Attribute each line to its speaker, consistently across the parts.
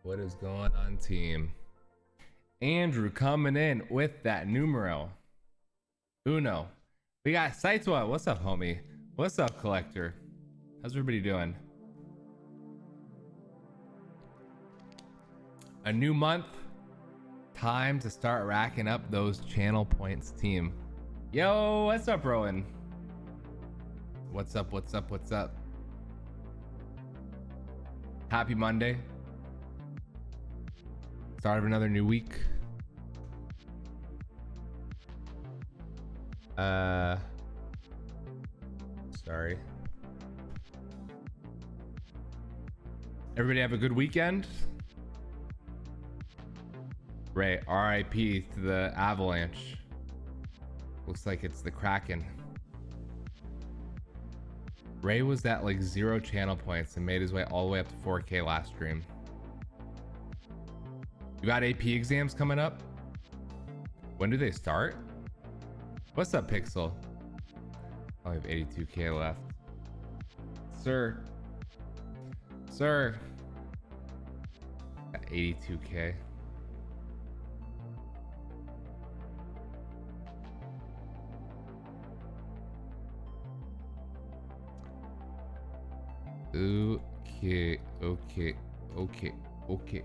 Speaker 1: What is going on, team? Andrew coming in with that numero uno. We got Saitwa. What's up, homie? What's up, collector? How's everybody doing? A new month. Time to start racking up those channel points, team. Yo, what's up, Rowan? What's up? What's up? What's up? Happy Monday. Start of another new week. Sorry. Everybody have a good weekend. Ray, RIP to the Avalanche. Looks like it's the Kraken. Ray was at like 0 channel points and made his way all the way up to 4K last stream. You got AP exams coming up? When do they start? What's up, Pixel? I only have 82K left. Sir. Got 82K. Okay.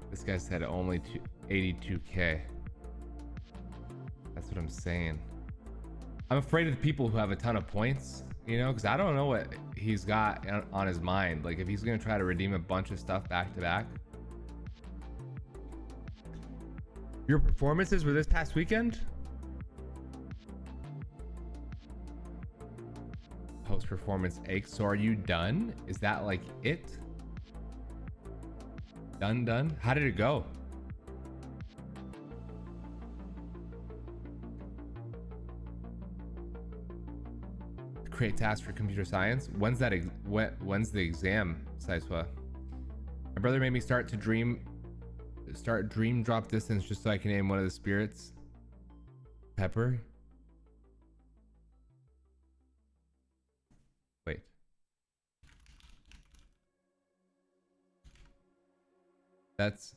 Speaker 1: This guy said only 82K. That's what I'm saying. I'm afraid of the people who have a ton of points, you know, because I don't know what he's got on his mind. Like if he's gonna try to redeem a bunch of stuff back to back. Your performances were this past weekend? Post-performance ache. So are you done? Is that like it? Done? How did it go? Create task for computer science. When's that? When's the exam, Saiswa? My brother made me start dream drop distance just so I can name one of the spirits. Pepper. Wait. That's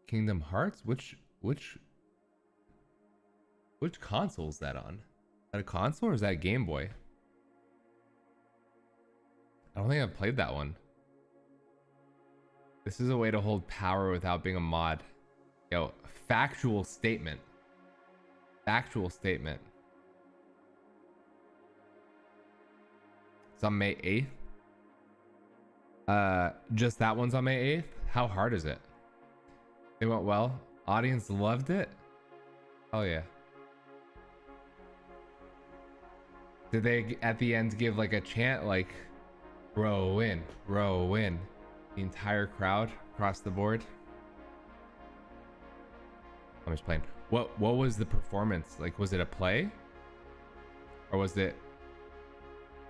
Speaker 1: Kingdom Hearts? Which console is that on? Is that a console or is that a Game Boy? I don't think I've played that one. This is a way to hold power without being a mod. Yo, factual statement. Factual statement. It's on May 8th. Just that one's on May 8th? How hard is it? It went well. Audience loved it. Oh yeah. Did they at the end give like a chant like row in, row in? The entire crowd across the board. I'm just playing. What was the performance? Like was it a play? Or was it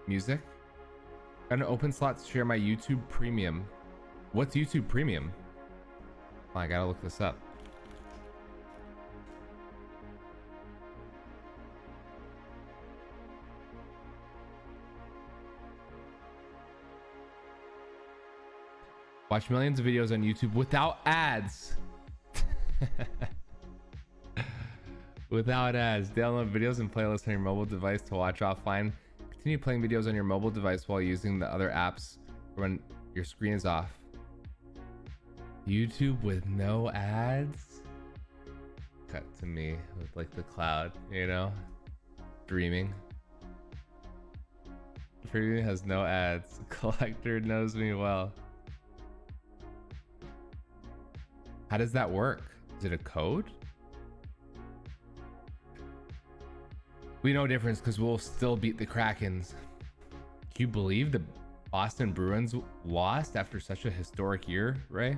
Speaker 1: music? Got an open slot to share my YouTube Premium. What's YouTube Premium? Oh, I gotta look this up. Watch millions of videos on YouTube without ads. Without ads. Download videos and playlists on your mobile device to watch offline. Continue playing videos on your mobile device while using the other apps when your screen is off. YouTube with no ads? Cut to me with like the cloud, you know? Dreaming. Premium has no ads. Collector knows me well. How does that work? Is it a code? We know difference because we'll still beat the Krakens. Can you believe the Boston Bruins lost after such a historic year, Ray?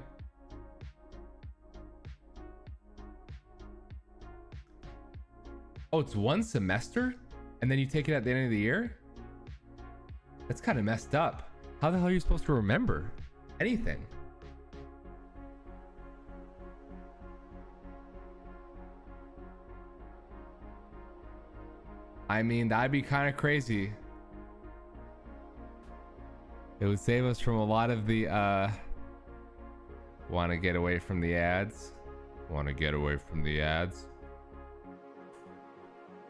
Speaker 1: Oh, it's one semester? And then you take it at the end of the year? That's kind of messed up. How the hell are you supposed to remember anything? I mean, that'd be kind of crazy. It would save us from a lot of the want to get away from the ads. Want to get away from the ads.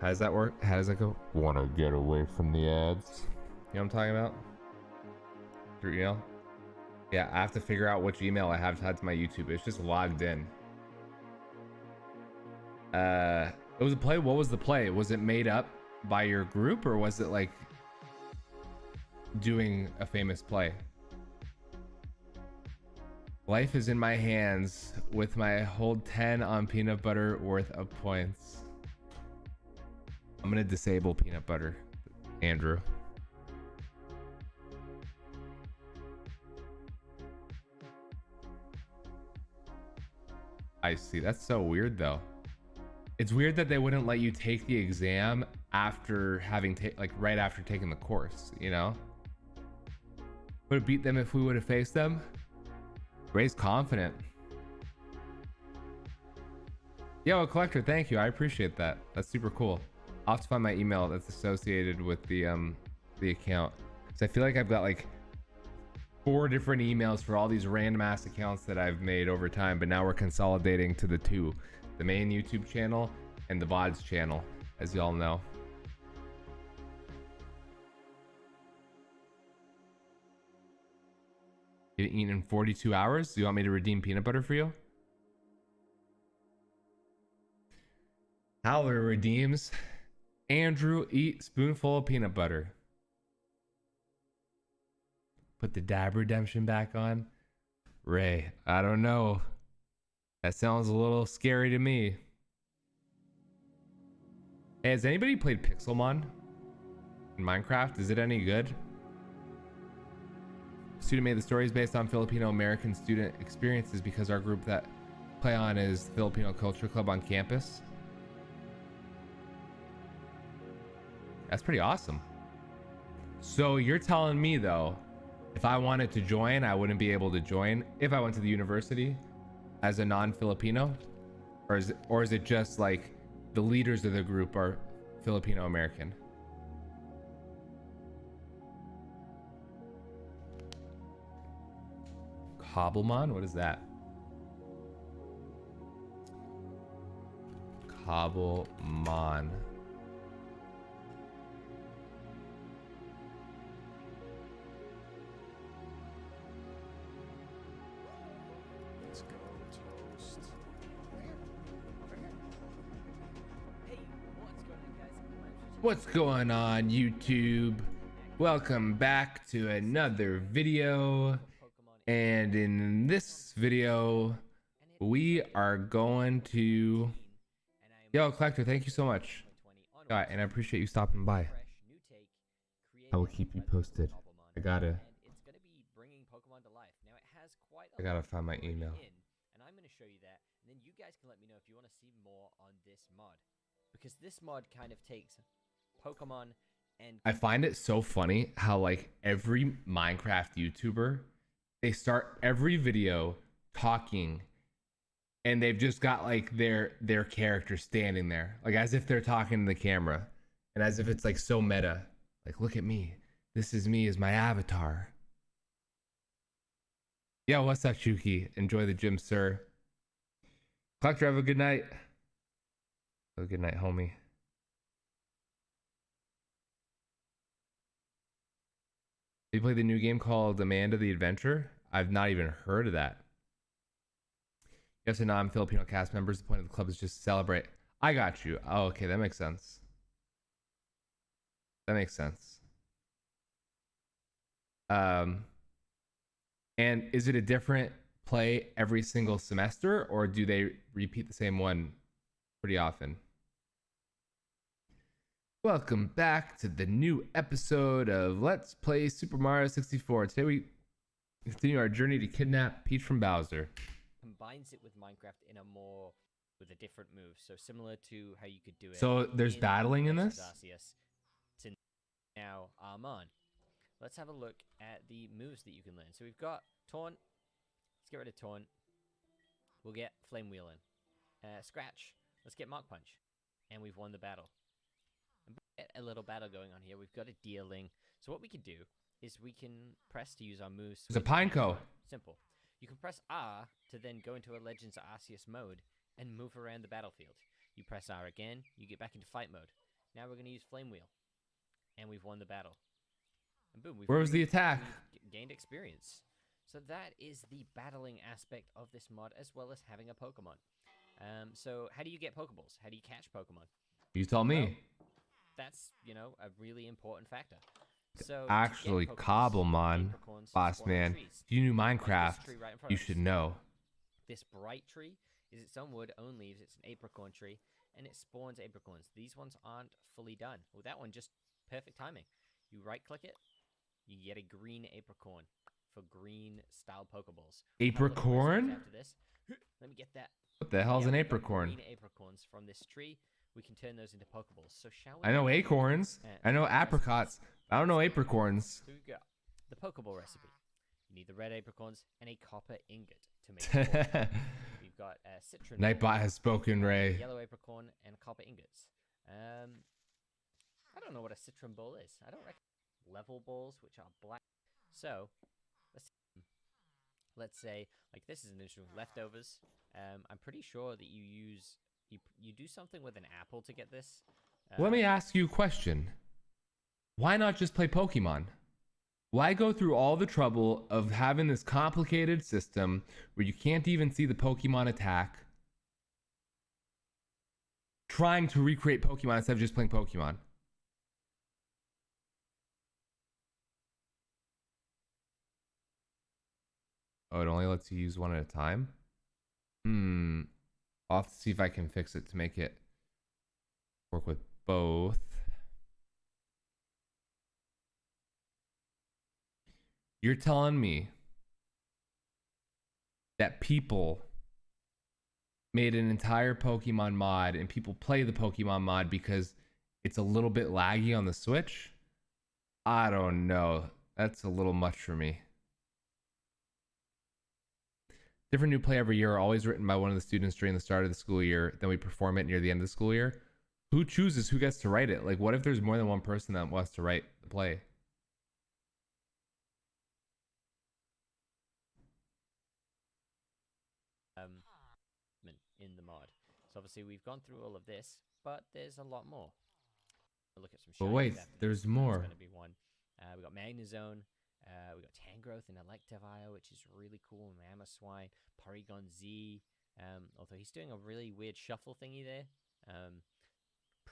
Speaker 1: How does that work? How does that go? Want to get away from the ads. You know what I'm talking about? Through email? Yeah, I have to figure out which email I have tied to my YouTube. It's just logged in. It was a play. What was the play? Was it made up by your group, or was it like doing a famous play? Life is in my hands with my hold 10 on peanut butter worth of points. I'm gonna disable peanut butter, Andrew. I see. That's so weird though. It's weird that they wouldn't let you take the exam after having like right after taking the course, you know? Would have beat them if we would have faced them. Ray's confident. Yo, Collector, thank you. I appreciate that. That's super cool. I'll have to find my email that's associated with the account. Because I feel like I've got like 4 different emails for all these random ass accounts that I've made over time, but now we're consolidating to the 2. The main YouTube channel and the VODs channel, as y'all know. You eaten in 42 hours? Do you want me to redeem peanut butter for you? Howlyr redeems. Andrew, eat spoonful of peanut butter. Put the dab redemption back on. Ray, I don't know. That sounds a little scary to me. Hey, has anybody played Pixelmon in Minecraft? Is it any good? Student made the stories based on Filipino American student experiences because our group that play on is Filipino Culture Club on campus. That's pretty awesome. So you're telling me though, if I wanted to join, I wouldn't be able to join if I went to the university as a non-Filipino? Or is it just like the leaders of the group are Filipino American? Cobblemon? What is that? Cobblemon. What's going on, YouTube? Welcome back to another video. And in this video, we are going to... Yo, Collector, thank you so much. And I appreciate you stopping by. I will keep you posted. I gotta find my email.
Speaker 2: And I'm going to show you that, and then you guys can let me know if you want to see more on this mod. Because this mod kind of takes Pokemon and...
Speaker 1: I find it so funny how like every Minecraft YouTuber, they start every video talking and they've just got like their character standing there, like as if they're talking to the camera and as if it's like so meta. Like, look at me. This is me as my avatar. Yo, what's up, Chuki? Enjoy the gym, sir. Collector, have a good night. Have a good night, homie. You play the new game called Amanda the Adventure? I've not even heard of that. Yes, and non-Filipino cast members. The point of the club is just to celebrate. I got you. Oh, okay, that makes sense. That makes sense. And is it a different play every single semester, or do they repeat the same one pretty often? Welcome back to the new episode of Let's Play Super Mario 64. Today we continue our journey to kidnap Peach from Bowser.
Speaker 2: Combines it with Minecraft in a more... with a different move. So similar to how you could do it...
Speaker 1: So there's battling in this?
Speaker 2: To now Armon. let's have a look at the moves that you can learn. So we've got Taunt. Let's get rid of Taunt. We'll get Flame Wheel in. Scratch. Let's get Mark Punch. And we've won the battle. And get a little battle going on here. We've got a dealing. So what we can do is we can press to use our moves.
Speaker 1: It's a Pineco.
Speaker 2: Simple. You can press R to then go into a Legends Arceus mode and move around the battlefield. You press R again, you get back into fight mode. Now we're going to use Flame Wheel. And we've won the battle. And boom,
Speaker 1: Where was the attack?
Speaker 2: We've gained experience. So that is the battling aspect of this mod, as well as having a Pokemon. So how do you get Pokeballs? How do you catch Pokemon?
Speaker 1: You tell me.
Speaker 2: Well, that's, a really important factor. So
Speaker 1: actually, Cobblemon, boss man, if you knew Minecraft, you should know.
Speaker 2: This bright tree is its own wood, own leaves. It's an apricorn tree, and it spawns apricorns. These ones aren't fully done. Well, that one, just perfect timing. You right-click it, you get a green apricorn for green-style Pokeballs.
Speaker 1: Apricorn?
Speaker 2: After this, let me get that.
Speaker 1: What the hell's an apricorn?
Speaker 2: Green apricorns from this tree. We can turn those into Pokeballs. So shall we?
Speaker 1: I know acorns. I know apricots. I don't know apricorns.
Speaker 2: So we got the Pokeball recipe. You need the red apricorns and a copper ingot to make it. We've got citron.
Speaker 1: Nightbot has spoken, Ray.
Speaker 2: Yellow apricorn and copper ingots. I don't know what a citron ball is. I don't reckon. Level balls, which are black. So let's say like this is an issue. Leftovers. I'm pretty sure that you do something with an apple to get this.
Speaker 1: Let me ask you a question. Why not just play Pokemon? Why go through all the trouble of having this complicated system where you can't even see the Pokemon attack, trying to recreate Pokemon instead of just playing Pokemon? Oh, it only lets you use one at a time? I'll have to see if I can fix it to make it work with both. You're telling me that people made an entire Pokemon mod and people play the Pokemon mod because it's a little bit laggy on the Switch? I don't know. That's a little much for me. Different new play every year are always written by one of the students during the start of the school year. Then we perform it near the end of the school year. Who chooses who gets to write it? Like, what if there's more than one person that wants to write the play?
Speaker 2: In the mod. So obviously we've gone through all of this, but there's a lot more. Look at some.
Speaker 1: But wait, there's more.
Speaker 2: Going to be one. We got Magnezone. We got Tangrowth and Electivire, which is really cool. Mamoswine, Porygon Z. Although he's doing a really weird shuffle thingy there.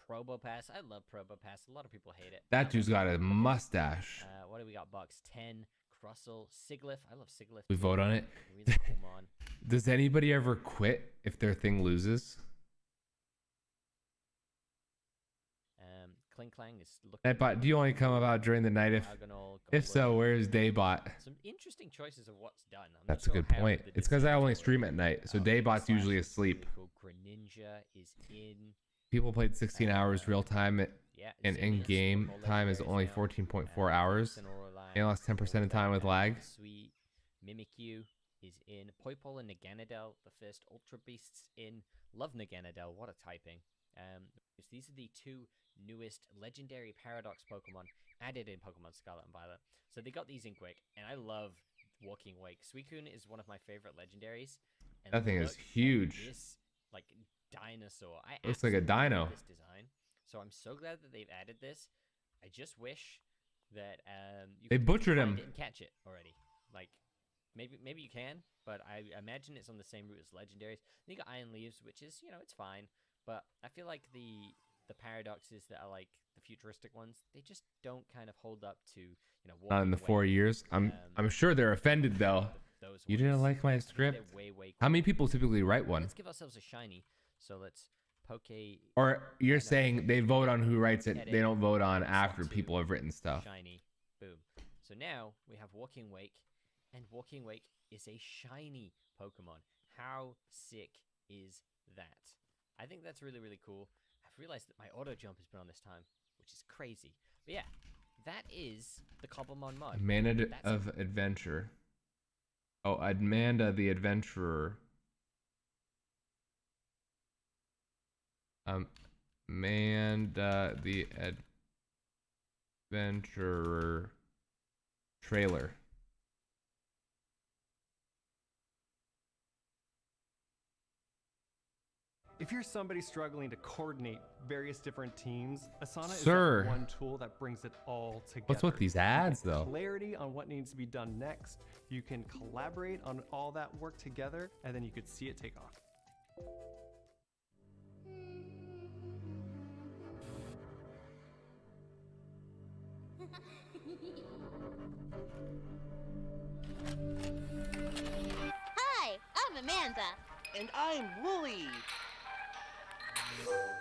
Speaker 2: Probopass. I love Probopass. A lot of people hate it.
Speaker 1: That dude's got a mustache.
Speaker 2: What do we got? Box 10. Crustle. Siglif. I love Siglif.
Speaker 1: We vote on it.
Speaker 2: Really cool mon.
Speaker 1: Does anybody ever quit if their thing loses?
Speaker 2: Klinklang is looking.
Speaker 1: Nightbot, do you only come about during the night? If so, where's Daybot?
Speaker 2: Some interesting choices of what's done.
Speaker 1: That's a good point. It's because I only stream at night, so Daybot's usually asleep.
Speaker 2: Greninja is in.
Speaker 1: People played 16 hours real time, and in-game time is only 14.4 hours. They lost 10% of time with lag.
Speaker 2: Sweet. Mimikyu is in. Poipole and Naganadel, the first Ultra Beasts in. Love Naganadel, what a typing. These are the two newest legendary Paradox Pokemon added in Pokemon Scarlet and Violet. So they got these in quick, and I love Walking Wake. Suicune is one of my favorite legendaries. And
Speaker 1: that thing is huge.
Speaker 2: This, like, dinosaur.
Speaker 1: Looks like a dino.
Speaker 2: This design. So I'm so glad that they've added this. I just wish that
Speaker 1: they butchered him
Speaker 2: and catch it already. Like, maybe you can, but I imagine it's on the same route as legendaries. Then you got Iron Leaves, which is, it's fine. But I feel like the paradoxes that are like the futuristic ones, they just don't kind of hold up to,
Speaker 1: not in the 4 years. I'm sure they're offended though. You didn't like my script?
Speaker 2: Way cool.
Speaker 1: How many people typically write one?
Speaker 2: Let's give ourselves a shiny. So let's poke.
Speaker 1: Or you're saying they vote on who writes it, they don't vote on after people have written stuff.
Speaker 2: Shiny. Boom. So now we have Walking Wake, and Walking Wake is a shiny Pokemon. How sick is that? I think that's really, really cool. I've realized that my auto jump has been on this time, which is crazy. But yeah, that is the Cobblemon mod.
Speaker 1: Amanda of Adventure. Oh, Amanda the Adventurer. Amanda the Adventurer trailer.
Speaker 3: If you're somebody struggling to coordinate various different teams, Asana is
Speaker 1: Sir.
Speaker 3: that one tool that brings it all together.
Speaker 1: What's with these ads,
Speaker 3: You get
Speaker 1: though?
Speaker 3: clarity on what needs to be done next. You can collaborate on all that work together, and then you could see it take off.
Speaker 4: Hi, I'm Amanda.
Speaker 5: And I'm Wooly.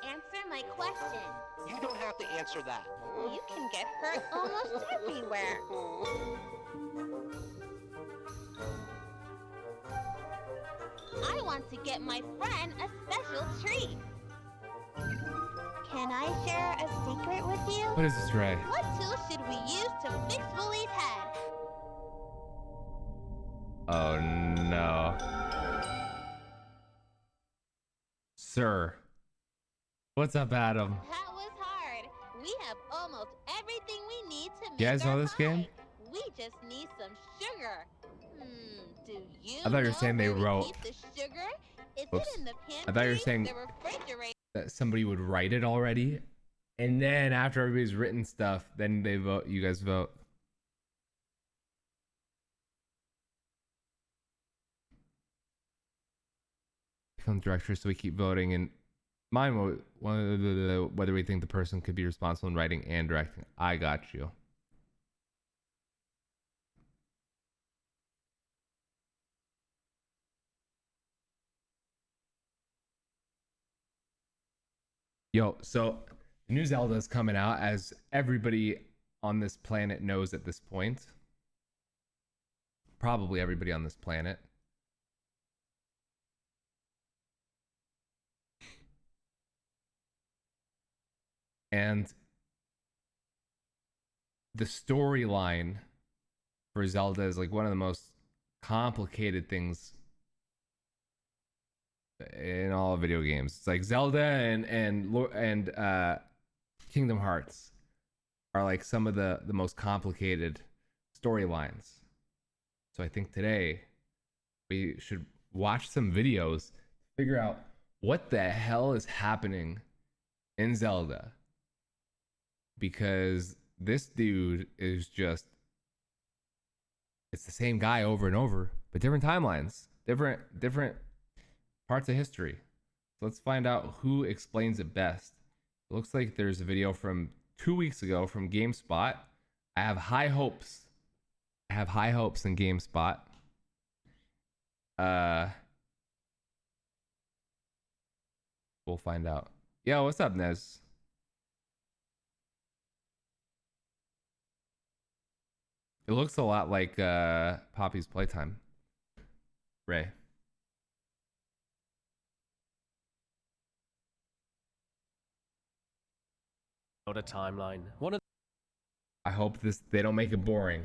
Speaker 4: Answer my question.
Speaker 5: You don't have to answer that.
Speaker 4: You can get hurt almost everywhere. I want to get my friend a special treat. Can I share a secret with you?
Speaker 1: What is this, Ray?
Speaker 4: What tool should we use to fix Wooly's head?
Speaker 1: Oh no. Sir. What's up, Adam?
Speaker 4: That was hard. We have almost everything we need to make
Speaker 1: You guys know
Speaker 4: our
Speaker 1: this game?
Speaker 4: pie. We just need some sugar. Do you
Speaker 1: I thought you were
Speaker 4: know
Speaker 1: saying they
Speaker 4: where we
Speaker 1: wrote-
Speaker 4: keep the sugar? Is
Speaker 1: Oops.
Speaker 4: it in the pantry?
Speaker 1: I thought you were saying-
Speaker 4: the refrigerator.
Speaker 1: That somebody would write it already, and then after everybody's written stuff, then they vote. You guys vote. Become director, so we keep voting. And mine, whether we think the person could be responsible in writing and directing. I got you. Yo, so the new Zelda is coming out, as everybody on this planet knows at this point. Probably everybody on this planet. And the storyline for Zelda is like one of the most complicated things in all video games. It's like Zelda and Kingdom Hearts are like some of the most complicated storylines. So I think today we should watch some videos, figure out what the hell is happening in Zelda, because this dude is just, it's the same guy over and over, but different timelines, different parts of history. So let's find out who explains it best. It looks like there's a video from 2 weeks ago from GameSpot. I have high hopes. I have high hopes in GameSpot. We'll find out. Yo, what's up, Nez? It looks a lot like Poppy's Playtime. Ray.
Speaker 6: Zelda timeline. One of
Speaker 1: I hope they don't make it boring.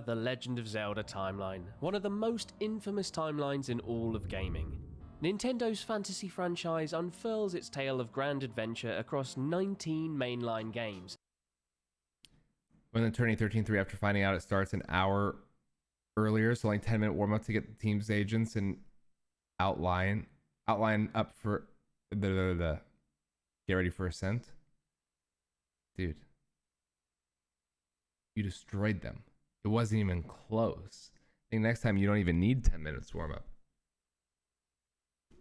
Speaker 6: the Legend of Zelda timeline. One of the most infamous timelines in all of gaming. Nintendo's fantasy franchise unfurls its tale of grand adventure across 19 mainline games.
Speaker 1: When the turning 13-3 after finding out it starts an hour earlier, so only 10-minute warm-up to get the team's agents and outline up for the get ready for ascent. Dude, you destroyed them. It wasn't even close. I think next time you don't even need 10 minutes warm-up.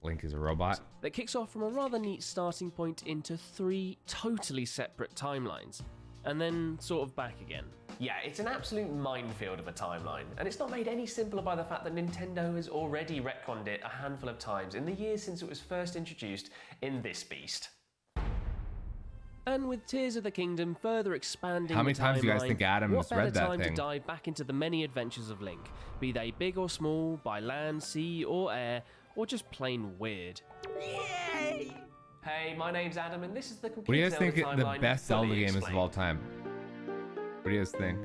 Speaker 1: Link is a robot.
Speaker 6: That kicks off from a rather neat starting point into 3 totally separate timelines, and then sort of back again. Yeah, it's an absolute minefield of a timeline, and it's not made any simpler by the fact that Nintendo has already retconned it a handful of times in the years since it was first introduced in this beast. And with Tears of the Kingdom further expanding
Speaker 1: How many
Speaker 6: the
Speaker 1: times do you guys
Speaker 6: timeline,
Speaker 1: think Adam's
Speaker 6: what better
Speaker 1: read that
Speaker 6: time
Speaker 1: thing?
Speaker 6: to dive back into the many adventures of Link, be they big or small, by land, sea or air, or just plain weird.
Speaker 5: Yay!
Speaker 6: Hey, my name's Adam, and this is the complete
Speaker 1: What do you guys
Speaker 6: Zelda
Speaker 1: think the
Speaker 6: timeline
Speaker 1: best
Speaker 6: fully
Speaker 1: Zelda game is of
Speaker 6: explained.
Speaker 1: all time? What do you guys think?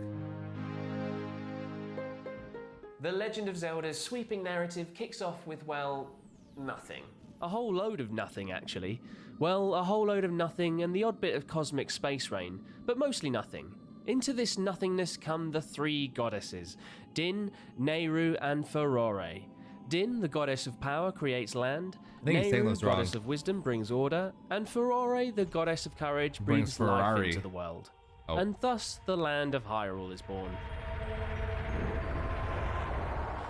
Speaker 6: The Legend of Zelda's sweeping narrative kicks off with, well, nothing.
Speaker 7: A whole load of nothing, actually. Well, a whole load of nothing and the odd bit of cosmic space rain, but mostly nothing. Into this nothingness come the three goddesses, Din, Nehru, and Furore. Din, the goddess of power, creates land.
Speaker 1: I think he's saying
Speaker 7: Nehru,
Speaker 1: those wrong.
Speaker 7: goddess of wisdom, brings order. And Furore, the goddess of courage,
Speaker 1: Brings
Speaker 7: breathes life
Speaker 1: Ferrari.
Speaker 7: into the world.
Speaker 1: Oh.
Speaker 7: And thus the land of Hyrule is born.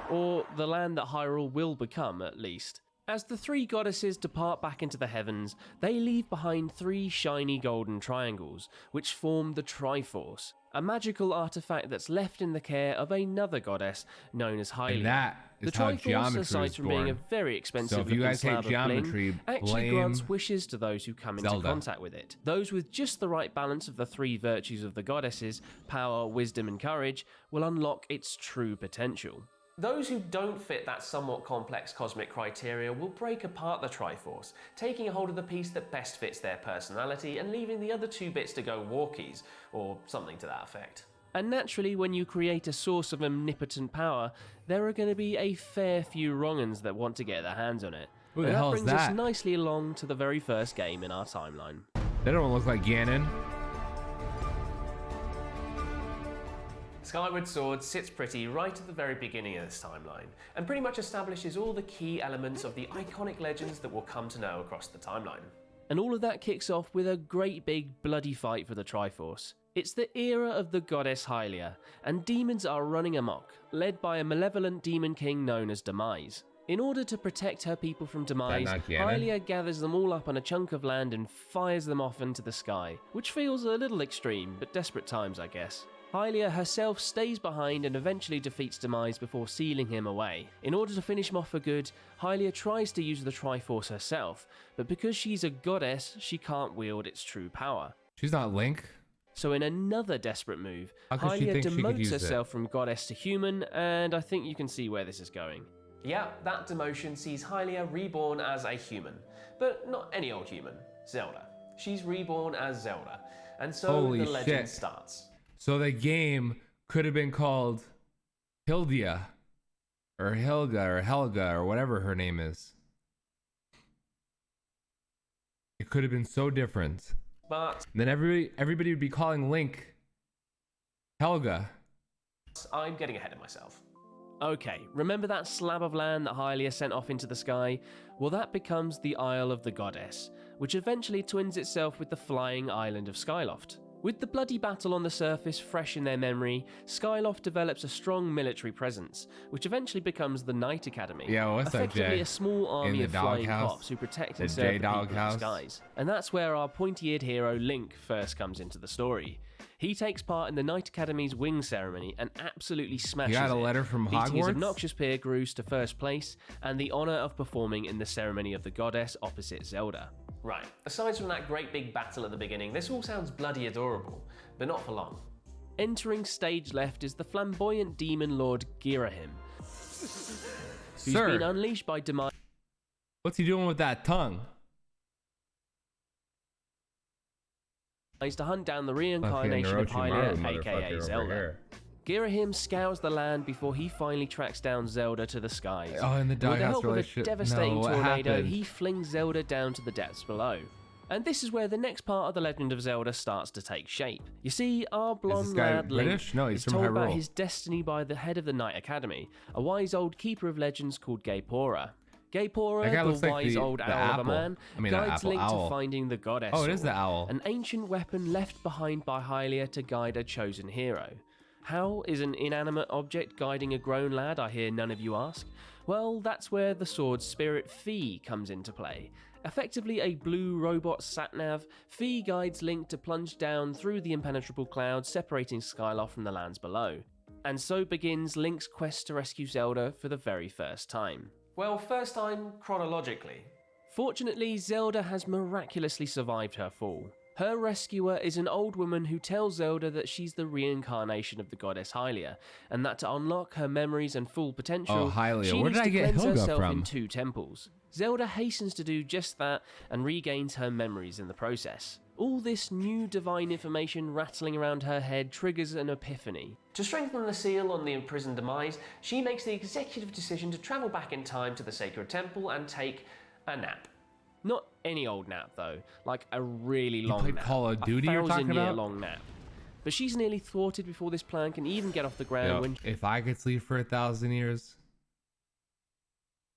Speaker 7: Or the land that Hyrule will become, at least. As the three goddesses depart back into the heavens, they leave behind three shiny golden triangles, which form the Triforce, a magical artifact that's left in the care of another goddess known as Howlyr.
Speaker 1: And that is
Speaker 7: The
Speaker 1: how
Speaker 7: Triforce,
Speaker 1: geometry
Speaker 7: aside
Speaker 1: was
Speaker 7: from being a
Speaker 1: born.
Speaker 7: very expensive
Speaker 1: So if you
Speaker 7: looking
Speaker 1: guys hate
Speaker 7: slab of
Speaker 1: geometry,
Speaker 7: bling, actually
Speaker 1: blame
Speaker 7: grants wishes to those who come into
Speaker 1: Zelda.
Speaker 7: contact with it. Those with just the right balance of the three virtues of the goddesses, power, wisdom, and courage, will unlock its true potential.
Speaker 6: Those who don't fit that somewhat complex cosmic criteria will break apart the Triforce, taking a hold of the piece that best fits their personality and leaving the other two bits to go walkies, or something to that effect.
Speaker 7: And naturally, when you create a source of omnipotent power, there are going to be a fair few wrong'uns that want to get their hands on it.
Speaker 1: Who the
Speaker 7: And
Speaker 1: hell
Speaker 7: that
Speaker 1: is
Speaker 7: brings us
Speaker 1: that?
Speaker 7: nicely along to the very first game in our timeline.
Speaker 1: They don't look like Ganon.
Speaker 6: Skyward Sword sits pretty right at the very beginning of this timeline, and pretty much establishes all the key elements of the iconic legends that we'll come to know across the timeline.
Speaker 7: And all of that kicks off with a great big bloody fight for the Triforce. It's the era of the goddess Howlyr, and demons are running amok, led by a malevolent demon king known as Demise. In order to protect her people from Demise,
Speaker 1: not Ganon?
Speaker 7: Howlyr gathers them all up on a chunk of land and fires them off into the sky, which feels a little extreme, but desperate times, I guess. Howlyr herself stays behind and eventually defeats Demise before sealing him away. In order to finish him off for good, Howlyr tries to use the Triforce herself, but because she's a goddess, she can't wield its true power.
Speaker 1: She's not Link.
Speaker 7: So in another desperate move,
Speaker 1: How could she
Speaker 7: Howlyr
Speaker 1: think she could
Speaker 7: demotes
Speaker 1: use it?
Speaker 7: herself from goddess to human, and I think you can see where this is going.
Speaker 6: Yeah, that demotion sees Howlyr reborn as a human, but not any old human, Zelda. She's reborn as Zelda, and so
Speaker 1: Holy
Speaker 6: the legend
Speaker 1: shit.
Speaker 6: starts.
Speaker 1: So the game could have been called Hildia or Hilga or Helga or whatever her name is. It could have been so different.
Speaker 6: But
Speaker 1: And then everybody would be calling Link Helga.
Speaker 6: I'm getting ahead of myself.
Speaker 7: Okay, remember that slab of land that Howlyr sent off into the sky? Well, that becomes the Isle of the Goddess, which eventually twins itself with the flying island of Skyloft. With the bloody battle on the surface fresh in their memory, Skyloft develops a strong military presence, which eventually becomes the Knight Academy.
Speaker 1: Yeah, what's that,
Speaker 7: effectively
Speaker 1: Jay?
Speaker 7: a small army
Speaker 1: the
Speaker 7: of flying
Speaker 1: doghouse?
Speaker 7: cops who protect
Speaker 1: The
Speaker 7: and serve
Speaker 1: Jay
Speaker 7: the people in the
Speaker 1: doghouse?
Speaker 7: skies. And that's where our pointy-eared hero Link first comes into the story. He takes part in the Knight Academy's wing ceremony and absolutely smashes
Speaker 1: got a
Speaker 7: it,
Speaker 1: letter from
Speaker 7: beating his
Speaker 1: Hogwarts?
Speaker 7: obnoxious peer Groose to first place and the honour of performing in the ceremony of the goddess opposite Zelda.
Speaker 6: Right, aside from that great big battle at the beginning, this all sounds bloody adorable, but not for long.
Speaker 7: Entering stage left is the flamboyant demon lord Girahim, who's
Speaker 1: Sir,
Speaker 7: been unleashed by Demise
Speaker 1: what's he doing with that tongue?
Speaker 7: to hunt down the
Speaker 1: Like a
Speaker 7: reincarnation of
Speaker 1: Orochimaru
Speaker 7: Howlyr, aka
Speaker 1: motherfucker over
Speaker 7: Zelda.
Speaker 1: here.
Speaker 7: Girahim scours the land before he finally tracks down Zelda to the skies.
Speaker 1: Oh, and the
Speaker 7: With the
Speaker 1: doghouse
Speaker 7: help of a
Speaker 1: relationship.
Speaker 7: devastating
Speaker 1: No, what
Speaker 7: tornado,
Speaker 1: happened?
Speaker 7: he flings Zelda down to the depths below. And this is where the next part of the Legend of Zelda starts to take shape. You see, our blonde
Speaker 1: guy
Speaker 7: lad Link
Speaker 1: British? No, he's
Speaker 7: is
Speaker 1: from
Speaker 7: told about
Speaker 1: Hyrule.
Speaker 7: his destiny by the head of the Knight Academy, a wise old keeper of legends called Gaepora. Gaepora,
Speaker 1: That guy
Speaker 7: the
Speaker 1: looks like
Speaker 7: wise
Speaker 1: the
Speaker 7: old owl
Speaker 1: apple.
Speaker 7: of a man,
Speaker 1: I mean,
Speaker 7: guides
Speaker 1: apple,
Speaker 7: Link
Speaker 1: owl.
Speaker 7: to finding the goddess
Speaker 1: Oh, it is
Speaker 7: sword,
Speaker 1: the owl.
Speaker 7: an ancient weapon left behind by Howlyr to guide a chosen hero. How is an inanimate object guiding a grown lad, I hear none of you ask? Well, that's where the sword's spirit Fi comes into play. Effectively a blue robot sat-nav, Fi guides Link to plunge down through the impenetrable clouds separating Skyloft from the lands below. And so begins Link's quest to rescue Zelda for the very first time.
Speaker 6: Well, first time chronologically.
Speaker 7: Fortunately, Zelda has miraculously survived her fall. Her rescuer is an old woman who tells Zelda that she's the reincarnation of the goddess Howlyr, and that to unlock her memories and full potential,
Speaker 1: Oh, Howlyr.
Speaker 7: she
Speaker 1: Where
Speaker 7: needs
Speaker 1: did I
Speaker 7: to
Speaker 1: get
Speaker 7: cleanse
Speaker 1: Hilga
Speaker 7: herself
Speaker 1: from?
Speaker 7: in 2 temples. Zelda hastens to do just that and regains her memories in the process. All this new divine information rattling around her head triggers an epiphany. To strengthen the seal on the imprisoned demise, she makes the executive decision to travel back in time to the sacred temple and take a nap. Not any old nap though, like a really long
Speaker 1: played
Speaker 7: nap.
Speaker 1: Call of Duty you're talking about?
Speaker 7: Long nap. But she's nearly thwarted before this plan can even get off the ground
Speaker 1: Yo,
Speaker 7: when
Speaker 1: if I could sleep for 1,000 years,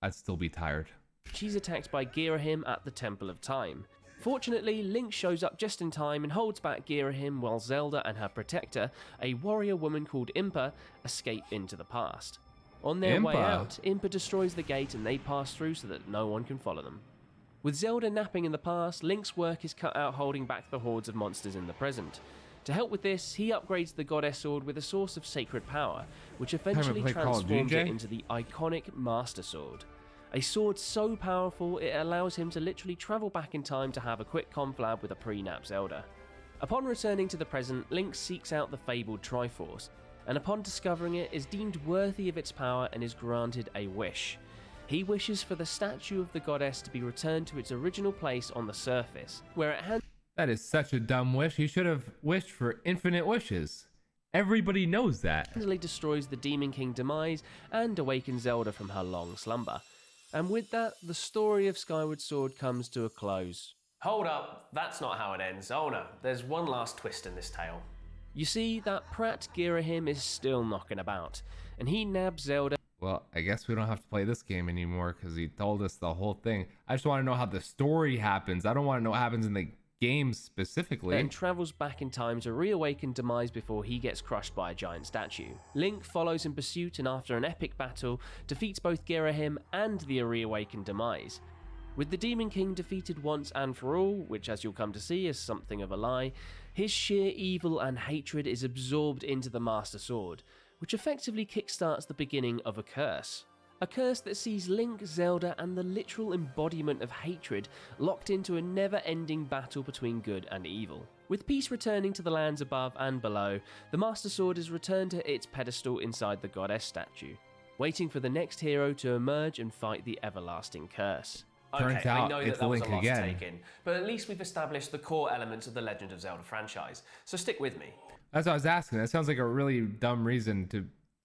Speaker 1: I'd still be tired.
Speaker 7: she's attacked by Girahim at the Temple of Time. Fortunately, Link shows up just in time and holds back Girahim while Zelda and her protector, a warrior woman called Impa, escape into the past. On their way out, Impa destroys the gate and they pass through so that no one can follow them. With Zelda napping in the past, Link's work is cut out holding back the hordes of monsters in the present. To help with this, he upgrades the Goddess Sword with a source of sacred power, which eventually transforms it into the iconic Master Sword. A sword so powerful it allows him to literally travel back in time to have a quick conflab with a pre-nap Zelda. Upon returning to the present, Link seeks out the fabled Triforce, and upon discovering it is deemed worthy of its power and is granted a wish. He wishes for the statue of the goddess to be returned to its original place on the surface, where it
Speaker 1: That is such a dumb wish. He should have wished for infinite wishes. Everybody knows that.
Speaker 7: handily destroys the Demon King demise and awakens Zelda from her long slumber. And with that, the story of Skyward Sword comes to a close.
Speaker 6: Hold up, that's not how it ends. Oh no, there's one last twist in this tale.
Speaker 7: You see, that prat Girahim is still knocking about, and he nabs Zelda.
Speaker 1: Well, I guess we don't have to play this game anymore because he told us the whole thing. I just want to know how the story happens. I don't want to know what happens in the game specifically.
Speaker 7: And travels back in time to reawaken Demise before he gets crushed by a giant statue. Link follows in pursuit and after an epic battle, defeats both Girahim and the reawakened Demise. With the Demon King defeated once and for all, which as you'll come to see is something of a lie, his sheer evil and hatred is absorbed into the Master Sword, which effectively kickstarts the beginning of a curse. A curse that sees Link, Zelda, and the literal embodiment of hatred locked into a never-ending battle between good and evil. With peace returning to the lands above and below, the Master Sword is returned to its pedestal inside the goddess statue, waiting for the next hero to emerge and fight the everlasting curse.
Speaker 1: Turns
Speaker 6: Okay,
Speaker 1: out
Speaker 6: I know
Speaker 1: it's
Speaker 6: that was
Speaker 1: Link
Speaker 6: a lot
Speaker 1: again.
Speaker 6: to take in, but at least we've established the core elements of the Legend of Zelda franchise, so stick with me.
Speaker 1: That's what I was asking. That sounds like a really dumb reason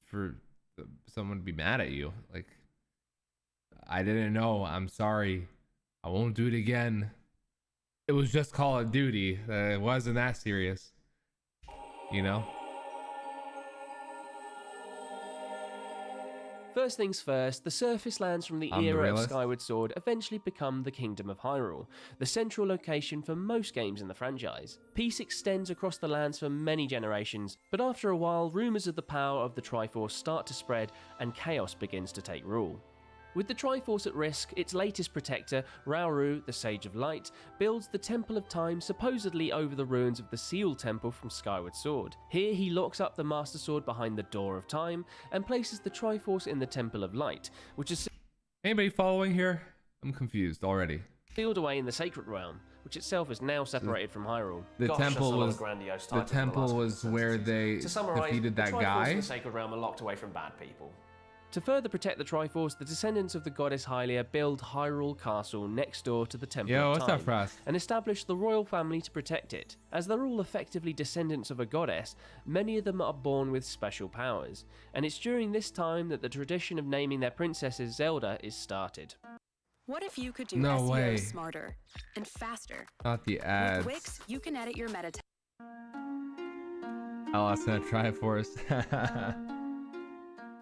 Speaker 1: for someone to be mad at you. Like, I didn't know. I'm sorry. I won't do it again. It was just Call of Duty. It wasn't that serious. You know?
Speaker 7: First things first, the surface lands from the
Speaker 1: I'm the
Speaker 7: era of
Speaker 1: realist.
Speaker 7: Skyward Sword eventually become the Kingdom of Hyrule, the central location for most games in the franchise. Peace extends across the lands for many generations, but after a while, rumours of the power of the Triforce start to spread and chaos begins to take rule. With the Triforce at risk, its latest protector, Rauru, the Sage of Light, builds the Temple of Time supposedly over the ruins of the Seal Temple from Skyward Sword. Here he locks up the Master Sword behind the Door of Time and places the Triforce in the Temple of Light, which is
Speaker 1: Anybody following here? I'm confused already.
Speaker 7: sealed away in the Sacred Realm, which itself is now separated from Hyrule.
Speaker 1: The
Speaker 6: Gosh, that's
Speaker 1: temple
Speaker 6: a lot of
Speaker 1: was
Speaker 6: grandiose
Speaker 1: the
Speaker 6: titles in
Speaker 1: temple
Speaker 6: last
Speaker 1: was
Speaker 6: few
Speaker 1: where
Speaker 6: sentences.
Speaker 1: they
Speaker 6: To summarise,
Speaker 1: defeated
Speaker 6: the
Speaker 1: that
Speaker 6: Triforce
Speaker 1: guy.
Speaker 6: and the Sacred Realm are locked away from bad people.
Speaker 7: To further protect the Triforce, the descendants of the goddess Howlyr build Hyrule Castle next door to the Temple
Speaker 1: Yo,
Speaker 7: of
Speaker 1: what's
Speaker 7: Time
Speaker 1: up, Frost?
Speaker 7: and establish the royal family to protect it. As they're all effectively descendants of a goddess, many of them are born with special powers, and it's during this time that the tradition of naming their princesses Zelda is started.
Speaker 8: What if you could do
Speaker 1: No
Speaker 8: SEO
Speaker 1: way.
Speaker 8: smarter and faster?
Speaker 1: Not the
Speaker 8: With
Speaker 1: ads.
Speaker 8: Wix, you can edit your meta
Speaker 1: Oh, it's gonna try for us.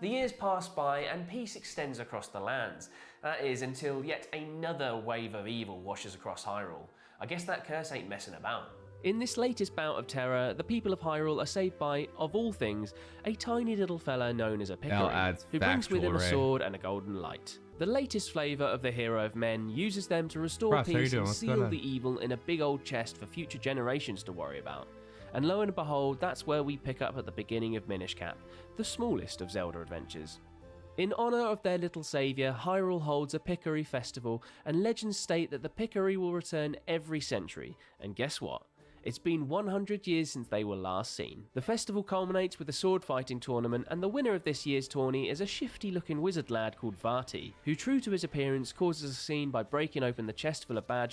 Speaker 6: The years pass by and peace extends across the lands. That is until yet another wave of evil washes across Hyrule. I guess that curse ain't messing about.
Speaker 7: In this latest bout of terror, the people of Hyrule are saved by, of all things, a tiny little fella known as a Pickery,
Speaker 1: adds
Speaker 7: who brings with him a
Speaker 1: factual array.
Speaker 7: sword and a golden light. The latest flavour of the hero of men uses them to restore
Speaker 1: Ross, how you
Speaker 7: peace
Speaker 1: doing?
Speaker 7: and
Speaker 1: What's going
Speaker 7: seal
Speaker 1: on?
Speaker 7: the evil in a big old chest for future generations to worry about. And lo and behold, that's where we pick up at the beginning of Minish Cap, the smallest of Zelda adventures. In honour of their little saviour, Hyrule holds a Pickery festival, and legends state that the Pickery will return every century, and guess what? It's been 100 years since they were last seen. The festival culminates with a sword fighting tournament, and the winner of this year's tourney is a shifty looking wizard lad called Vati, who true to his appearance causes a scene by breaking open the chest full of bad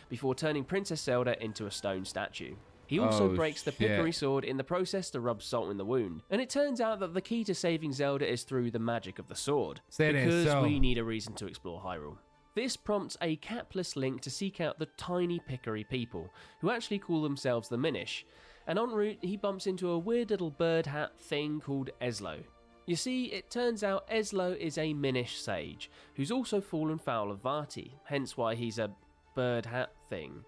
Speaker 7: before turning Princess Zelda into a stone statue. He also breaks the Pickery sword in the process to rub salt in the wound, and it turns out that the key to saving Zelda is through the magic of the sword, because we need a reason to explore Hyrule. This prompts a capless Link to seek out the tiny Pickery people, who actually call themselves the Minish, and en route he bumps into a weird little bird hat thing called Eslo. You see, it turns out Eslo is a Minish sage, who's also fallen foul of Vati, hence why he's a bird hat thing.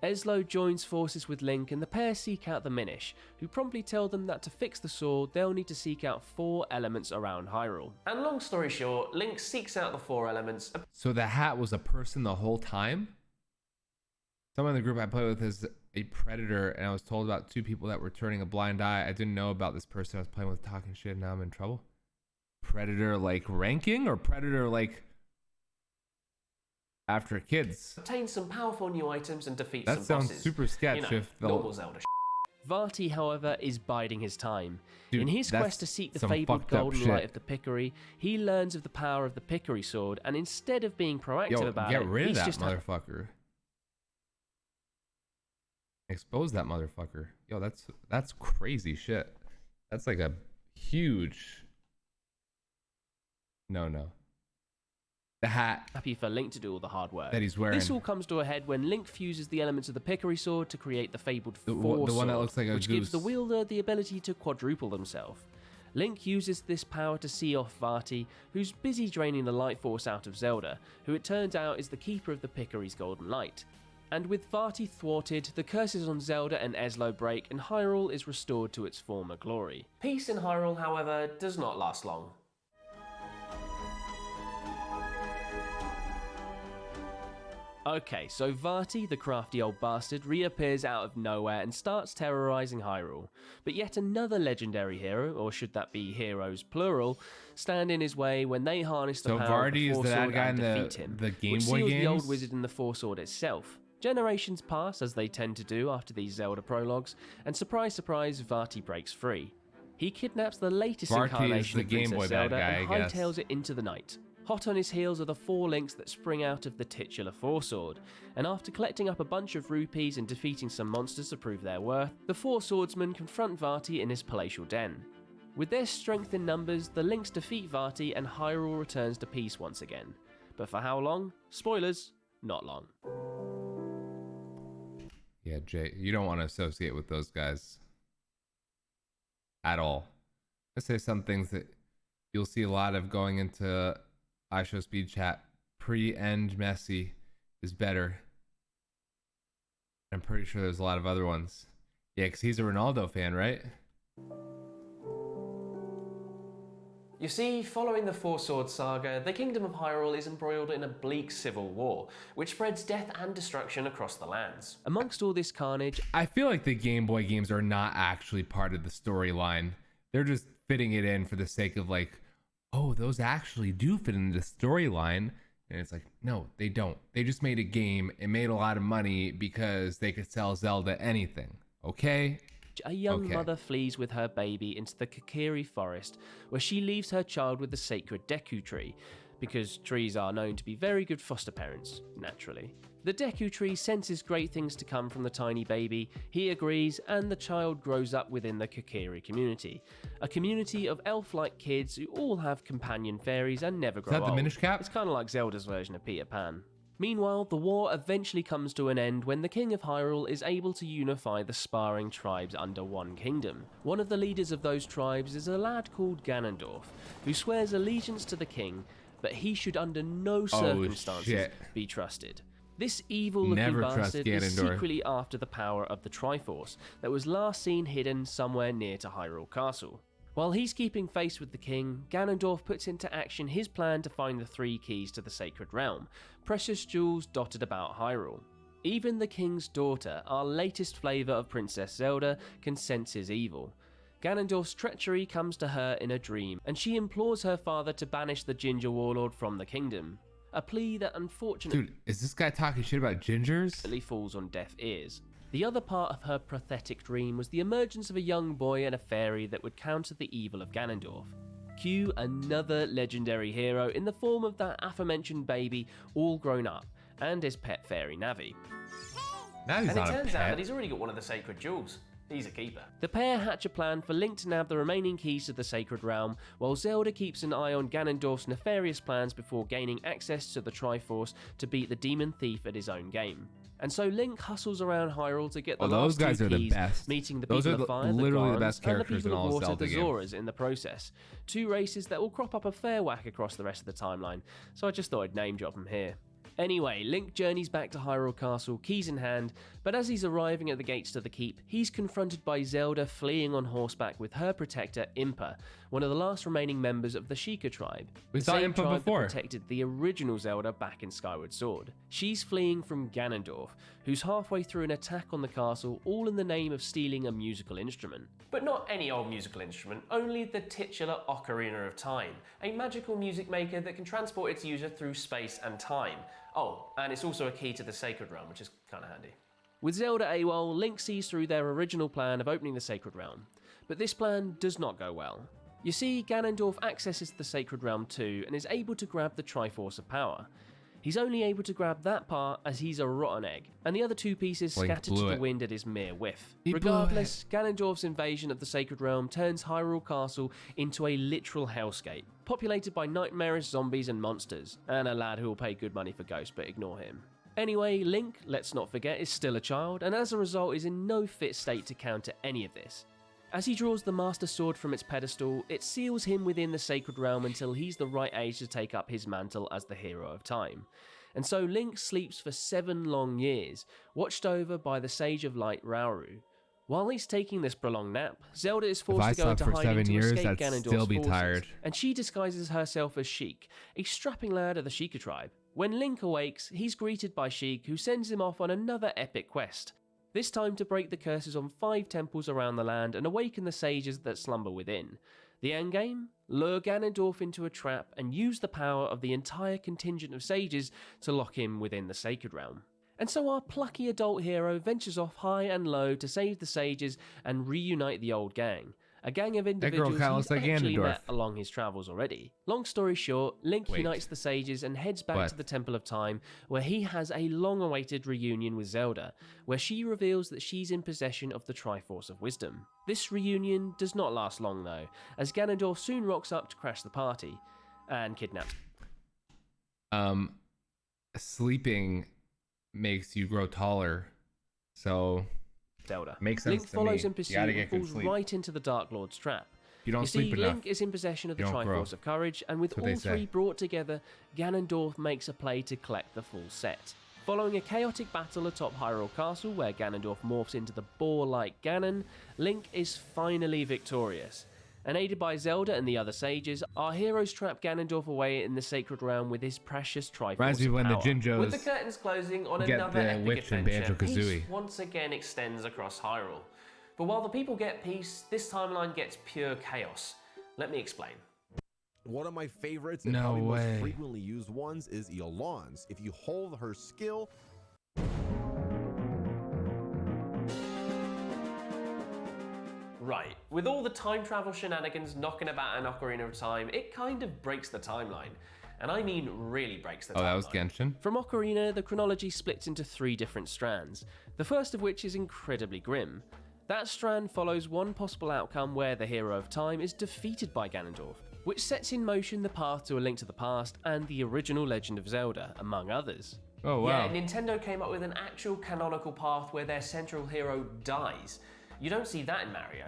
Speaker 7: Eslo joins forces with Link and the pair seek out the Minish, who promptly tell them that to fix the sword they'll need to seek out 4 elements around Hyrule. And long story short, Link seeks out the 4 elements.
Speaker 1: So the hat was a person the whole time? Someone in the group I play with is a predator, and I was told about 2 people that were turning a blind eye. I didn't know about this person I was playing with talking shit, and now I'm in trouble. Predator like ranking, or predator like after kids?
Speaker 7: Obtain some powerful new items and defeat
Speaker 1: that
Speaker 7: some bosses.
Speaker 1: That sounds super sketch.
Speaker 7: You know,
Speaker 1: if the
Speaker 7: normal Zelda Vati, however, is biding his time.
Speaker 1: Dude,
Speaker 7: in his quest to seek the fabled golden light of the Pickery, he learns of the power of the Pickery sword, and instead of being proactive about
Speaker 1: get
Speaker 7: it,
Speaker 1: rid of
Speaker 7: he's
Speaker 1: that
Speaker 7: just
Speaker 1: motherfucker. Expose that motherfucker. Yo, that's crazy shit. That's like a huge no. The hat.
Speaker 7: Happy for Link to do all the hard work
Speaker 1: that he's wearing.
Speaker 7: This all comes to a head when Link fuses the elements of the Pickery sword to create the fabled Force
Speaker 1: the one that
Speaker 7: sword,
Speaker 1: looks like a
Speaker 7: which
Speaker 1: goose.
Speaker 7: gives the wielder the ability to quadruple themselves. Link uses this power to see off Vati, who's busy draining the light force out of Zelda, who it turns out is the keeper of the Pickery's golden light. And with Vati thwarted, the curses on Zelda and Eslo break, and Hyrule is restored to its former glory. Peace in Hyrule, however, does not last long. Okay, so Vati, the crafty old bastard, reappears out of nowhere and starts terrorizing Hyrule. But yet another legendary hero, or should that be heroes plural, stand in his way when they harness the power of the Force Sword and defeat him,
Speaker 1: the Game
Speaker 7: which
Speaker 1: Boy
Speaker 7: seals
Speaker 1: games?
Speaker 7: the old wizard in the Force Sword itself. Generations pass, as they tend to do after these Zelda prologues, and surprise surprise, Vati breaks free. He kidnaps the latest incarnation of Princess Zelda and hightails it into the night. Hot on his heels are the 4 links that spring out of the titular Force Sword, and after collecting up a bunch of rupees and defeating some monsters to prove their worth, the 4 swordsmen confront Vati in his palatial den. With their strength in numbers, the links defeat Vati and Hyrule returns to peace once again. But for how long? Spoilers, not long.
Speaker 1: Yeah, Jay, you don't want to associate with those guys at all. Let's say some things that you'll see a lot of going into iShow Speed Chat. Pre-end Messi is better. I'm pretty sure there's a lot of other ones. Yeah, because he's a Ronaldo fan, right?
Speaker 7: You see, following the Four Swords saga, the Kingdom of Hyrule is embroiled in a bleak civil war, which spreads death and destruction across the lands. Amongst all this carnage,
Speaker 1: I feel like the Game Boy games are not actually part of the storyline. They're just fitting it in for the sake of like, oh, those actually do fit in the storyline. And it's like, no, they don't. They just made a game and made a lot of money because they could sell Zelda anything. Okay?
Speaker 7: A young mother flees with her baby into the Kokiri forest, where she leaves her child with the sacred Deku tree, because trees are known to be very good foster parents, naturally. The Deku tree senses great things to come from the tiny baby, he agrees, and the child grows up within the Kokiri community. A community of elf-like kids who all have companion fairies and never grow old.
Speaker 1: Is that the Minish Cap?
Speaker 7: It's kind of like Zelda's version of Peter Pan. Meanwhile, the war eventually comes to an end when the King of Hyrule is able to unify the sparring tribes under one kingdom. One of the leaders of those tribes is a lad called Ganondorf, who swears allegiance to the king, but he should under no circumstances be trusted. This evil-looking bastard is secretly after the power of the Triforce that was last seen hidden somewhere near to Hyrule Castle. While he's keeping face with the king, Ganondorf puts into action his plan to find the 3 keys to the Sacred Realm, precious jewels dotted about Hyrule. Even the king's daughter, our latest flavour of Princess Zelda, can sense his evil. Ganondorf's treachery comes to her in a dream, and she implores her father to banish the Ginger Warlord from the kingdom. A plea that unfortunately
Speaker 1: Dude, is this guy talking shit about gingers?
Speaker 7: falls on deaf ears. The other part of her pathetic dream was the emergence of a young boy and a fairy that would counter the evil of Ganondorf. Cue another legendary hero in the form of that aforementioned baby, all grown up, and his pet fairy Navi.
Speaker 1: Navi's
Speaker 6: And it
Speaker 1: not a
Speaker 6: turns out that
Speaker 1: pet.
Speaker 6: he's already got one of the sacred jewels. He's a keeper.
Speaker 7: The pair hatch a plan for Link to nab the remaining keys to the Sacred Realm, while Zelda keeps an eye on Ganondorf's nefarious plans before gaining access to the Triforce to beat the demon thief at his own game. And so Link hustles around Hyrule to get the last
Speaker 1: those guys
Speaker 7: two
Speaker 1: are the
Speaker 7: keys,
Speaker 1: best.
Speaker 7: meeting the
Speaker 1: Those
Speaker 7: people
Speaker 1: are
Speaker 7: of
Speaker 1: the-
Speaker 7: fire,
Speaker 1: literally the
Speaker 7: Garms,
Speaker 1: best
Speaker 7: and the
Speaker 1: characters
Speaker 7: people
Speaker 1: in
Speaker 7: of
Speaker 1: all
Speaker 7: water,
Speaker 1: Zelda
Speaker 7: the
Speaker 1: games.
Speaker 7: Zoras, in the process. Two races that will crop up a fair whack across the rest of the timeline, so I just thought I'd name drop them here. Anyway, Link journeys back to Hyrule Castle, keys in hand, but as he's arriving at the gates to the keep, he's confronted by Zelda fleeing on horseback with her protector, Impa, one of the last remaining members of the Sheikah tribe.
Speaker 1: We
Speaker 7: The
Speaker 1: saw
Speaker 7: same
Speaker 1: Impa
Speaker 7: tribe that
Speaker 1: before.
Speaker 7: protected the original Zelda back in Skyward Sword. She's fleeing from Ganondorf, who's halfway through an attack on the castle, all in the name of stealing a musical instrument.
Speaker 6: But not any old musical instrument, only the titular Ocarina of Time, a magical music maker that can transport its user through space and time. Oh, and it's also a key to the Sacred Realm, which is kind of handy.
Speaker 7: With Zelda AWOL, Link sees through their original plan of opening the Sacred Realm, but this plan does not go well. You see, Ganondorf accesses the Sacred Realm too and is able to grab the Triforce of Power. He's only able to grab that part as he's a rotten egg, and the other two pieces
Speaker 1: Link
Speaker 7: scattered to
Speaker 1: blew
Speaker 7: the
Speaker 1: it.
Speaker 7: wind at his mere whiff.
Speaker 1: He blew
Speaker 7: Regardless, Ganondorf's invasion of the Sacred Realm turns Hyrule Castle into a literal hellscape, populated by nightmarish zombies and monsters, and a lad who will pay good money for ghosts, but ignore him. Anyway, Link, let's not forget, is still a child, and as a result is in no fit state to counter any of this. As he draws the Master Sword from its pedestal, it seals him within the Sacred Realm until he's the right age to take up his mantle as the hero of time. And so Link sleeps for 7 long years, watched over by the Sage of Light Rauru. While he's taking this prolonged nap, Zelda is forced
Speaker 1: I
Speaker 7: to go
Speaker 1: slept
Speaker 7: into
Speaker 1: for
Speaker 7: hiding
Speaker 1: 7
Speaker 7: to
Speaker 1: years,
Speaker 7: escape
Speaker 1: I'd
Speaker 7: Ganondorf's
Speaker 1: still be
Speaker 7: forces,
Speaker 1: tired.
Speaker 7: and she disguises herself as Sheik, a strapping lad of the Sheikah tribe. When Link awakes, he's greeted by Sheik, who sends him off on another epic quest, this time to break the curses on 5 temples around the land and awaken the sages that slumber within. The endgame? Lure Ganondorf into a trap and use the power of the entire contingent of sages to lock him within the Sacred Realm. And so our plucky adult hero ventures off high and low to save the sages and reunite the old gang. A gang of individuals
Speaker 1: kinda
Speaker 7: he's
Speaker 1: looks like
Speaker 7: actually
Speaker 1: Ganondorf.
Speaker 7: met along his travels already. Long story short, Link
Speaker 1: Wait.
Speaker 7: unites the sages and heads back
Speaker 1: What?
Speaker 7: to the Temple of Time, where he has a long-awaited reunion with Zelda, where she reveals that she's in possession of the Triforce of Wisdom. This reunion does not last long though, as Ganondorf soon rocks up to crash the party and kidnaps.
Speaker 1: Sleeping makes you grow taller, so
Speaker 7: Zelda.
Speaker 1: makes sense
Speaker 7: Link
Speaker 1: to
Speaker 7: follows
Speaker 1: me.
Speaker 7: in pursuit
Speaker 1: You gotta
Speaker 7: and
Speaker 1: get good
Speaker 7: falls
Speaker 1: sleep.
Speaker 7: right into the Dark Lord's trap.
Speaker 1: You don't
Speaker 7: You see,
Speaker 1: sleep enough.
Speaker 7: Link is in possession of the
Speaker 1: You don't grow.
Speaker 7: Triforce of Courage, and with
Speaker 1: That's what
Speaker 7: all
Speaker 1: they say.
Speaker 7: three brought together, Ganondorf makes a play to collect the full set. Following a chaotic battle atop Hyrule Castle, where Ganondorf morphs into the boar-like Ganon, Link is finally victorious. And aided by Zelda and the other sages, our heroes trap Ganondorf away in the Sacred Realm with his precious Triforce
Speaker 1: Reminds me
Speaker 7: of
Speaker 1: when the
Speaker 7: power.
Speaker 1: Jinjos
Speaker 6: With the curtains closing on
Speaker 1: get
Speaker 6: another
Speaker 1: the
Speaker 6: epic
Speaker 1: witch and
Speaker 6: adventure,
Speaker 1: Banjo-Kazooie.
Speaker 6: peace once again extends across Hyrule. But while the people get peace, this timeline gets pure chaos. Let me explain.
Speaker 9: One of my favorites and
Speaker 1: No
Speaker 9: probably
Speaker 1: way.
Speaker 9: most frequently used ones is Yolan's. If you hold her skill,
Speaker 6: Right, with all the time travel shenanigans knocking about an Ocarina of Time, it kind of breaks the timeline. And I mean really breaks the timeline.
Speaker 1: Oh, that was Genshin?
Speaker 7: From Ocarina, the chronology splits into 3 different strands, the first of which is incredibly grim. That strand follows one possible outcome where the hero of time is defeated by Ganondorf, which sets in motion the path to A Link to the Past and the original Legend of Zelda, among others.
Speaker 1: Oh, wow.
Speaker 6: Yeah, Nintendo came up with an actual canonical path where their central hero dies. You don't see that in Mario.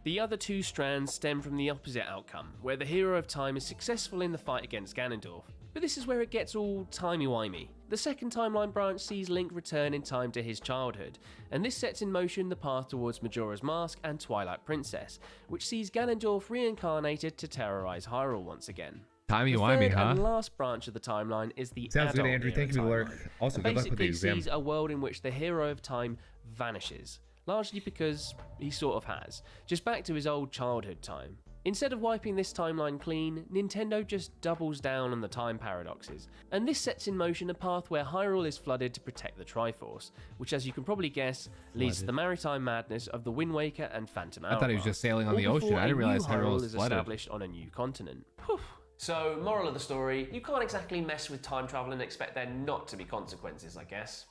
Speaker 7: The other 2 strands stem from the opposite outcome, where the hero of time is successful in the fight against Ganondorf. But this is where it gets all timey-wimey. The second timeline branch sees Link return in time to his childhood, and this sets in motion the path towards Majora's Mask and Twilight Princess, which sees Ganondorf reincarnated to terrorize Hyrule once again.
Speaker 1: Timey-wimey,
Speaker 7: The third and
Speaker 1: huh?
Speaker 7: last branch of the timeline is the
Speaker 1: Sounds good,
Speaker 7: adult
Speaker 1: Andrew.
Speaker 7: era
Speaker 1: Thank you for the
Speaker 7: timeline,
Speaker 1: work. Also,
Speaker 7: and
Speaker 1: good luck with the
Speaker 7: basically
Speaker 1: exam.
Speaker 7: sees a world in which the hero of time vanishes, largely because he sort of has, just back to his old childhood time. Instead of wiping this timeline clean, Nintendo just doubles down on the time paradoxes, and this sets in motion a path where Hyrule is flooded to protect the Triforce, which, as you can probably guess, leads to the maritime madness of the Wind Waker and Phantom Hourglass.
Speaker 1: I thought he was just sailing on
Speaker 7: all
Speaker 1: the ocean.
Speaker 7: before
Speaker 1: I didn't
Speaker 7: a
Speaker 1: realize
Speaker 7: new
Speaker 1: Hyrule
Speaker 7: Hyrule
Speaker 1: was
Speaker 7: is
Speaker 1: flooded.
Speaker 7: established on a new continent. Whew.
Speaker 6: So, moral of the story, you can't exactly mess with time travel and expect there not to be consequences, I guess.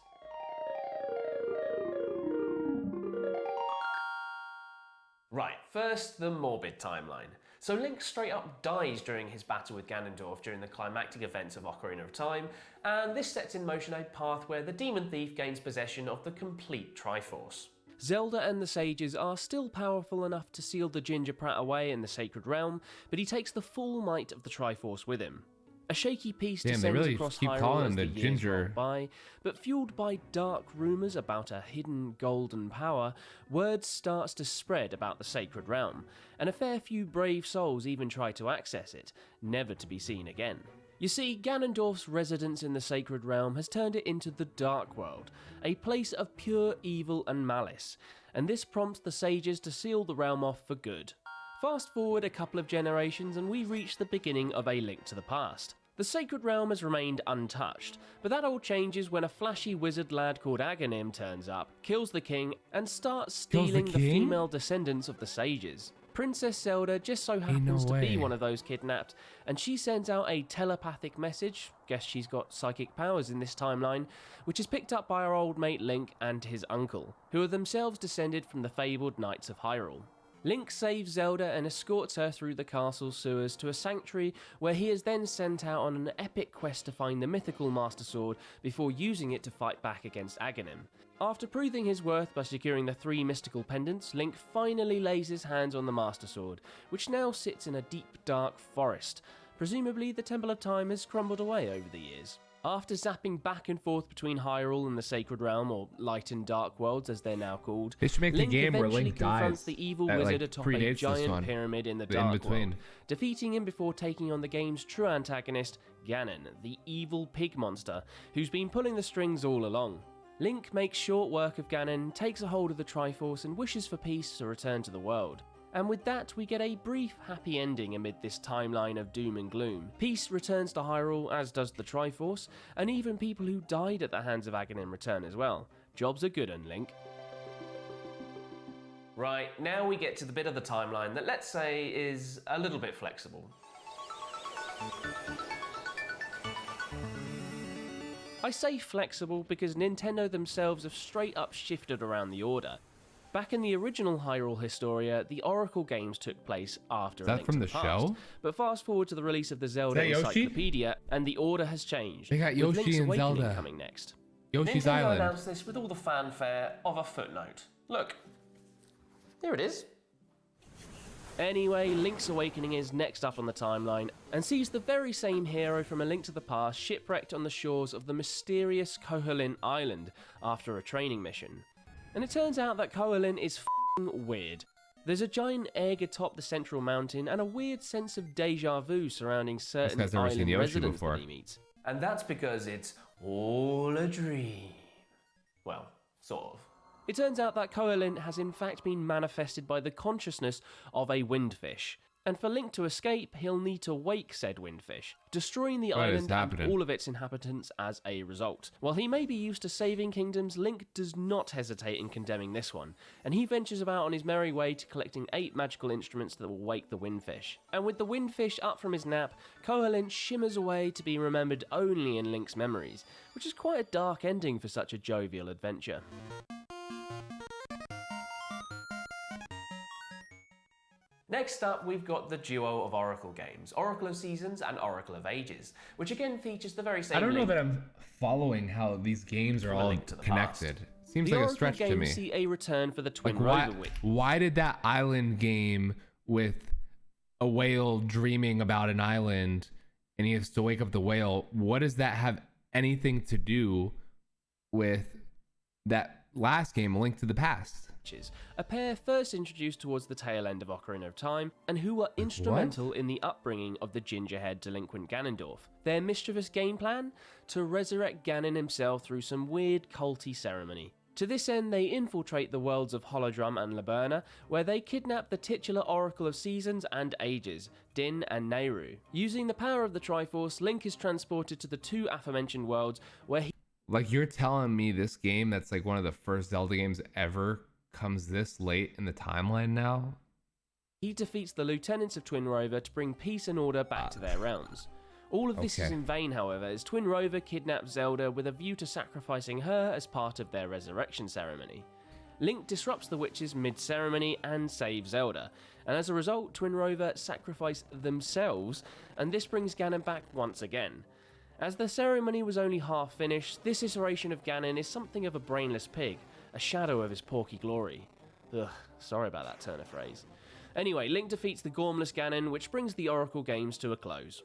Speaker 6: Right, first the morbid timeline. So Link straight up dies during his battle with Ganondorf during the climactic events of Ocarina of Time, and this sets in motion a path where the Demon Thief gains possession of the complete Triforce.
Speaker 7: Zelda and the sages are still powerful enough to seal the Ginger Prat away in the Sacred Realm, but he takes the full might of the Triforce with him. A shaky peace
Speaker 1: Damn, they
Speaker 7: descends
Speaker 1: really
Speaker 7: across
Speaker 1: keep
Speaker 7: Hyrule
Speaker 1: calling
Speaker 7: as
Speaker 1: the
Speaker 7: the years
Speaker 1: Ginger-
Speaker 7: roll by, but fueled by dark rumours about a hidden golden power, word starts to spread about the Sacred Realm, and a fair few brave souls even try to access it, never to be seen again. You see, Ganondorf's residence in the Sacred Realm has turned it into the Dark World, a place of pure evil and malice, and this prompts the sages to seal the realm off for good. Fast forward a couple of generations and we reach the beginning of A Link to the Past. The Sacred Realm has remained untouched, but that all changes when a flashy wizard lad called Aghanim turns up, kills the king, and starts
Speaker 1: Kills the
Speaker 7: stealing the
Speaker 1: king?
Speaker 7: female descendants of the sages. Princess Zelda just so happens to be
Speaker 1: way.
Speaker 7: one of those kidnapped, and she sends out a telepathic message, guess she's got psychic powers in this timeline, which is picked up by our old mate Link and his uncle, who are themselves descended from the fabled Knights of Hyrule. Link saves Zelda and escorts her through the castle sewers to a sanctuary where he is then sent out on an epic quest to find the mythical Master Sword before using it to fight back against Aghanim. After proving his worth by securing the 3 mystical pendants, Link finally lays his hands on the Master Sword, which now sits in a deep dark forest. Presumably the Temple of Time has crumbled away over the years. After zapping back and forth between Hyrule and the Sacred Realm, or Light and Dark Worlds as they're now called,
Speaker 1: They should make the
Speaker 7: Link
Speaker 1: game where
Speaker 7: eventually
Speaker 1: Link
Speaker 7: confronts
Speaker 1: dies.
Speaker 7: the evil
Speaker 1: That,
Speaker 7: wizard
Speaker 1: like,
Speaker 7: atop
Speaker 1: predates
Speaker 7: a
Speaker 1: this
Speaker 7: giant
Speaker 1: one.
Speaker 7: pyramid in the
Speaker 1: The
Speaker 7: Dark
Speaker 1: in-between.
Speaker 7: World, defeating him before taking on the game's true antagonist, Ganon, the evil pig monster, who's been pulling the strings all along. Link makes short work of Ganon, takes a hold of the Triforce and wishes for peace to return to the world. And with that, we get a brief happy ending amid this timeline of doom and gloom. Peace returns to Hyrule, as does the Triforce, and even people who died at the hands of Aghanim return as well. Jobs are good, Link.
Speaker 6: Right, now we get to the bit of the timeline that, let's say, is a little bit flexible.
Speaker 7: I say flexible because Nintendo themselves have straight up shifted around the order. Back in the original Hyrule Historia, the Oracle games took place after
Speaker 1: Is that
Speaker 7: A Link
Speaker 1: from
Speaker 7: to
Speaker 1: the
Speaker 7: Past.
Speaker 1: show?
Speaker 7: But fast forward to the release of the Zelda
Speaker 1: that Yoshi?
Speaker 7: Encyclopedia, and the order has changed.
Speaker 1: They got
Speaker 7: with
Speaker 1: Yoshi
Speaker 7: Link's
Speaker 1: and
Speaker 7: Awakening
Speaker 1: Zelda.
Speaker 7: coming next.
Speaker 1: Yoshi's
Speaker 6: Nintendo
Speaker 1: Island.
Speaker 6: announced this with all the fanfare of a footnote. Look, here it is.
Speaker 7: Anyway, Link's Awakening is next up on the timeline, and sees the very same hero from A Link to the Past shipwrecked on the shores of the mysterious Koholint Island after a training mission. And it turns out that Koholint is f***ing weird. There's a giant egg atop the central mountain, and a weird sense of deja vu surrounding certain
Speaker 1: guy's never seen
Speaker 7: island
Speaker 1: Yoshi
Speaker 7: residents
Speaker 1: before.
Speaker 7: that he meets.
Speaker 6: And that's because it's all a dream. Well, sort of.
Speaker 7: It turns out that Koholint has in fact been manifested by the consciousness of a windfish, and for Link to escape, he'll need to wake said windfish, destroying the
Speaker 1: What is
Speaker 7: island and
Speaker 1: happening?
Speaker 7: all of its inhabitants as a result. While he may be used to saving kingdoms, Link does not hesitate in condemning this one, and he ventures about on his merry way to collecting 8 magical instruments that will wake the windfish. And with the windfish up from his nap, Koholint shimmers away to be remembered only in Link's memories, which is quite a dark ending for such a jovial adventure.
Speaker 6: Next up, we've got the duo of Oracle games, Oracle of Seasons and Oracle of Ages, which again features the very same
Speaker 1: I don't know
Speaker 6: Link.
Speaker 1: that I'm following how these games are
Speaker 6: From A
Speaker 1: all
Speaker 6: Link to the
Speaker 1: connected. Seems
Speaker 7: The
Speaker 1: like a
Speaker 7: Oracle
Speaker 1: stretch to
Speaker 7: games
Speaker 1: me.
Speaker 7: see a return for the Twin
Speaker 1: Like, why,
Speaker 7: Rover Witch.
Speaker 1: why did that island game with a whale dreaming about an island and he has to wake up the whale, what does that have anything to do with that last game, A Link to the Past?
Speaker 7: A pair first introduced towards the tail end of Ocarina of Time, and who were instrumental in the upbringing of the ginger-haired delinquent Ganondorf. Their mischievous game plan? To resurrect Ganon himself through some weird culty ceremony. To this end, they infiltrate the worlds of Holodrum and Laberna, where they kidnap the titular Oracle of Seasons and Ages, Din and Nehru. Using the power of the Triforce, Link is transported to the two aforementioned worlds where he...
Speaker 1: Like, you're telling me this game that's like one of the first Zelda games ever comes this late in the timeline now?
Speaker 7: He defeats the lieutenants of Twin Rover to bring peace and order back to their realms. All of this is in vain, however, as Twin Rover kidnaps Zelda with a view to sacrificing her as part of their resurrection ceremony. Link disrupts the witches mid-ceremony and saves Zelda, and as a result, Twin Rover sacrifice themselves, and this brings Ganon back once again. As the ceremony was only half finished, this iteration of Ganon is something of a brainless pig, a shadow of his porky glory. Ugh, sorry about that turn of phrase. Anyway, Link defeats the gormless Ganon, which brings the Oracle games to a close.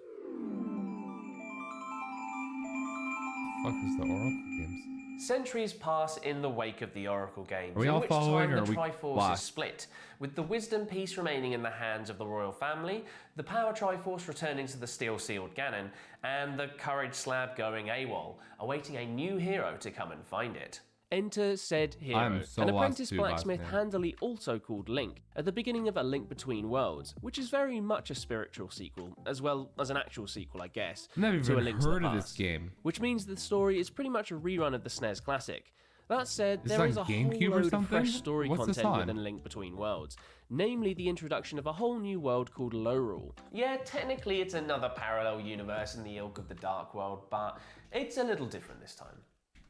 Speaker 1: Fuck is the Oracle games?
Speaker 7: Centuries pass in the wake of the Oracle games,
Speaker 1: Are we all
Speaker 7: in which
Speaker 1: following,
Speaker 7: time
Speaker 1: or
Speaker 7: the
Speaker 1: are we
Speaker 7: Triforce
Speaker 1: lost?
Speaker 7: is split, with the wisdom piece remaining in the hands of the royal family, the power Triforce returning to the steel-sealed Ganon, and the courage slab going AWOL, awaiting a new hero to come and find it. Enter said hero,
Speaker 1: I'm so
Speaker 7: an
Speaker 1: lost
Speaker 7: apprentice
Speaker 1: too,
Speaker 7: blacksmith
Speaker 1: boss man.
Speaker 7: handily also called Link, at the beginning of A Link Between Worlds, which is very much a spiritual sequel, as well as an actual sequel, I guess,
Speaker 1: I've never
Speaker 7: to A
Speaker 1: even
Speaker 7: Link to the
Speaker 1: heard of this
Speaker 7: Past,
Speaker 1: game.
Speaker 7: which means the story is pretty much a rerun of the SNES classic. That said,
Speaker 1: Is
Speaker 7: there
Speaker 1: this
Speaker 7: is a
Speaker 1: on
Speaker 7: whole
Speaker 1: GameCube or
Speaker 7: load of
Speaker 1: something?
Speaker 7: fresh story
Speaker 1: What's this
Speaker 7: content
Speaker 1: on?
Speaker 7: within Link Between Worlds, namely the introduction of a whole new world called Howlyr. Yeah, technically it's another parallel universe in the ilk of the Dark World, but it's a little different this time.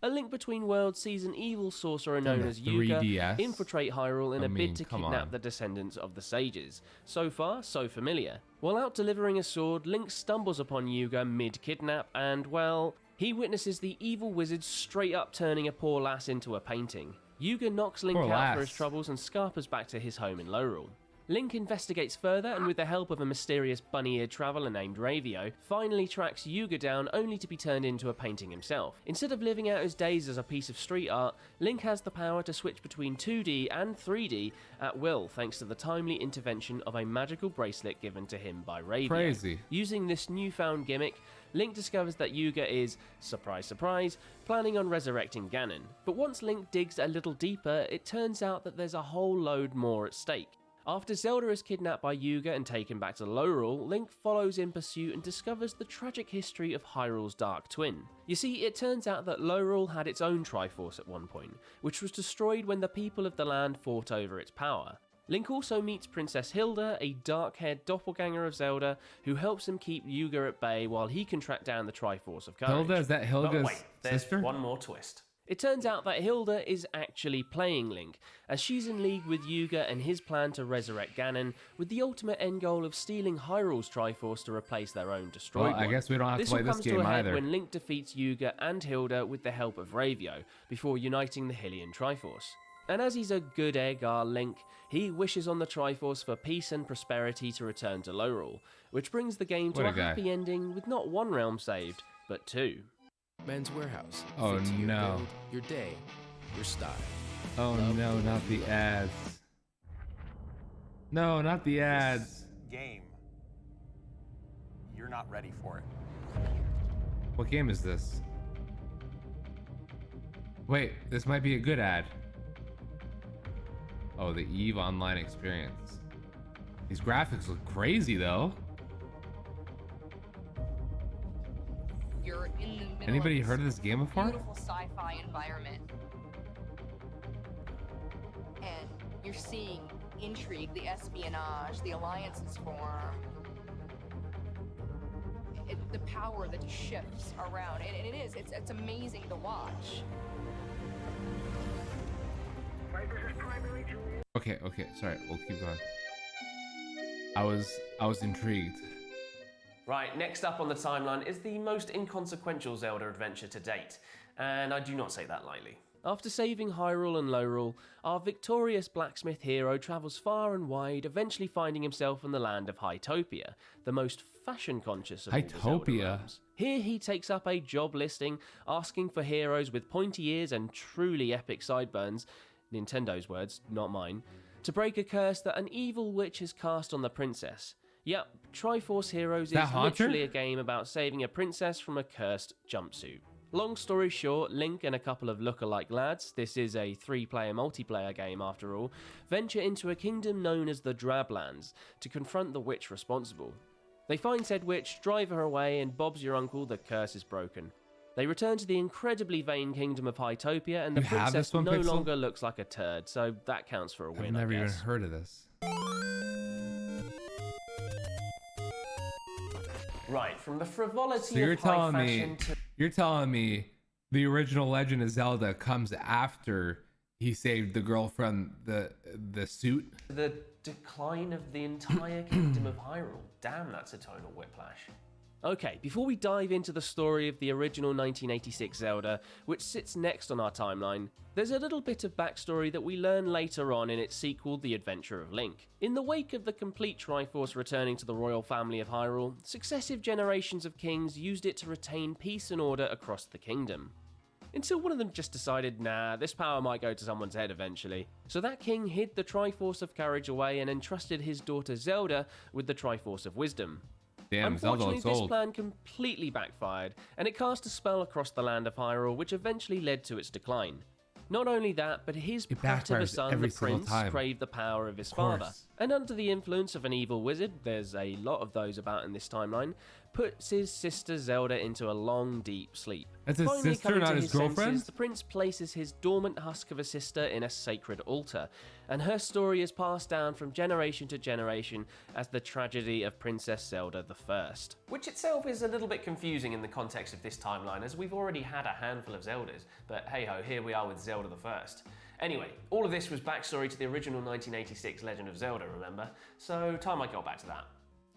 Speaker 7: A Link Between Worlds sees an evil sorcerer known
Speaker 1: the
Speaker 7: as Yuga
Speaker 1: 3DS?
Speaker 7: infiltrate Hyrule in
Speaker 1: I
Speaker 7: a
Speaker 1: mean,
Speaker 7: bid to
Speaker 1: come
Speaker 7: kidnap
Speaker 1: on.
Speaker 7: the descendants of the sages. So far, so familiar. While out delivering a sword, Link stumbles upon Yuga mid-kidnap and, well, he witnesses the evil wizard straight up turning a poor lass into a painting. Yuga knocks Link
Speaker 1: Poor
Speaker 7: out for
Speaker 1: lass.
Speaker 7: his troubles and scarpers back to his home in Hyrule. Link investigates further and with the help of a mysterious bunny-eared traveller named Ravio, finally tracks Yuga down only to be turned into a painting himself. Instead of living out his days as a piece of street art, Link has the power to switch between 2D and 3D at will thanks to the timely intervention of a magical bracelet given to him by Ravio.
Speaker 1: Crazy.
Speaker 7: Using this newfound gimmick, Link discovers that Yuga is, surprise surprise, planning on resurrecting Ganon. But once Link digs a little deeper, it turns out that there's a whole load more at stake. After Zelda is kidnapped by Yuga and taken back to Hyrule, Link follows in pursuit and discovers the tragic history of Hyrule's dark twin. You see, it turns out that Hyrule had its own Triforce at one point, which was destroyed when the people of the land fought over its power. Link also meets Princess Hilda, a dark-haired doppelganger of Zelda, who helps him keep Yuga at bay while he can track down the Triforce of Courage.
Speaker 1: Hilda, is that Hilda's
Speaker 7: But wait, there's
Speaker 1: sister?
Speaker 7: one more twist. It turns out that Hilda is actually playing Link, as she's in league with Yuga and his plan to resurrect Ganon, with the ultimate end goal of stealing Hyrule's Triforce to replace their own destroyed
Speaker 1: Well, I
Speaker 7: one.
Speaker 1: guess we don't have to play
Speaker 7: all
Speaker 1: this
Speaker 7: comes
Speaker 1: game
Speaker 7: to a head
Speaker 1: either.
Speaker 7: when Link defeats Yuga and Hilda with the help of Ravio, before uniting the Hylian Triforce. And as he's a good egg, our Link, he wishes on the Triforce for peace and prosperity to return to Hyrule, which brings the game to
Speaker 1: What
Speaker 7: a
Speaker 1: a guy.
Speaker 7: happy ending with not one realm saved, but two.
Speaker 10: Men's Warehouse.
Speaker 1: Oh,
Speaker 10: Fit to your
Speaker 1: no.
Speaker 10: build, your day, your style.
Speaker 1: Oh
Speaker 10: Love
Speaker 1: no,
Speaker 10: the
Speaker 1: not
Speaker 10: way
Speaker 1: the
Speaker 10: you look.
Speaker 1: ads. No, not the ads.
Speaker 11: Game. You're not ready for it.
Speaker 1: What game is this? Wait, this might be a good ad. Oh, the EVE Online experience. These graphics look crazy though.
Speaker 12: You're in the middle
Speaker 1: Anybody
Speaker 12: of
Speaker 1: heard of this game before?
Speaker 12: beautiful sci-fi environment, and you're seeing intrigue, the espionage, the alliances form, the power that shifts around, and it's amazing to watch.
Speaker 1: Okay, sorry, we'll keep going. I was intrigued.
Speaker 7: Right, next up on the timeline is the most inconsequential Zelda adventure to date, and I do not say that lightly. After saving Hyrule and Hyrule, our victorious blacksmith hero travels far and wide, eventually finding himself in the land of Hytopia, the most fashion-conscious of all the Zelda
Speaker 1: Hytopia?
Speaker 7: realms. Here he takes up a job listing, asking for heroes with pointy ears and truly epic sideburns, Nintendo's words, not mine, to break a curse that an evil witch has cast on the princess. Yep, Triforce Heroes is
Speaker 1: That Haunter?
Speaker 7: literally a game about saving a princess from a cursed jumpsuit. Long story short, Link and a couple of look-alike lads, this is a 3-player multiplayer game after all, venture into a kingdom known as the Drablands to confront the witch responsible. They find said witch, drive her away, and Bob's your uncle, the curse is broken. They return to the incredibly vain kingdom of Hytopia, and the princess no longer looks like a turd, so that counts for a win,
Speaker 1: I've never
Speaker 7: I
Speaker 1: even
Speaker 7: guess.
Speaker 1: heard of this.
Speaker 7: Right, from the frivolity
Speaker 1: So you're
Speaker 7: of high
Speaker 1: telling
Speaker 7: fashion
Speaker 1: me,
Speaker 7: to...
Speaker 1: you're telling me the original Legend of Zelda comes after he saved the girl from the suit?
Speaker 7: the decline of the entire kingdom of Hyrule. Damn, that's a tonal whiplash. Okay, before we dive into the story of the original 1986 Zelda, which sits next on our timeline, there's a little bit of backstory that we learn later on in its sequel, The Adventure of Link. In the wake of the complete Triforce returning to the royal family of Hyrule, successive generations of kings used it to retain peace and order across the kingdom. Until one of them just decided, nah, this power might go to someone's head eventually. So that king hid the Triforce of Courage away and entrusted his daughter Zelda with the Triforce of Wisdom.
Speaker 1: Damn, Zelda
Speaker 7: Unfortunately,
Speaker 1: looks
Speaker 7: this
Speaker 1: old.
Speaker 7: plan completely backfired, and it cast a spell across the land of Hyrule, which eventually led to its decline. Not only that, but his prat of a son, the prince, craved the power of his father, and under the influence of an evil wizard, there's a lot of those about in this timeline, puts his sister Zelda into a long, deep sleep.
Speaker 1: That's his
Speaker 7: Finally
Speaker 1: sister,
Speaker 7: coming
Speaker 1: not
Speaker 7: to
Speaker 1: his girlfriend?
Speaker 7: senses, the prince places his dormant husk of a sister in a sacred altar, and her story is passed down from generation to generation as the tragedy of Princess Zelda I. Which itself is a little bit confusing in the context of this timeline, as we've already had a handful of Zeldas, but hey ho, here we are with Zelda I. Anyway, all of this was backstory to the original 1986 Legend of Zelda, remember? So time I got back to that.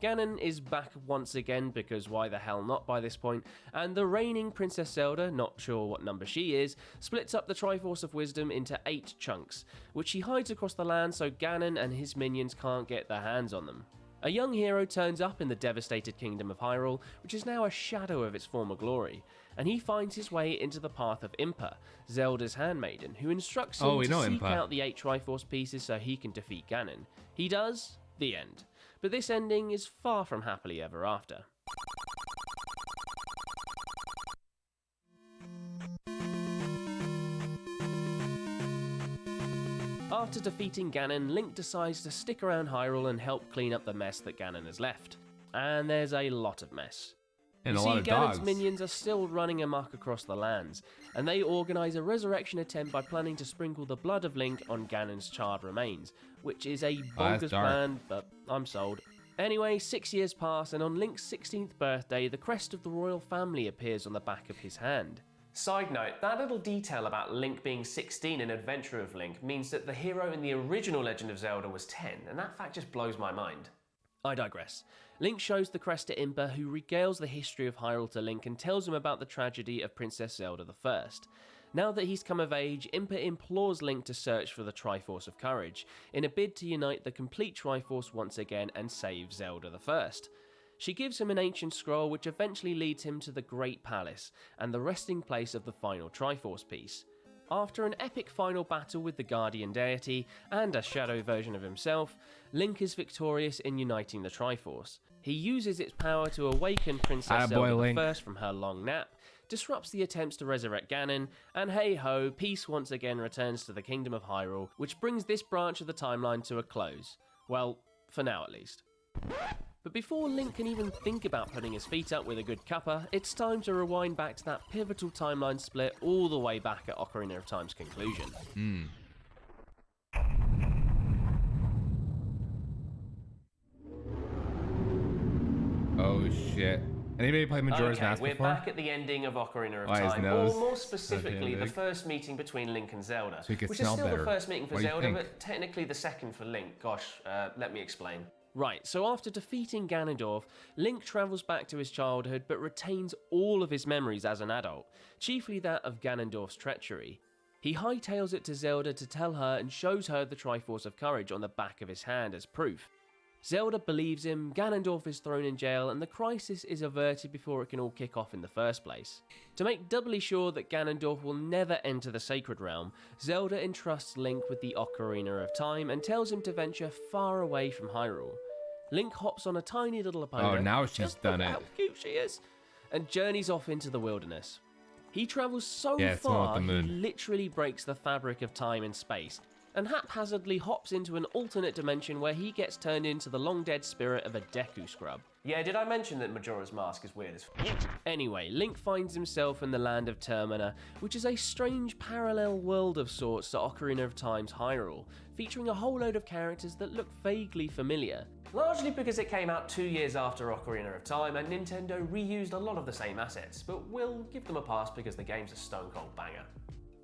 Speaker 7: Ganon is back once again, because why the hell not by this point, and the reigning Princess Zelda, not sure what number she is, splits up the Triforce of Wisdom into 8 chunks, which she hides across the land so Ganon and his minions can't get their hands on them. A young hero turns up in the devastated kingdom of Hyrule, which is now a shadow of its former glory, and he finds his way into the path of Impa, Zelda's handmaiden, who instructs him to seek out the 8 Triforce pieces so he can defeat Ganon. He does, the end. But this ending is far from happily ever after. After defeating Ganon, Link decides to stick around Hyrule and help clean up the mess that Ganon has left. And there's a lot of mess.
Speaker 1: And
Speaker 7: you
Speaker 1: a
Speaker 7: see,
Speaker 1: lot of
Speaker 7: Ganon's
Speaker 1: dogs.
Speaker 7: minions are still running amok across the lands, and they organise a resurrection attempt by planning to sprinkle the blood of Link on Ganon's charred remains, which is a bonkers plan, but I'm sold. Anyway, 6 years pass, and on Link's 16th birthday, the crest of the royal family appears on the back of his hand. Side note, that little detail about Link being 16 in Adventure of Link means that the hero in the original Legend of Zelda was 10, and that fact just blows my mind. I digress. Link shows the crest to Impa, who regales the history of Hyrule to Link and tells him about the tragedy of Princess Zelda I. Now that he's come of age, Impa implores Link to search for the Triforce of Courage, in a bid to unite the complete Triforce once again and save Zelda I. She gives him an ancient scroll which eventually leads him to the Great Palace, and the resting place of the final Triforce piece. After an epic final battle with the Guardian Deity, and a shadow version of himself, Link is victorious in uniting the Triforce. He uses its power to awaken Princess Zelda I from her long nap, disrupts the attempts to resurrect Ganon, and hey ho, peace once again returns to the Kingdom of Hyrule, which brings this branch of the timeline to a close. Well, for now at least. But before Link can even think about putting his feet up with a good cuppa, it's time to rewind back to that pivotal timeline split all the way back at Ocarina of Time's conclusion.
Speaker 1: Oh shit. Anybody play Majora's Mask
Speaker 7: we're
Speaker 1: before?
Speaker 7: back at the ending of Ocarina of
Speaker 1: His
Speaker 7: Time,
Speaker 1: nose
Speaker 7: or more specifically,
Speaker 1: so
Speaker 7: the
Speaker 1: big.
Speaker 7: first meeting between Link and Zelda,
Speaker 1: So he can
Speaker 7: which is
Speaker 1: smell
Speaker 7: still
Speaker 1: better.
Speaker 7: the first meeting for
Speaker 1: What do you
Speaker 7: Zelda,
Speaker 1: think?
Speaker 7: but technically the second for Link. Gosh, let me explain. Right, so after defeating Ganondorf, Link travels back to his childhood but retains all of his memories as an adult, chiefly that of Ganondorf's treachery. He hightails it to Zelda to tell her and shows her the Triforce of Courage on the back of his hand as proof. Zelda believes him, Ganondorf is thrown in jail, and the crisis is averted before it can all kick off in the first place. To make doubly sure that Ganondorf will never enter the Sacred Realm, Zelda entrusts Link with the Ocarina of Time and tells him to venture far away from Hyrule. Link hops on a tiny little opponent.
Speaker 1: Oh, now she's done it.
Speaker 7: How cute she is! And journeys off into the wilderness. He travels so
Speaker 1: Yeah, it's the one with
Speaker 7: far,
Speaker 1: the
Speaker 7: he
Speaker 1: moon.
Speaker 7: literally breaks the fabric of time and space, and haphazardly hops into an alternate dimension where he gets turned into the long-dead spirit of a Deku scrub.
Speaker 6: Yeah, did I mention that Majora's Mask is weird as f***?
Speaker 7: Anyway, Link finds himself in the land of Termina, which is a strange parallel world of sorts to Ocarina of Time's Hyrule, featuring a whole load of characters that look vaguely familiar.
Speaker 6: Largely because it came out 2 years after Ocarina of Time and Nintendo reused a lot of the same assets, but we'll give them a pass because the game's a stone cold banger.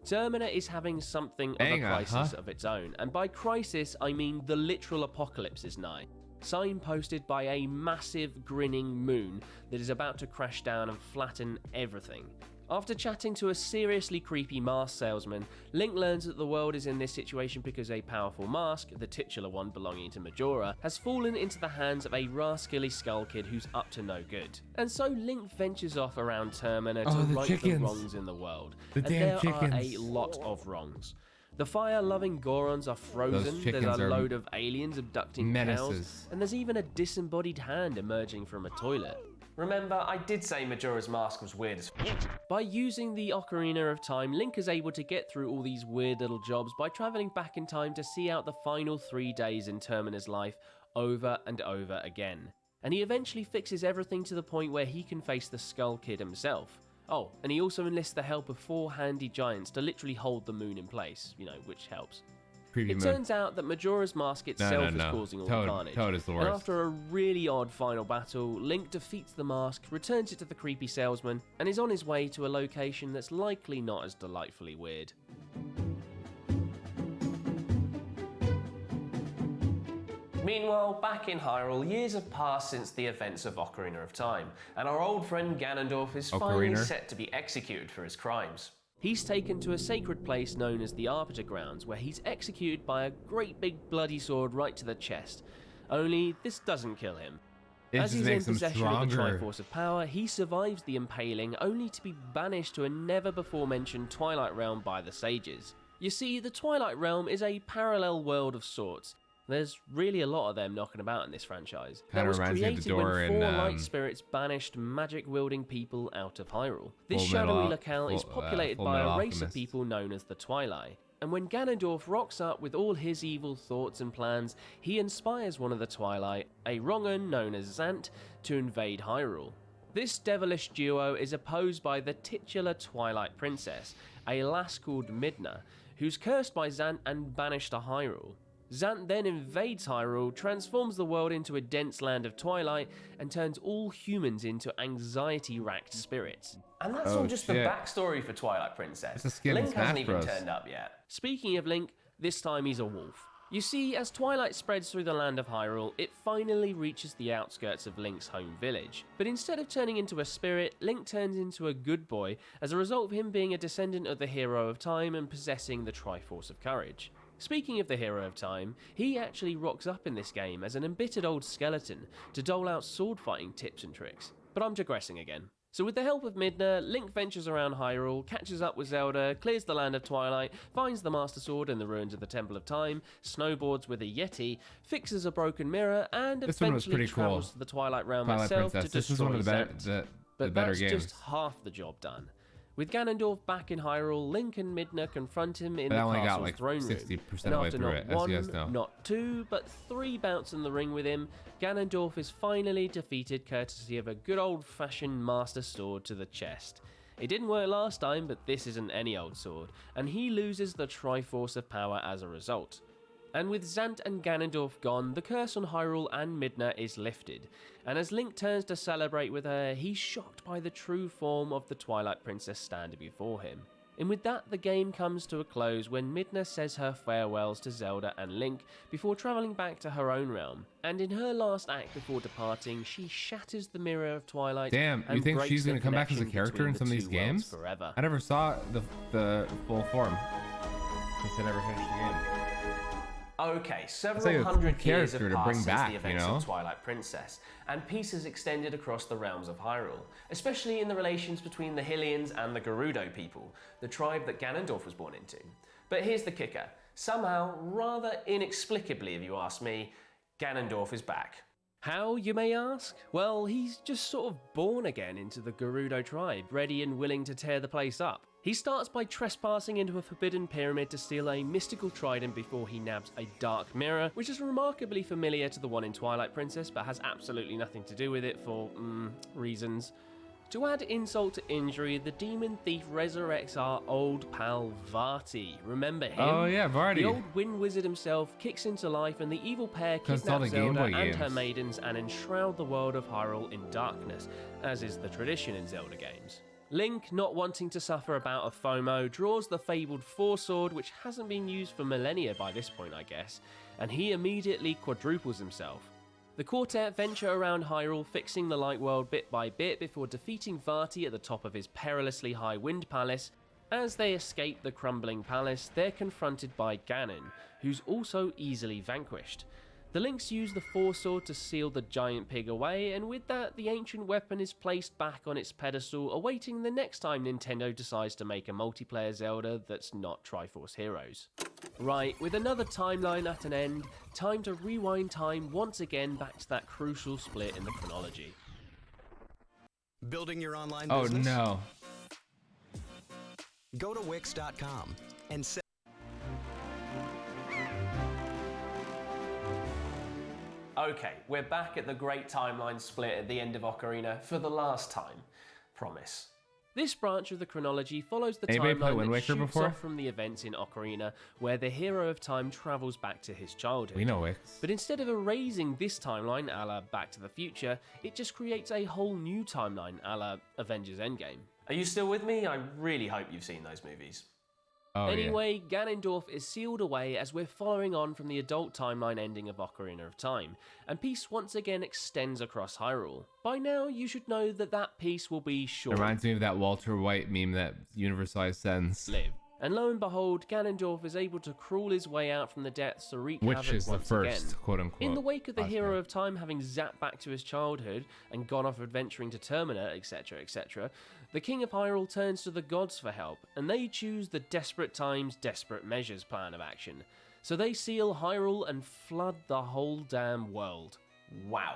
Speaker 7: Termina is having something of a crisis of its own, and by crisis I mean the literal apocalypse is nigh, signposted by a massive grinning moon that is about to crash down and flatten everything. After chatting to a seriously creepy mask salesman, Link learns that the world is in this situation because a powerful mask, the titular one belonging to Majora, has fallen into the hands of a rascally skull kid who's up to no good. And so Link ventures off around Termina to right the wrongs in the world. And there are a lot of wrongs. The fire-loving Gorons are frozen, there's a load of aliens abducting cows, and there's even a disembodied hand emerging from a toilet.
Speaker 6: Remember, I did say Majora's Mask was weird as f***.
Speaker 7: By using the Ocarina of Time, Link is able to get through all these weird little jobs by travelling back in time to see out the final 3 days in Termina's life over and over again. And he eventually fixes everything to the point where he can face the Skull Kid himself. Oh, and he also enlists the help of 4 handy giants to literally hold the moon in place, which helps. It turns out that Majora's Mask itself is causing all the carnage.
Speaker 1: Toad is the worst.
Speaker 7: And after a really odd final battle, Link defeats the mask, returns it to the creepy salesman, and is on his way to a location that's likely not as delightfully weird.
Speaker 6: Meanwhile, back in Hyrule, years have passed since the events of Ocarina of Time, and our old friend Ganondorf is finally set to be executed for his crimes.
Speaker 7: He's taken to a sacred place known as the Arbiter Grounds, where he's executed by a great big bloody sword right to the chest. Only this doesn't kill him. As he's in possession of the Triforce of Power, he survives the impaling, only to be banished to a never-before-mentioned Twilight Realm by the sages. You see, the Twilight Realm is a parallel world of sorts. There's really a lot of them knocking about in this franchise. That was created when 4 light spirits banished magic-wielding people out of Hyrule. This shadowy locale is populated by a race of people known as the Twilight. And when Ganondorf rocks up with all his evil thoughts and plans, he inspires one of the Twilight, a wrong-un known as Zant, to invade Hyrule. This devilish duo is opposed by the titular Twilight Princess, a lass called Midna, who's cursed by Zant and banished to Hyrule. Zant then invades Hyrule, transforms the world into a dense land of twilight, and turns all humans into anxiety-racked spirits.
Speaker 6: And that's all just the backstory for Twilight Princess. Link hasn't even turned up yet.
Speaker 7: Speaking of Link, this time he's a wolf. You see, as twilight spreads through the land of Hyrule, it finally reaches the outskirts of Link's home village. But instead of turning into a spirit, Link turns into a good boy as a result of him being a descendant of the Hero of Time and possessing the Triforce of Courage. Speaking of the Hero of Time, he actually rocks up in this game as an embittered old skeleton to dole out sword fighting tips and tricks. But I'm digressing again. So with the help of Midna, Link ventures around Hyrule, catches up with Zelda, clears the land of Twilight, finds the Master Sword in the ruins of the Temple of Time, snowboards with a Yeti, fixes a broken mirror, and eventually travels to the Twilight Realm itself to destroy Zant. But that's just half the job done. With Ganondorf back in Hyrule, Link and Midna confront him in the castle's throne room, and after not one, not 2, but 3 bouts in the ring with him, Ganondorf is finally defeated courtesy of a good old-fashioned Master Sword to the chest. It didn't work last time, but this isn't any old sword, and he loses the Triforce of Power as a result. And with Zant and Ganondorf gone, the curse on Hyrule and Midna is lifted, and as Link turns to celebrate with her, he's shocked by the true form of the Twilight Princess standing before him. And with that, the game comes to a close when Midna says her farewells to Zelda and Link before travelling back to her own realm. And in her last act before departing, she shatters the Mirror of Twilight.
Speaker 1: Damn, you think she's going to come back as a character in some of these games?
Speaker 7: Forever.
Speaker 1: I never saw the full form since I never finished the game.
Speaker 6: Okay, several hundred years have passed since the events of Twilight Princess, and peace has extended across the realms of Hyrule, especially in the relations between the Hylians and the Gerudo people, the tribe that Ganondorf was born into. But here's the kicker. Somehow, rather inexplicably if you ask me, Ganondorf is back.
Speaker 7: How, you may ask? Well, he's just sort of born again into the Gerudo tribe, ready and willing to tear the place up. He starts by trespassing into a forbidden pyramid to steal a mystical trident before he nabs a dark mirror, which is remarkably familiar to the one in Twilight Princess, but has absolutely nothing to do with it for, reasons. To add insult to injury, the demon thief resurrects our old pal Vati. Remember him?
Speaker 1: Oh yeah, Vardy.
Speaker 7: The old wind wizard himself kicks into life, and the evil pair
Speaker 1: It's all
Speaker 7: kidnap
Speaker 1: the Game
Speaker 7: Zelda
Speaker 1: Boy
Speaker 7: and her
Speaker 1: games.
Speaker 7: maidens and enshroud the world of Hyrule in darkness, as is the tradition in Zelda games. Link, not wanting to suffer a bout of FOMO, draws the fabled Four-Sword, which hasn't been used for millennia by this point, I guess, and he immediately quadruples himself. The quartet venture around Hyrule, fixing the light world bit by bit before defeating Vati at the top of his perilously high wind palace. As they escape the crumbling palace, they're confronted by Ganon, who's also easily vanquished. The Lynx use the Four-Sword to seal the giant pig away, and with that, the ancient weapon is placed back on its pedestal, awaiting the next time Nintendo decides to make a multiplayer Zelda that's not Triforce Heroes. Right, with another timeline at an end, time to rewind time once again back to that crucial split in the chronology.
Speaker 13: Building your online
Speaker 1: Oh
Speaker 13: business?
Speaker 1: no.
Speaker 13: Go to Wix.com and set.
Speaker 7: Okay, we're back at the great timeline split at the end of Ocarina for the last time. Promise. This branch of the chronology follows the
Speaker 1: Anybody play
Speaker 7: timeline
Speaker 1: Wind
Speaker 7: that
Speaker 1: Waker
Speaker 7: shoots
Speaker 1: before?
Speaker 7: off from the events in Ocarina, where the hero of time travels back to his childhood.
Speaker 1: We know Wix.
Speaker 7: But instead of erasing this timeline, a la Back to the Future, it just creates a whole new timeline, a la Avengers Endgame. Are you still with me? I really hope you've seen those movies.
Speaker 1: Oh,
Speaker 7: Anyway, Ganondorf is sealed away as we're following on from the adult timeline ending of Ocarina of Time, and peace once again extends across Hyrule. By now, you should know that that peace will be
Speaker 1: It
Speaker 7: short.
Speaker 1: reminds me of that Walter White meme that Universalized sends.
Speaker 7: Live. And lo and behold, Ganondorf is able to crawl his way out from the depths to wreak
Speaker 1: Which
Speaker 7: havoc
Speaker 1: is the
Speaker 7: once
Speaker 1: first,
Speaker 7: again.
Speaker 1: quote unquote.
Speaker 7: In the wake of the
Speaker 1: last
Speaker 7: hero
Speaker 1: name.
Speaker 7: of time having zapped back to his childhood and gone off adventuring to Termina, etc., etc., the King of Hyrule turns to the gods for help, and they choose the desperate times, desperate measures plan of action. So they seal Hyrule and flood the whole damn world. Wow.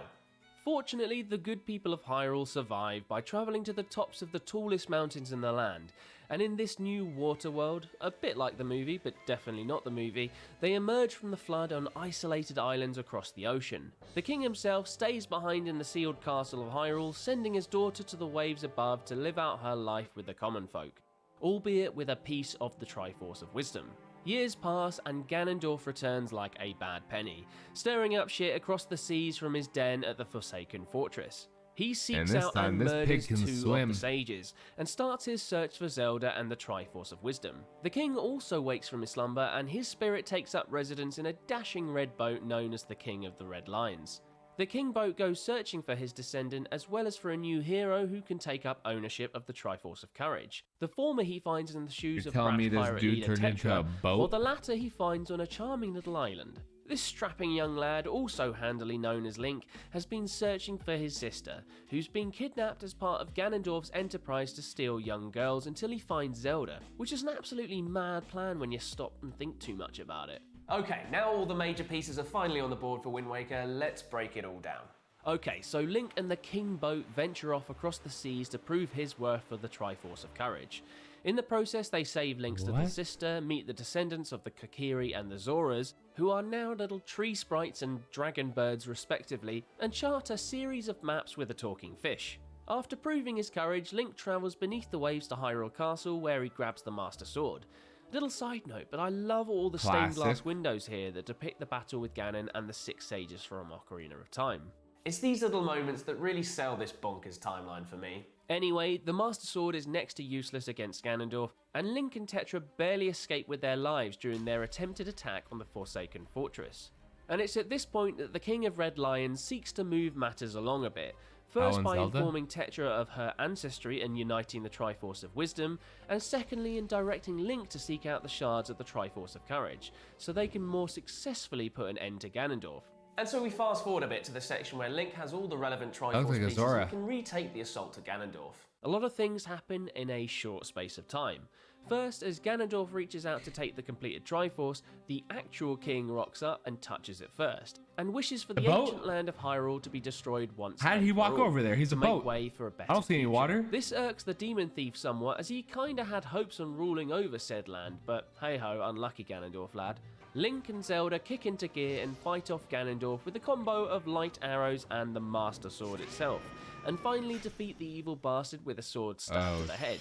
Speaker 7: Fortunately, the good people of Hyrule survive by travelling to the tops of the tallest mountains in the land, and in this new water world, a bit like the movie, but definitely not the movie, they emerge from the flood on isolated islands across the ocean. The king himself stays behind in the sealed castle of Hyrule, sending his daughter to the waves above to live out her life with the common folk, albeit with a piece of the Triforce of Wisdom. Years pass and Ganondorf returns like a bad penny, stirring up shit across the seas from his den at the Forsaken Fortress. He seeks
Speaker 1: this
Speaker 7: out
Speaker 1: time,
Speaker 7: and
Speaker 1: this pig
Speaker 7: murders
Speaker 1: can
Speaker 7: two
Speaker 1: swim.
Speaker 7: of the sages, and starts his search for Zelda and the Triforce of Wisdom. The king also wakes from his slumber, and his spirit takes up residence in a dashing red boat known as the King of the Red Lions. The king boat goes searching for his descendant as well as for a new hero who can take up ownership of the Triforce of Courage. The former he finds in the shoes
Speaker 1: You're
Speaker 7: of
Speaker 1: telling
Speaker 7: Brat
Speaker 1: me this
Speaker 7: pirate
Speaker 1: dude
Speaker 7: leader
Speaker 1: turned into
Speaker 7: Tetra,
Speaker 1: a boat?
Speaker 7: while the latter he finds on a charming little island. This strapping young lad, also handily known as Link, has been searching for his sister, who's been kidnapped as part of Ganondorf's enterprise to steal young girls until he finds Zelda, which is an absolutely mad plan when you stop and think too much about it. Okay, now all the major pieces are finally on the board for Wind Waker, let's break it all down. Okay, so Link and the King Boat venture off across the seas to prove his worth for the Triforce of Courage. In the process, they save Link's little sister, meet the descendants of the Kokiri and the Zoras, who are now little tree sprites and dragon birds respectively, and chart a series of maps with a talking fish. After proving his courage, Link travels beneath the waves to Hyrule Castle, where he grabs the Master Sword. Little side note, but I love all the stained glass
Speaker 1: Classic.
Speaker 7: windows here that depict the battle with Ganon and the 6 sages from Ocarina of Time. It's these little moments that really sell this bonkers timeline for me. Anyway, the Master Sword is next to useless against Ganondorf, and Link and Tetra barely escape with their lives during their attempted attack on the Forsaken Fortress. And it's at this point that the King of Red Lions seeks to move matters along a bit, first by
Speaker 1: Zelda?
Speaker 7: informing Tetra of her ancestry and uniting the Triforce of Wisdom, and secondly in directing Link to seek out the shards of the Triforce of Courage, so they can more successfully put an end to Ganondorf. And so we fast forward a bit to the section where Link has all the relevant Triforce
Speaker 1: like a
Speaker 7: pieces
Speaker 1: Zora.
Speaker 7: and can retake the assault to Ganondorf. A lot of things happen in a short space of time. First, as Ganondorf reaches out to take the completed Triforce, the actual king rocks up and touches it first, and wishes for the ancient land of Hyrule to be destroyed once.
Speaker 1: How did he walk over there? He's a boat.
Speaker 7: Make way for a better
Speaker 1: I don't see any water.
Speaker 7: This irks the demon thief somewhat, as he kinda had hopes on ruling over said land, but hey ho, unlucky Ganondorf lad. Link and Zelda kick into gear and fight off Ganondorf with a combo of light arrows and the Master Sword itself, and finally defeat the evil bastard with a sword stuck to the head,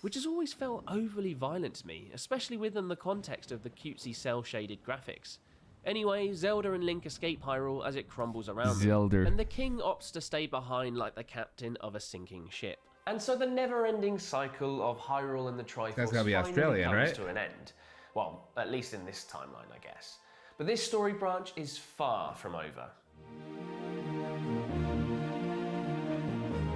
Speaker 7: which has always felt overly violent to me, especially within the context of the cutesy cel-shaded graphics. Anyway, Zelda and Link escape Hyrule as it crumbles around them, and the king opts to stay behind like the captain of a sinking ship. And so the never-ending cycle of Hyrule and the Triforce finally comes to an end. Well, at least in this timeline, I guess. But this story branch is far from over.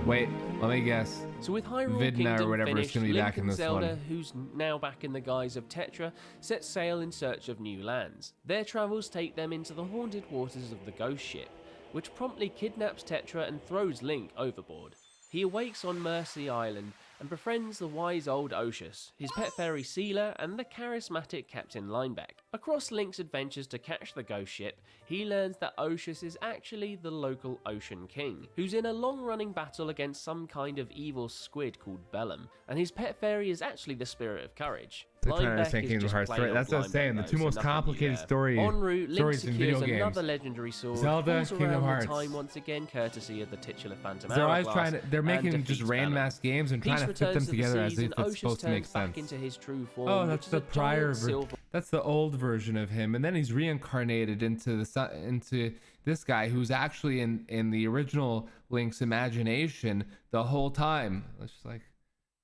Speaker 1: Wait, let me guess.
Speaker 7: So with Hyrule
Speaker 1: Vidna
Speaker 7: Kingdom
Speaker 1: or whatever
Speaker 7: finished,
Speaker 1: is going to be
Speaker 7: Link
Speaker 1: back in
Speaker 7: and
Speaker 1: this
Speaker 7: Zelda,
Speaker 1: one.
Speaker 7: who's now back in the guise of Tetra, set sail in search of new lands. Their travels take them into the haunted waters of the Ghost Ship, which promptly kidnaps Tetra and throws Link overboard. He awakes on Mercy Island and befriends the wise old Oshus, his pet fairy Sealer, and the charismatic Captain Lineback. Across Link's adventures to catch the Ghost Ship, he learns that Oshus is actually the local Ocean King, who's in a long-running battle against some kind of evil squid called Bellum, and his pet fairy is actually the Spirit of Courage.
Speaker 1: That's what I'm saying. The two most complicated stories
Speaker 7: En route, Link
Speaker 1: in video
Speaker 7: secures
Speaker 1: games.
Speaker 7: another legendary sword,
Speaker 1: Zelda,
Speaker 7: falls
Speaker 1: Kingdom
Speaker 7: around
Speaker 1: Hearts.
Speaker 7: the time once again, courtesy of the titular Phantom
Speaker 1: They're always
Speaker 7: Hourglass,
Speaker 1: they're making
Speaker 7: and
Speaker 1: just
Speaker 7: defeats
Speaker 1: random
Speaker 7: Bellum.
Speaker 1: ass games and trying to fit them together as if it's supposed to make sense.
Speaker 7: Back into his true form,
Speaker 1: Oh,
Speaker 7: which
Speaker 1: that's
Speaker 7: is
Speaker 1: the
Speaker 7: a
Speaker 1: prior
Speaker 7: giant
Speaker 1: that's the old version of him, and then he's reincarnated into into this guy who's actually in the original Link's imagination the whole time. It's just like,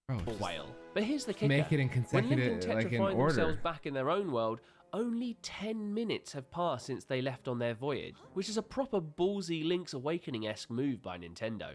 Speaker 1: bro,
Speaker 7: whale. But here's the kicker.
Speaker 1: make it in
Speaker 7: When Link and
Speaker 1: consecutive,
Speaker 7: Tetra
Speaker 1: like in
Speaker 7: find
Speaker 1: order.
Speaker 7: themselves back in their own world, only 10 minutes have passed since they left on their voyage, which is a proper ballsy Link's Awakening-esque move by Nintendo.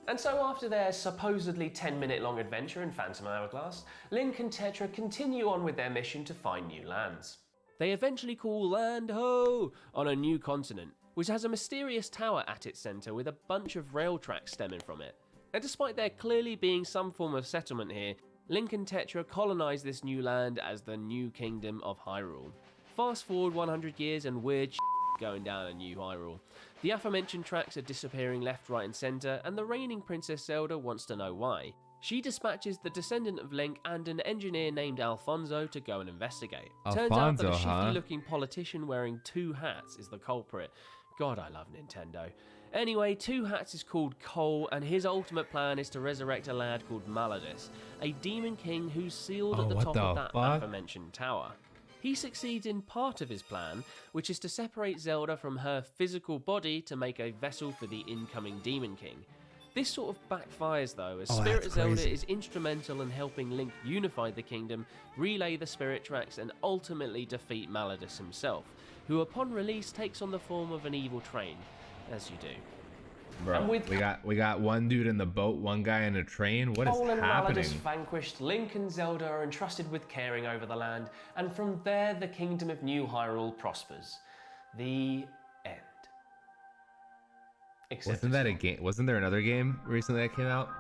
Speaker 7: And so after their supposedly 10-minute long adventure in Phantom Hourglass, Link and Tetra continue on with their mission to find new lands. They eventually call Land Ho on a new continent, which has a mysterious tower at its centre with a bunch of rail tracks stemming from it. And despite there clearly being some form of settlement here, Link and Tetra colonise this new land as the New Kingdom of Hyrule. Fast forward 100 years and weird going down in New Hyrule. The aforementioned tracks are disappearing left, right and centre, and the reigning Princess Zelda wants to know why. She dispatches the descendant of Link and an engineer named Alfonso to go and investigate. Turns out that a shifty-looking politician wearing two hats is the culprit. God, I love Nintendo. Anyway, Two Hats is called Cole, and his ultimate plan is to resurrect a lad called Maladus, a demon king who's sealed at the top of that aforementioned tower. He succeeds in part of his plan, which is to separate Zelda from her physical body to make a vessel for the incoming Demon King. This sort of backfires though, as Spirit Zelda is instrumental in helping Link unify the kingdom, relay the spirit tracks, and ultimately defeat Maladus himself, who upon release takes on the form of an evil train, as you do.
Speaker 1: Bro, we got one dude in the boat, one guy in a train. What is happening?
Speaker 7: Maladus vanquished, Link and Zelda are entrusted with caring over the land, and from there the kingdom of New Hyrule prospers. The end.
Speaker 1: Wasn't that a game? Wasn't there another game recently that came out?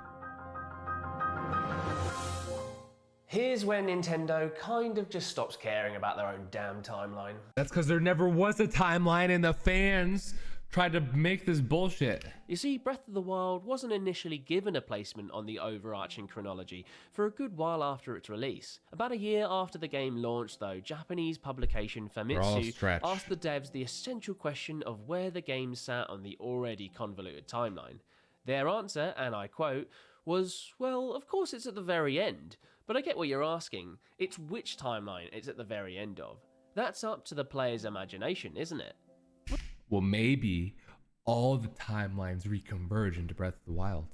Speaker 7: Here's where Nintendo kind of just stops caring about their own damn timeline.
Speaker 1: That's because there never was a timeline and the fans tried to make this bullshit.
Speaker 7: You see, Breath of the Wild wasn't initially given a placement on the overarching chronology for a good while after its release. About a year after the game launched though, Japanese publication Famitsu asked the devs the essential question of where the game sat on the already convoluted timeline. Their answer, and I quote, was, well, of course it's at the very end, but I get what you're asking. It's which timeline it's at the very end of. That's up to the player's imagination, isn't it?
Speaker 1: Well, maybe all the timelines reconverge into Breath of the Wild.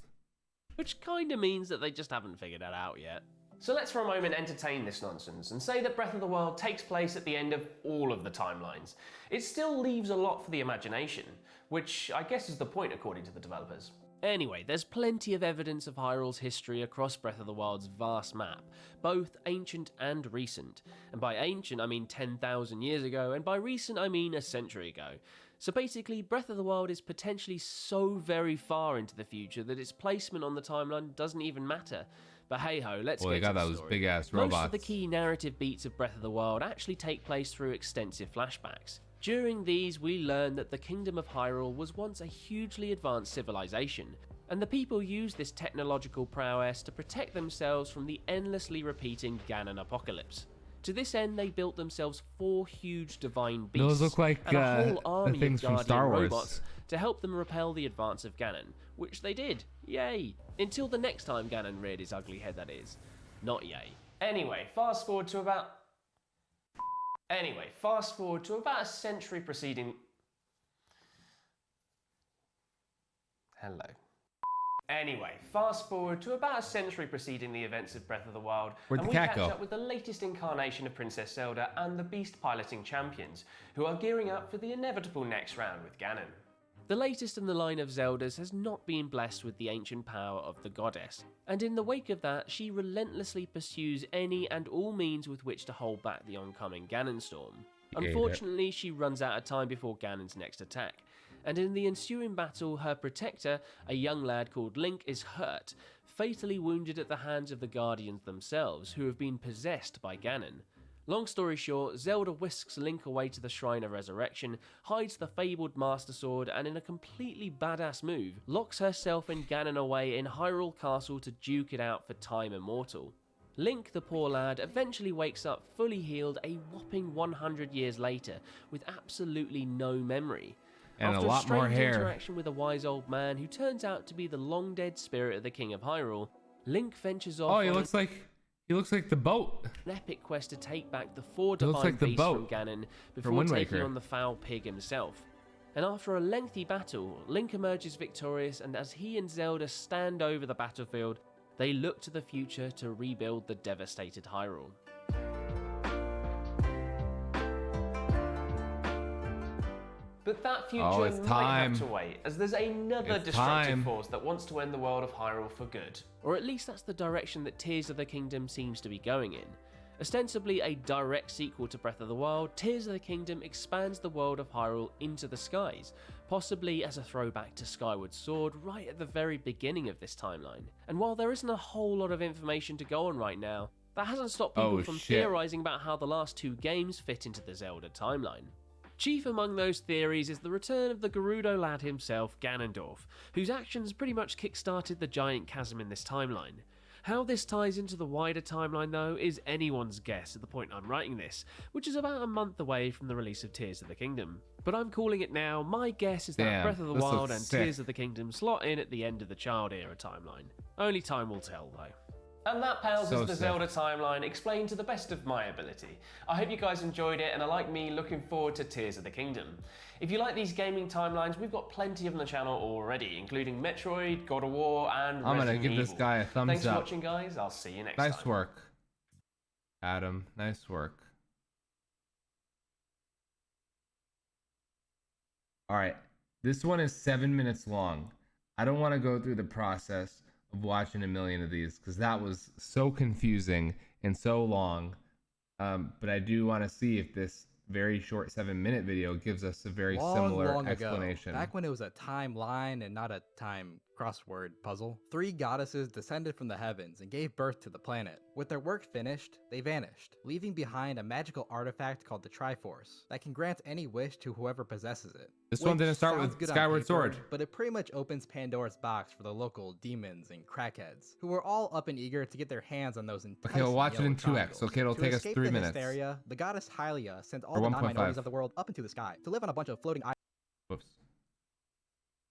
Speaker 7: Which kinda means that they just haven't figured that out yet. So let's for a moment entertain this nonsense and say that Breath of the Wild takes place at the end of all of the timelines. It still leaves a lot for the imagination, which I guess is the point according to the developers. Anyway, there's plenty of evidence of Hyrule's history across Breath of the Wild's vast map, both ancient and recent. And by ancient, I mean 10,000 years ago, and by recent, I mean a century ago. So basically, Breath of the Wild is potentially so very far into the future that its placement on the timeline doesn't even matter. But hey ho, let's get to the
Speaker 1: those
Speaker 7: story.
Speaker 1: big ass robots.
Speaker 7: Most of the key narrative beats of Breath of the Wild actually take place through extensive flashbacks. During these, we learn that the Kingdom of Hyrule was once a hugely advanced civilization, and the people used this technological prowess to protect themselves from the endlessly repeating Ganon apocalypse. To this end, they built themselves 4 huge divine beasts
Speaker 1: Those look like
Speaker 7: and a whole army
Speaker 1: the things
Speaker 7: of
Speaker 1: from
Speaker 7: guardian
Speaker 1: Star Wars.
Speaker 7: robots to help them repel the advance of Ganon, which they did. Yay! Until the next time Ganon reared his ugly head, that is. Not yay. Anyway, fast forward to about a century preceding... Hello. Anyway, fast forward to about a century preceding the events of Breath of the Wild,
Speaker 1: Where'd
Speaker 7: and
Speaker 1: the
Speaker 7: we
Speaker 1: cat
Speaker 7: catch
Speaker 1: go?
Speaker 7: up with the latest incarnation of Princess Zelda and the beast piloting champions, who are gearing up for the inevitable next round with Ganon. The latest in the line of Zeldas has not been blessed with the ancient power of the goddess, and in the wake of that, she relentlessly pursues any and all means with which to hold back the oncoming Ganon storm. Unfortunately, she runs out of time before Ganon's next attack, and in the ensuing battle, her protector, a young lad called Link, is hurt, fatally wounded at the hands of the Guardians themselves, who have been possessed by Ganon. Long story short, Zelda whisks Link away to the Shrine of Resurrection, hides the fabled Master Sword, and in a completely badass move, locks herself and Ganon away in Hyrule Castle to duke it out for time immortal. Link, the poor lad, eventually wakes up fully healed a whopping 100 years later, with absolutely no memory.
Speaker 1: And
Speaker 7: After
Speaker 1: a lot more
Speaker 7: strange
Speaker 1: hair.
Speaker 7: interaction with a wise old man who turns out to be the long-dead spirit of the King of Hyrule, Link ventures off
Speaker 1: He
Speaker 7: on
Speaker 1: looks like the boat.
Speaker 7: an epic quest to take back the 4
Speaker 1: He looks
Speaker 7: divine
Speaker 1: like the
Speaker 7: beasts from
Speaker 1: boat
Speaker 7: Ganon
Speaker 1: from
Speaker 7: before
Speaker 1: Wind
Speaker 7: taking
Speaker 1: Waker.
Speaker 7: on the foul pig himself. And after a lengthy battle, Link emerges victorious, and as he and Zelda stand over the battlefield, they look to the future to rebuild the devastated Hyrule. But that future
Speaker 1: it's
Speaker 7: might have
Speaker 1: time.
Speaker 7: to wait, as there's another
Speaker 1: It's
Speaker 7: destructive
Speaker 1: time.
Speaker 7: force that wants to end the world of Hyrule for good. Or at least that's the direction that Tears of the Kingdom seems to be going in. Ostensibly a direct sequel to Breath of the Wild, Tears of the Kingdom expands the world of Hyrule into the skies, possibly as a throwback to Skyward Sword right at the very beginning of this timeline. And while there isn't a whole lot of information to go on right now, that hasn't stopped people from theorizing about how the last 2 games fit into the Zelda timeline. Chief among those theories is the return of the Gerudo lad himself, Ganondorf, whose actions pretty much kick-started the giant chasm in this timeline. How this ties into the wider timeline though is anyone's guess at the point I'm writing this, which is about a month away from the release of Tears of the Kingdom. But I'm calling it now. My guess is that Breath of the Wild and Tears of the Kingdom slot in at the end of the Child Era timeline. Only time will tell though. And that, pals, is the Zelda timeline explained to the best of my ability. I hope you guys enjoyed it, and are like me, looking forward to Tears of the Kingdom. If you like these gaming timelines, we've got plenty on the channel already, including Metroid, God of War, and
Speaker 1: I'm
Speaker 7: Resident
Speaker 1: gonna give
Speaker 7: Evil.
Speaker 1: this guy a thumbs
Speaker 7: Thanks
Speaker 1: up.
Speaker 7: for watching, guys. I'll see you next time.
Speaker 1: Nice work, Adam. Nice work. All right, this one is 7 minutes long. I don't want to go through the process of watching a million of these because that was so confusing and so long. But I do want to see if this very short 7-minute video gives us a very similar explanation.
Speaker 14: Ago, back when it was a timeline and not a time crossword puzzle, 3 goddesses descended from the heavens and gave birth to the planet. With their work finished, they vanished, leaving behind a magical artifact called the Triforce that can grant any wish to whoever possesses it.
Speaker 1: This one didn't start with Skyward Sword,
Speaker 14: but it pretty much opens Pandora's box for the local demons and crackheads, who were all up and eager to get their hands on those enticing
Speaker 1: we'll watch it in
Speaker 14: yellow
Speaker 1: 2x.
Speaker 14: triangles.
Speaker 1: Okay, it'll
Speaker 14: To
Speaker 1: take us
Speaker 14: escape
Speaker 1: 3
Speaker 14: the
Speaker 1: minutes.
Speaker 14: Hysteria, the goddess Howlyr sent all
Speaker 1: Or
Speaker 14: the
Speaker 1: 1.5.
Speaker 14: non-minorities of the world up into the sky to live on a bunch of floating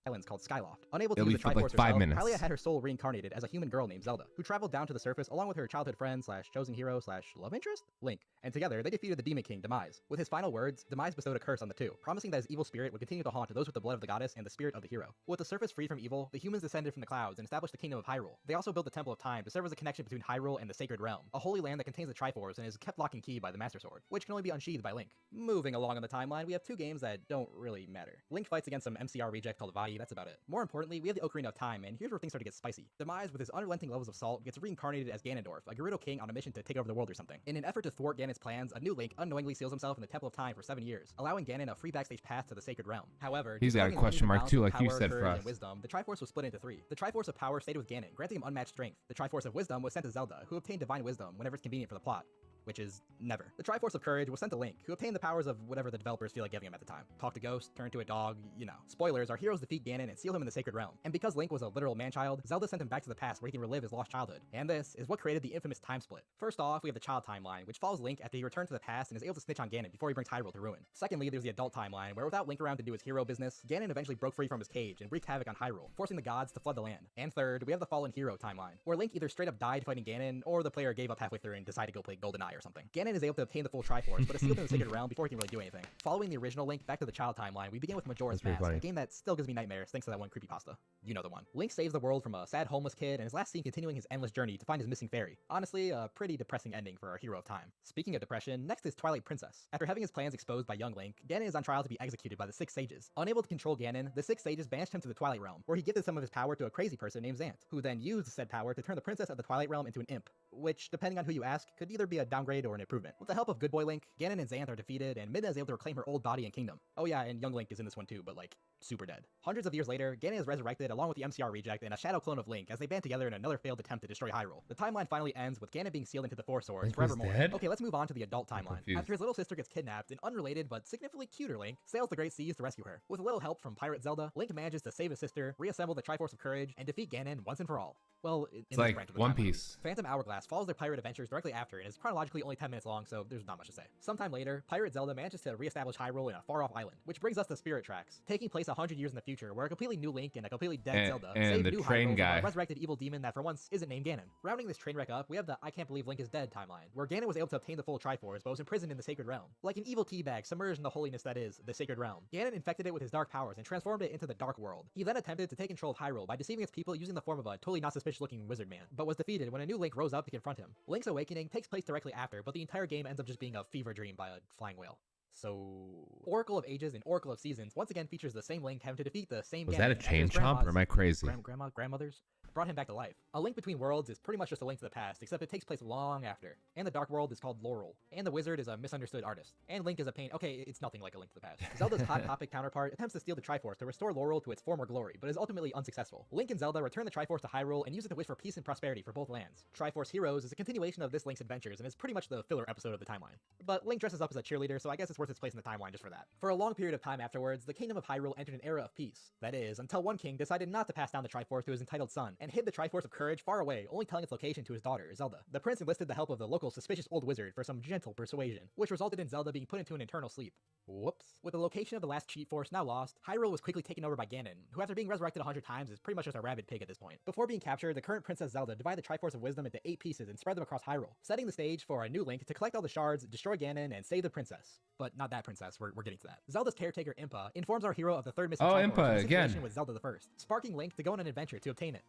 Speaker 14: islands called Skyloft. Unable to
Speaker 1: It'll
Speaker 14: use
Speaker 1: be
Speaker 14: the
Speaker 1: for
Speaker 14: Triforce
Speaker 1: like 5
Speaker 14: herself,
Speaker 1: minutes.
Speaker 14: Howlyr had her soul reincarnated as a human girl named Zelda, who traveled down to the surface along with her childhood friend / chosen hero / love interest, Link. And together, they defeated the Demon King, Demise. With his final words, Demise bestowed a curse on the two, promising that his evil spirit would continue to haunt those with the blood of the goddess and the spirit of the hero. With the surface freed from evil, the humans descended from the clouds and established the Kingdom of Hyrule. They also built the Temple of Time to serve as a connection between Hyrule and the Sacred Realm, a holy land that contains the Triforce and is kept lock and key by the Master Sword, which can only be unsheathed by Link. Moving along on the timeline, we have 2 games that don't really matter. Link fights against some MCR reject called Howlyr i.e. that's about it. More importantly, we have the Ocarina of Time, and here's where things start to get spicy. Demise, with his unrelenting levels of salt, gets reincarnated as Ganondorf, a Gerudo king on a mission to take over the world or something. In an effort to thwart Ganon's plans, a new Link unknowingly seals himself in the Temple of Time for 7 years, allowing Ganon a free backstage path to the Sacred Realm. However,
Speaker 1: he's got a question mark too, like you said for us.
Speaker 14: Wisdom, the Triforce was split into 3. The Triforce of Power stayed with Ganon, granting him unmatched strength. The Triforce of Wisdom was sent to Zelda, who obtained Divine Wisdom whenever it's convenient for the plot, which is never. The Triforce of Courage was sent to Link, who obtained the powers of whatever the developers feel like giving him at the time. Talk to Ghost, turn to a dog, you know. Spoilers, our heroes defeat Ganon and seal him in the Sacred Realm. And because Link was a literal man-child, Zelda sent him back to the past where he can relive his lost childhood. And this is what created the infamous time split. First off, we have the child timeline, which follows Link after he returned to the past and is able to snitch on Ganon before he brings Hyrule to ruin. Secondly, there's the adult timeline, where without Link around to do his hero business, Ganon eventually broke free from his cage and wreaked havoc on Hyrule, forcing the gods to flood the land. And third, we have the fallen hero timeline, where Link either straight up died fighting Ganon, or the player gave up halfway through and decided to go play GoldenEye or something. Ganon is able to obtain the full Triforce, but is sealed in the Sacred Realm before he can really do anything. Following the original Link back to the child timeline, we begin with Majora's Mask, a game that still gives me nightmares thanks to that one creepypasta. You know the one. Link saves the world from a sad homeless kid and is last seen continuing his endless journey to find his missing fairy. Honestly, a pretty depressing ending for our hero of time. Speaking of depression, next is Twilight Princess. After having his plans exposed by young Link, Ganon is on trial to be executed by the 6 sages. Unable to control Ganon, the 6 sages banished him to the Twilight Realm, where he gifted some of his power to a crazy person named Zant, who then used said power to turn the princess of the Twilight Realm into an imp, which, depending on who you ask, could either be a downgrade or an improvement. With the help of Good Boy Link, Ganon and Zant are defeated, and Midna is able to reclaim her old body and kingdom. Oh yeah, and young Link is in this one too, but like, super dead. Hundreds of years later, Ganon is resurrected along with the MCR reject and a shadow clone of Link as they band together in another failed attempt to destroy Hyrule. The timeline finally ends with Ganon being sealed into the Four Swords forevermore. Okay, let's move on to the adult timeline. After his little sister gets kidnapped, an unrelated but significantly cuter Link sails the Great Seas to rescue her. With a little help from Pirate Zelda, Link manages to save his sister, reassemble the Triforce of Courage, and defeat Ganon once and for all. Well,
Speaker 1: it's like One Piece.
Speaker 14: Phantom Hourglass follows their pirate adventures directly after and is chronologically only 10 minutes long, so there's not much to say. Sometime later, Pirate Zelda manages to reestablish Hyrule in a far-off island, which brings us to Spirit Tracks, taking place 100 years in the future, where a completely new Link and a completely dead Zelda save new Hyrule from a resurrected evil demon that for once isn't named Ganon. Rounding this train wreck up, we have the I Can't Believe Link is Dead timeline, where Ganon was able to obtain the full Triforce but was imprisoned in the Sacred Realm. Like an evil teabag submerged in the holiness that is the Sacred Realm, Ganon infected it with his dark powers and transformed it into the Dark World. He then attempted to take control of Hyrule by deceiving its people using the form of a totally not suspicious looking wizard man, but was defeated when a new Link rose up to confront him. Link's awakening takes place directly after, but the entire game ends up just being a fever dream by a flying whale. So, Oracle of Ages and Oracle of Seasons once again features the same Link having to defeat the same Ganon.
Speaker 1: Was that a chain chomp or am I crazy?
Speaker 14: Grandmothers brought him back to life. A Link Between Worlds is pretty much just a link to the past, except it takes place long after. And the Dark World is called Laurel. And the Wizard is a misunderstood artist. And Link is a pain. Okay, it's nothing like a Link to the Past. Zelda's Hot Topic counterpart attempts to steal the Triforce to restore Laurel to its former glory, but is ultimately unsuccessful. Link and Zelda return the Triforce to Hyrule and use it to wish for peace and prosperity for both lands. Triforce Heroes is a continuation of this Link's adventures and is pretty much the filler episode of the timeline. But Link dresses up as a cheerleader, so I guess it's worth its place in the timeline just for that. For a long period of time afterwards, the Kingdom of Hyrule entered an era of peace. That is, until one king decided not to pass down the Triforce to his entitled son, and hid the Triforce of Courage far away, only telling its location to his daughter, Zelda. The prince enlisted the help of the local suspicious old wizard for some gentle persuasion, which resulted in Zelda being put into an eternal sleep. Whoops. With the location of the last cheat force now lost, Hyrule was quickly taken over by Ganon, who after being resurrected 100 times is pretty much just a rabid pig at this point. Before being captured, the current Princess Zelda divided the Triforce of Wisdom into 8 pieces and spread them across Hyrule, setting the stage for a new Link to collect all the shards, destroy Ganon, and save the princess. But not that princess, we're getting to that. Zelda's caretaker Impa informs our hero of the third missing Triforce
Speaker 1: Impa again
Speaker 14: with Zelda the First, sparking Link to go on an adventure to obtain it.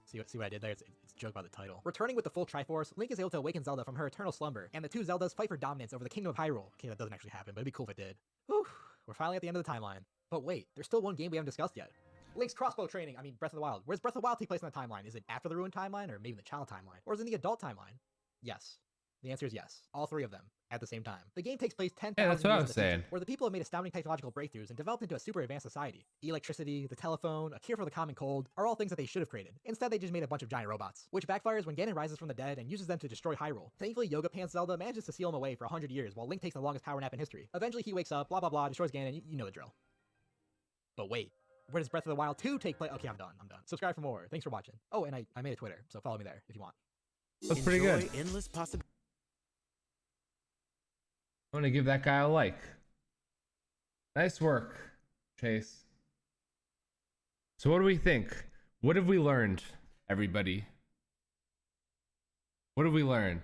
Speaker 14: See what I did there? It's a joke about the title. Returning with the full Triforce, Link is able to awaken Zelda from her eternal slumber, and the two Zeldas fight for dominance over the Kingdom of Hyrule. Okay, that doesn't actually happen, but it'd be cool if it did. Whew, we're finally at the end of the timeline. But wait, there's still one game we haven't discussed yet. Link's crossbow training, Breath of the Wild. Where's Breath of the Wild take place in the timeline? Is it after the Ruined timeline, or maybe the Child timeline? Or is it in the adult timeline? Yes. The answer is yes. All 3 of them. At the same time. The game takes place 10,000
Speaker 1: years
Speaker 14: in the
Speaker 1: future,
Speaker 14: saying. Where the people have made astounding technological breakthroughs and developed into a super advanced society. Electricity, the telephone, a cure for the common cold, are all things that they should have created. Instead, they just made a bunch of giant robots, which backfires when Ganon rises from the dead and uses them to destroy Hyrule. Thankfully, Yoga Pants Zelda manages to seal him away for 100 years while Link takes the longest power nap in history. Eventually, he wakes up, blah blah blah, destroys Ganon, you know the drill. But wait, where does Breath of the Wild 2 take place? Okay, I'm done. Subscribe for more. Thanks for watching. Oh, and I made a Twitter, so follow me there if you want.
Speaker 1: That's pretty good.
Speaker 10: Endless possibilities.
Speaker 1: I'm gonna give that guy a like. Nice work, Chase. So what do we think? What have we learned, everybody? What have we learned?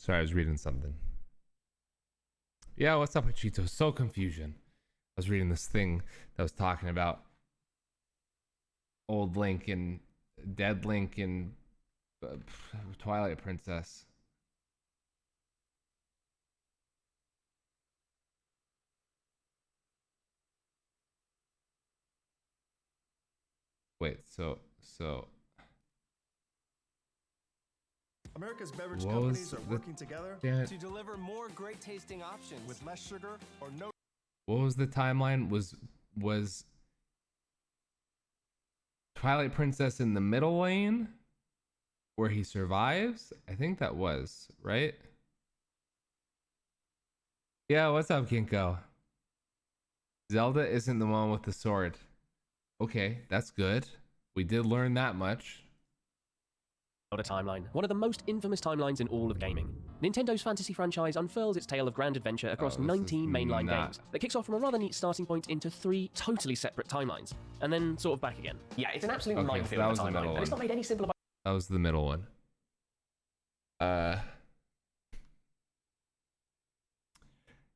Speaker 1: Sorry, I was reading something. Yeah, what's up, Hachito? So confusion. I was reading this thing that was talking about old Link and dead Link and Twilight Princess. Wait, so
Speaker 15: America's beverage
Speaker 1: what
Speaker 15: companies
Speaker 1: was
Speaker 15: are working together
Speaker 1: to
Speaker 15: deliver more great tasting options with less sugar or no.
Speaker 1: what was the timeline? Was Twilight Princess in the middle lane where he survives? I think that was, right? Yeah, what's up, Kinko? Zelda isn't the one with the sword. Okay, that's good. We did learn that much.
Speaker 7: A timeline, one of the most infamous timelines in all of gaming. Nintendo's fantasy franchise unfurls its tale of grand adventure across 19 mainline games that kicks off from a rather neat starting point into 3 totally separate timelines, and then sort of back again. Yeah, it's an absolute minefield of a timeline, and it's not made any simpler by...
Speaker 1: That was the middle one.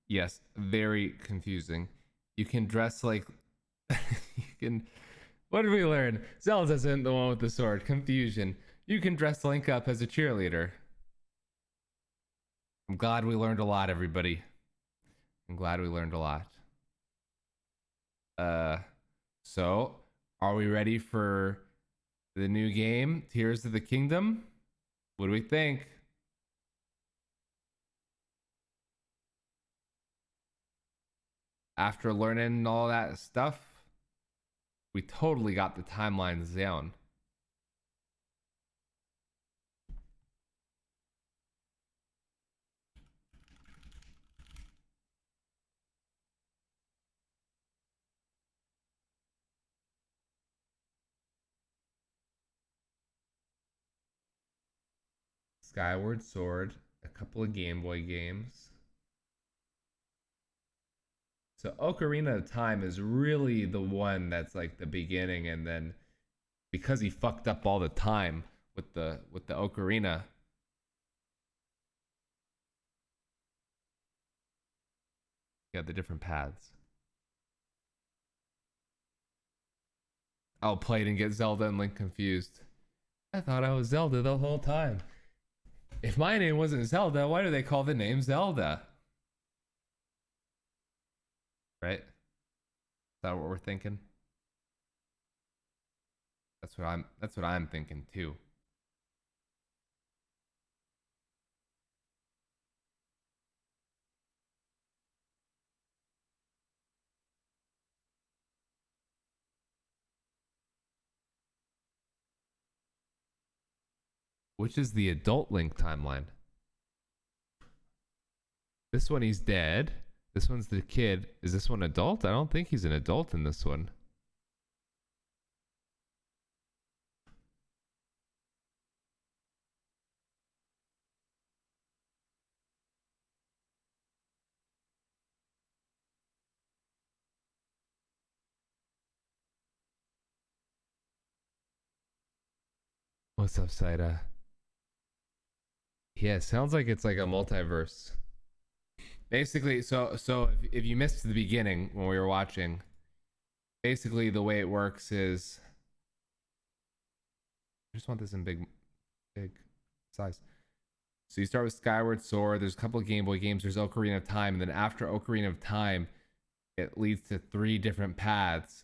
Speaker 1: Yes, very confusing. You can dress like you can. What did we learn? Zelda isn't the one with the sword. Confusion. You can dress Link up as a cheerleader. I'm glad we learned a lot, everybody. I'm glad we learned a lot. So are we ready for the new game, Tears of the Kingdom? What do we think? After learning all that stuff, we totally got the timelines down. Skyward Sword, a couple of Game Boy games. So Ocarina of Time is really the one that's like the beginning, and then because he fucked up all the time with the Ocarina, you got the different paths. I'll play it and get Zelda and Link confused. I thought I was Zelda the whole time. If my name wasn't Zelda, why do they call the name Zelda? Right? Is that what we're thinking? That's what I'm thinking too. Which is the adult Link timeline? This one he's dead. This one's the kid. Is this one adult? I don't think he's an adult in this one. What's up, Saida? Yeah, sounds like it's like a multiverse. Basically, so if you missed the beginning when we were watching, basically the way it works is, I just want this in big size. So you start with Skyward Sword. There's a couple of Game Boy games. There's Ocarina of Time, and then after Ocarina of Time, it leads to 3 different paths.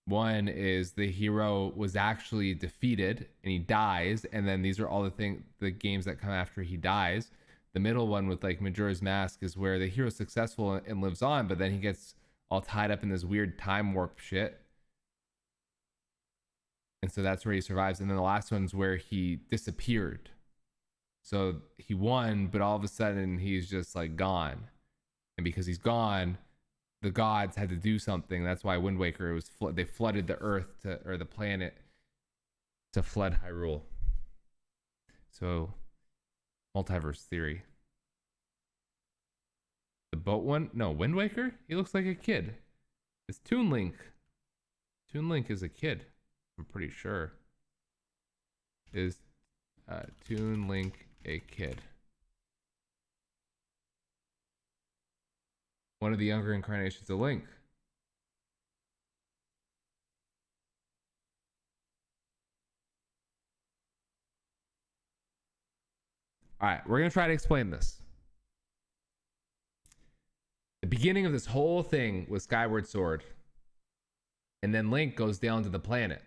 Speaker 1: One is the hero was actually defeated and he dies, and then these are all the games that come after he dies. The middle one with like Majora's Mask is where the hero's successful and lives on, but then he gets all tied up in this weird time warp shit. And so that's where he survives. And then the last one's where he disappeared. So he won, but all of a sudden he's just like gone. And because he's gone, the gods had to do something. That's why Wind Waker was they flooded the earth or the planet to flood Hyrule. So multiverse theory. The boat one? No, Wind Waker? He looks like a kid. It's Toon Link. Toon Link is a kid. I'm pretty sure. Is Toon Link a kid? one of the younger incarnations of Link. All right, we're gonna try to explain this. The beginning of this whole thing was Skyward Sword, and then Link goes down to the planet.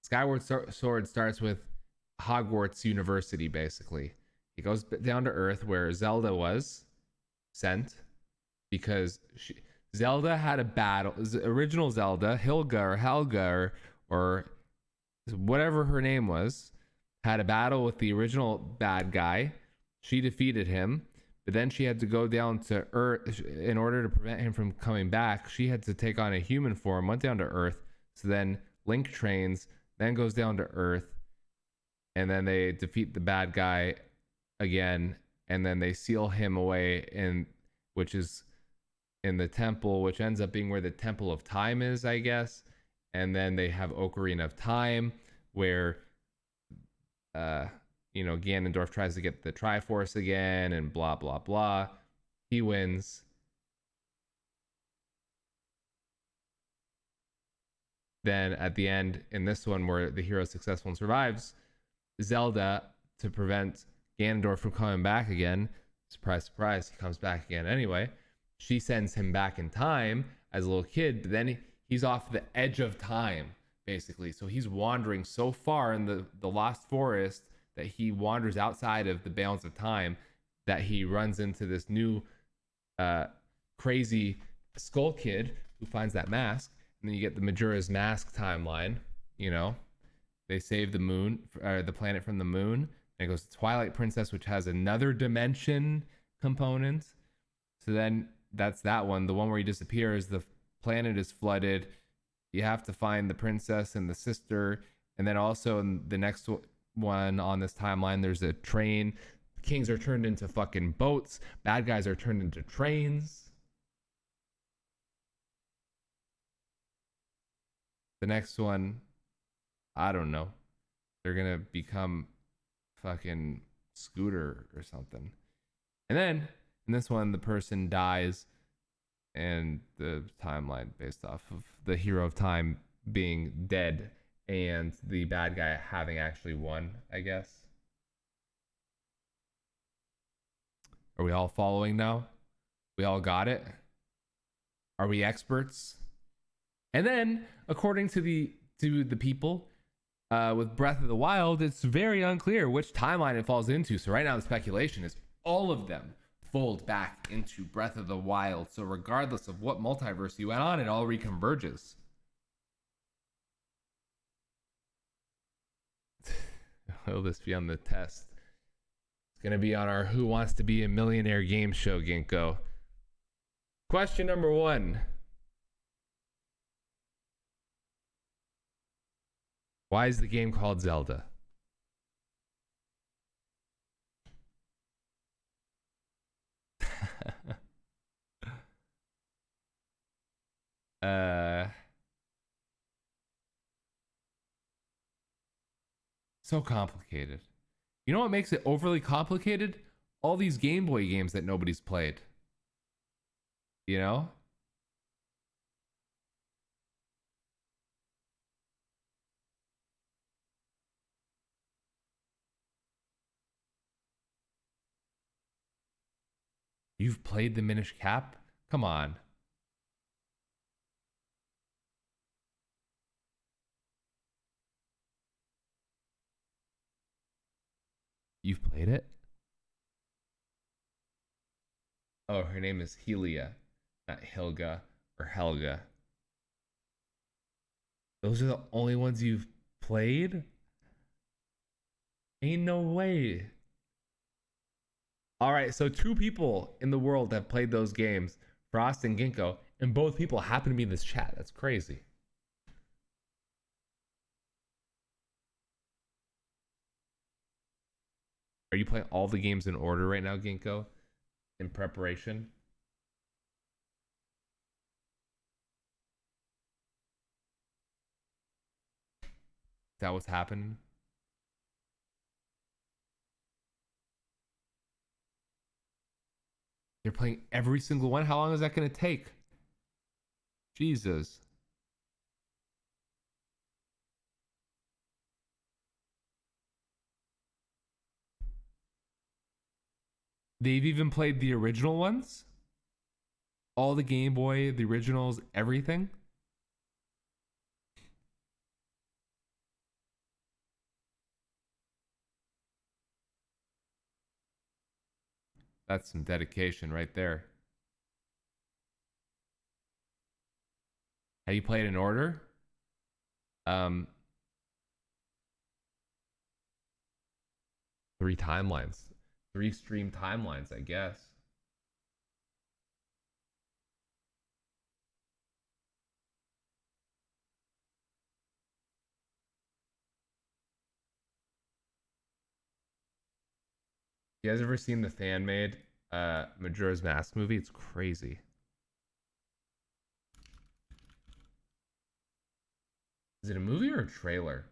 Speaker 1: Skyward Sword starts with Hogwarts University, basically. He goes down to Earth where Zelda was sent because Zelda had a battle. Original Zelda, Helga or whatever her name was, had a battle with the original bad guy. She defeated him, but then she had to go down to Earth in order to prevent him from coming back. She had to take on a human form, went down to Earth. So then Link trains, then goes down to Earth, and then they defeat the bad guy again, and then they seal him away which is in the temple, which ends up being where the Temple of Time is, I guess. And then they have Ocarina of Time, where Ganondorf tries to get the Triforce again, and blah blah blah. He wins. Then at the end, in this one where the hero is successful and survives, Zelda, to prevent Ganondorf from coming back again, surprise, surprise, he comes back again anyway. She sends him back in time as a little kid, but then he's off the edge of time, basically. So he's wandering so far in the Lost Forest that he wanders outside of the bounds of time, that he runs into this new crazy Skull Kid who finds that mask. And then you get the Majora's Mask timeline. They save the moon, or the planet from the moon, and it goes to Twilight Princess, which has another dimension component. So then that's that one. The one where he disappears, the planet is flooded. You have to find the princess and the sister. And then also in the next one on this timeline, there's a train. Kings are turned into fucking boats. Bad guys are turned into trains. The next one, I don't know. They're gonna become fucking Scooter or something. And then in this one, the person dies, and the timeline based off of the hero of time being dead and the bad guy having actually won, I guess. Are we all following now? We all got it? Are we experts? And then, according to the people with Breath of the Wild, it's very unclear which timeline it falls into. So right now, the speculation is all of them fold back into Breath of the Wild. So regardless of what multiverse you went on, it all reconverges. Will this be on the test? It's going to be on our Who Wants to Be a Millionaire game show, Ginkgo. Question number 1. Why is the game called Zelda? So complicated. You know what makes it overly complicated? All these Game Boy games that nobody's played. You know? You've played the Minish Cap? Come on. You've played it? Oh, her name is Helia, not Hilga or Helga. Those are the only ones you've played? Ain't no way. All right, so 2 people in the world have played those games, Frost and Ginkgo, and both people happen to be in this chat. That's crazy. Are you playing all the games in order right now, Ginkgo? In preparation? Is that what's happening? They're playing every single one. How long is that going to take? Jesus. They've even played the original ones? All the Game Boy, the originals, everything? That's some dedication right there. How you play it in order? 3 timelines. 3 stream timelines, I guess. You guys ever seen the fan made Majora's Mask movie? It's crazy. Is it a movie or a trailer?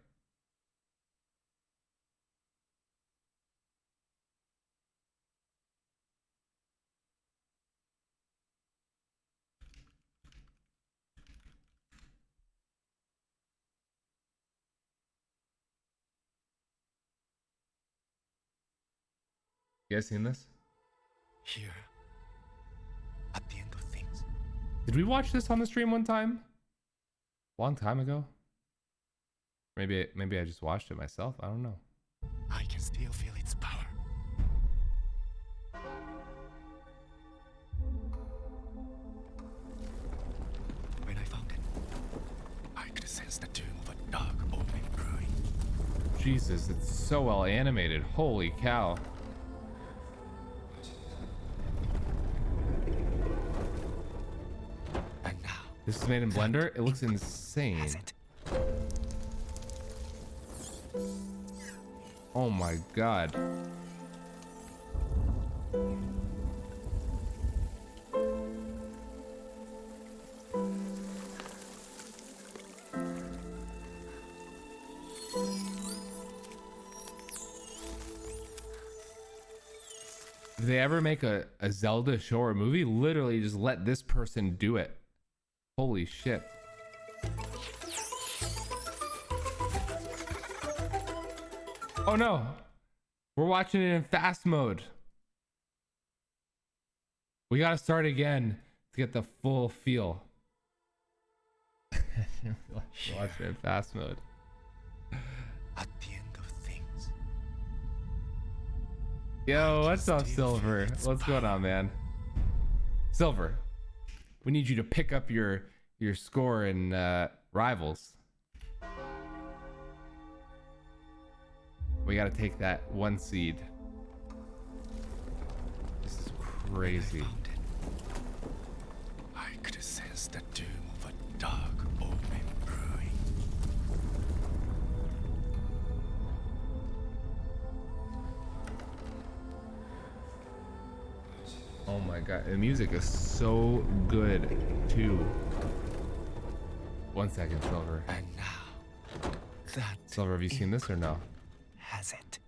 Speaker 1: You guys seen this?
Speaker 16: Here, at the end of things.
Speaker 1: Did we watch this on the stream one time? Long time ago? Maybe I just watched it myself. I don't know.
Speaker 16: I can still feel its power. When I found it, I could sense the doom of a dark omen brewing.
Speaker 1: Jesus, it's so well animated. Holy cow.
Speaker 16: And now,
Speaker 1: this is made in Blender. It looks insane. Oh my god. If they ever make a Zelda show or movie, literally just let this person do it. Holy shit. Oh no, we're watching it in fast mode. We gotta start again to get the full feel. Watch it in fast mode.
Speaker 16: At the end of things.
Speaker 1: Yo, what's up, Silver? What's going on, man? Silver, we need you to pick up your score in Rivals. We gotta take that 1 seed. This is crazy.
Speaker 16: I could sense the doom of a dark omen brewing.
Speaker 1: Oh my god, the music is so good too. 1 second, Silver.
Speaker 16: And now, that
Speaker 1: Silver, have you seen this or no?
Speaker 16: has it.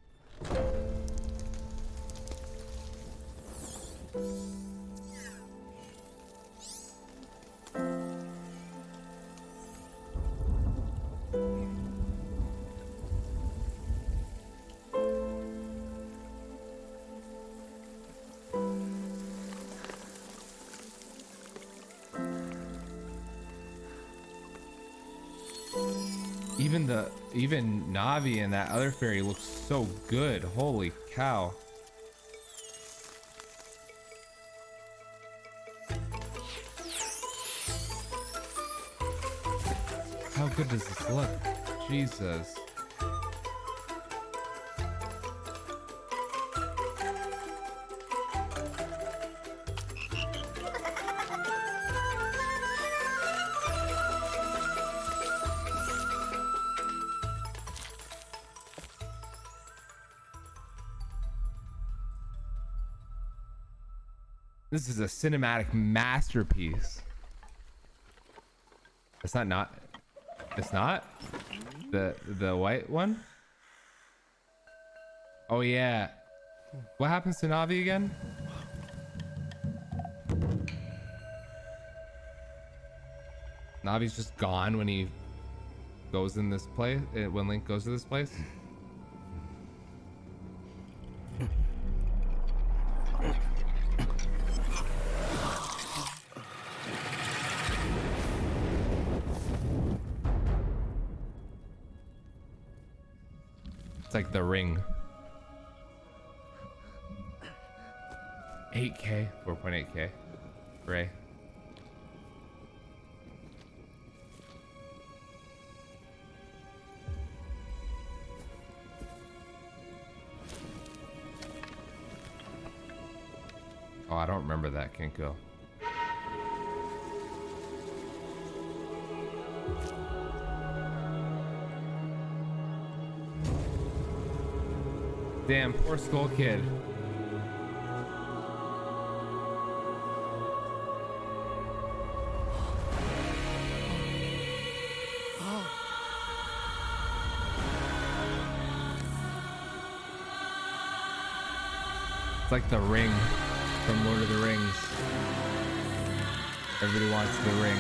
Speaker 1: Even Navi and that other fairy looks so good. Holy cow. How good does this look? Jesus. This is a cinematic masterpiece. It's not. It's not the white one. Oh yeah. What happens to Navi again? Navi's just gone when he goes in this place, when Link goes to this place. It's like the ring. 8K, 4.8K. Ray. Oh, I don't remember that. Can't go. Damn, poor Skull Kid. It's like the ring from Lord of the Rings. Everybody wants the ring.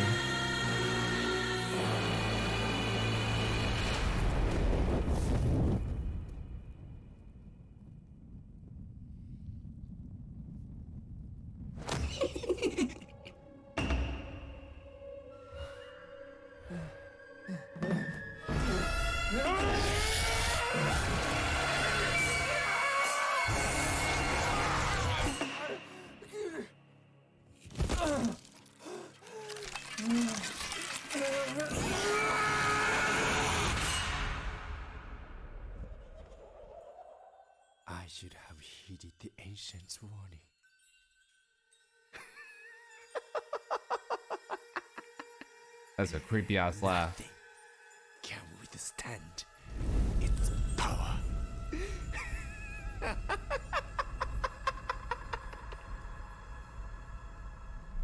Speaker 16: I should have heeded the ancient's warning.
Speaker 1: That's a creepy ass laugh.
Speaker 16: Can withstand its power.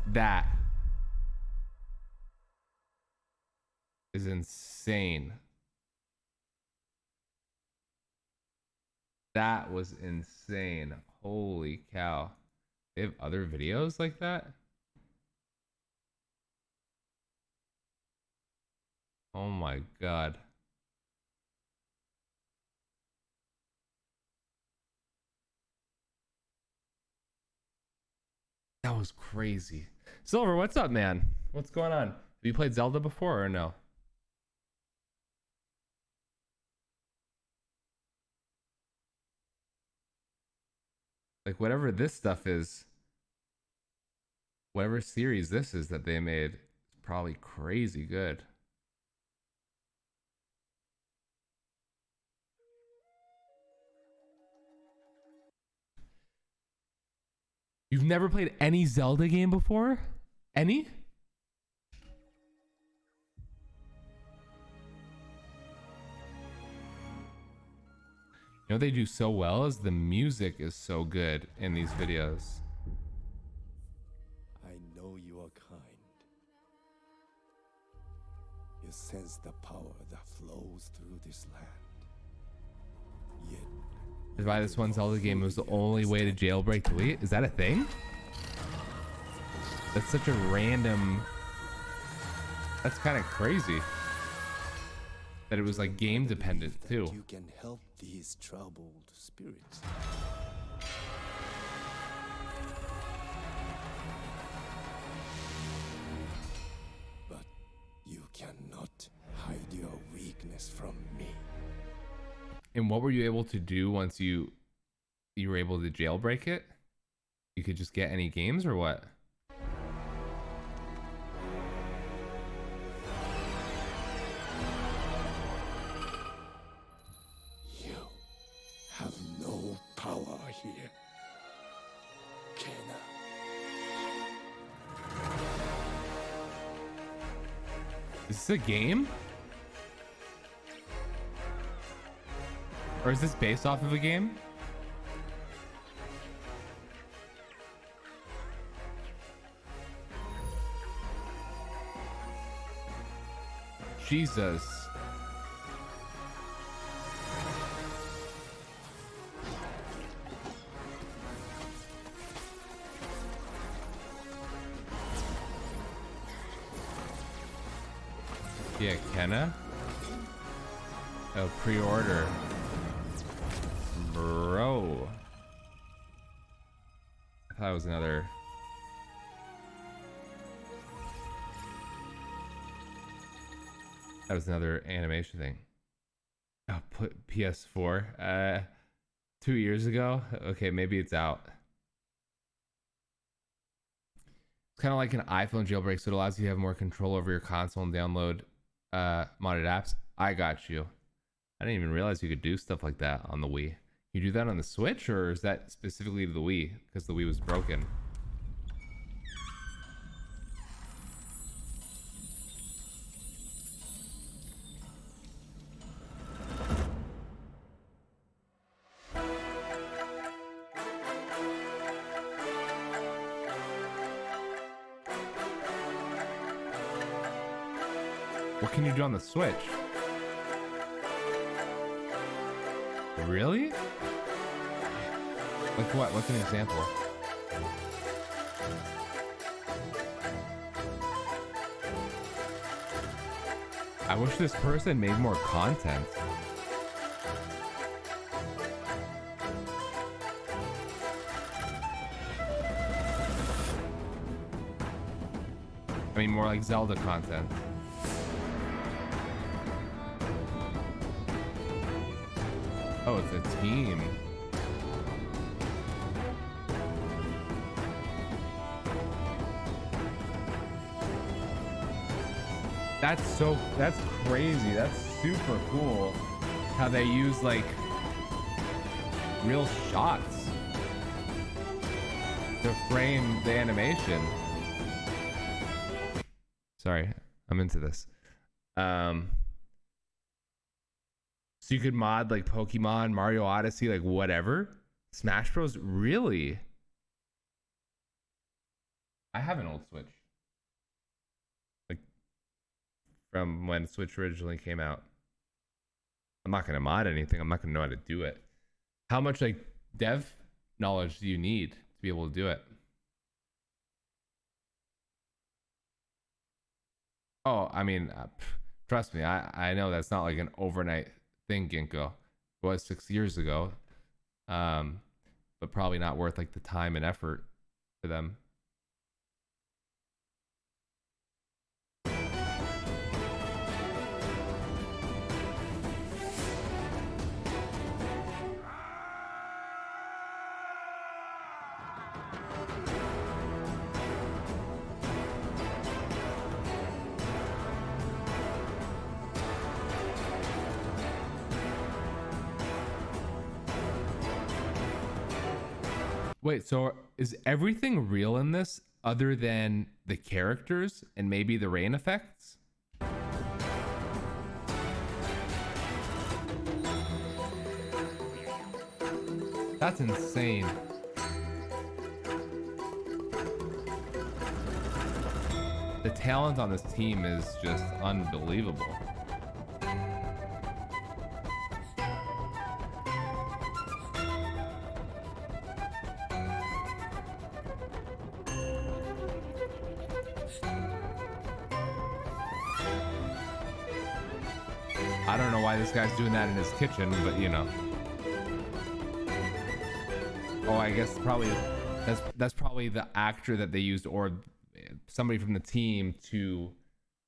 Speaker 1: That is insane. That was insane. Holy cow. They have other videos like that? Oh my god. That was crazy. Silver, what's up, man? What's going on? Have you played Zelda before or no? Like whatever this stuff is, whatever series this is that they made, is probably crazy good. You've never played any Zelda game before? Any? You know what they do so well is the music is so good in these videos.
Speaker 16: I know you are kind. You sense the power that flows through this land. Yet
Speaker 1: Is why this one Zelda game was the only way to jailbreak the Wii? Is that a thing? That's such a random... That's kind of crazy. That it was like game dependent too.
Speaker 16: you can help these troubled spirits. But you cannot hide your weakness from me.
Speaker 1: And what were you able to do once you were able to jailbreak it? You could just get any games or what?
Speaker 16: You have no power here, Kena.
Speaker 1: Is this a game? Or is this based off of a game? Jesus. Yeah, Kenna. Oh, pre-order. Bro. I thought it was another. That was another animation thing. Oh, put PS4. 2 years ago. Okay, maybe it's out. It's kind of like an iPhone jailbreak, so it allows you to have more control over your console and download modded apps. I got you. I didn't even realize you could do stuff like that on the Wii. You do that on the Switch, or is that specifically to the Wii because the Wii was broken? What can you do on the Switch? Really? Like what? What's an example? I wish this person made more content. I mean, more like Zelda content. Oh, it's a team. That's crazy. That's super cool how they use like real shots to frame the animation. Sorry, I'm into this. So you could mod like Pokemon, Mario Odyssey, like whatever. Smash Bros. Really? I have an old Switch. Like from when Switch originally came out. I'm not gonna mod anything. I'm not gonna know how to do it. How much like dev knowledge do you need to be able to do it? Oh, I mean, trust me, I know that's not like an overnight thing, Ginkgo. It was 6 years ago, but probably not worth like the time and effort for them. Wait, so is everything real in this other than the characters and maybe the rain effects? That's insane. The talent on this team is just unbelievable. I don't know why this guy's doing that in his kitchen, but you know. Oh, I guess probably that's probably the actor that they used or somebody from the team to.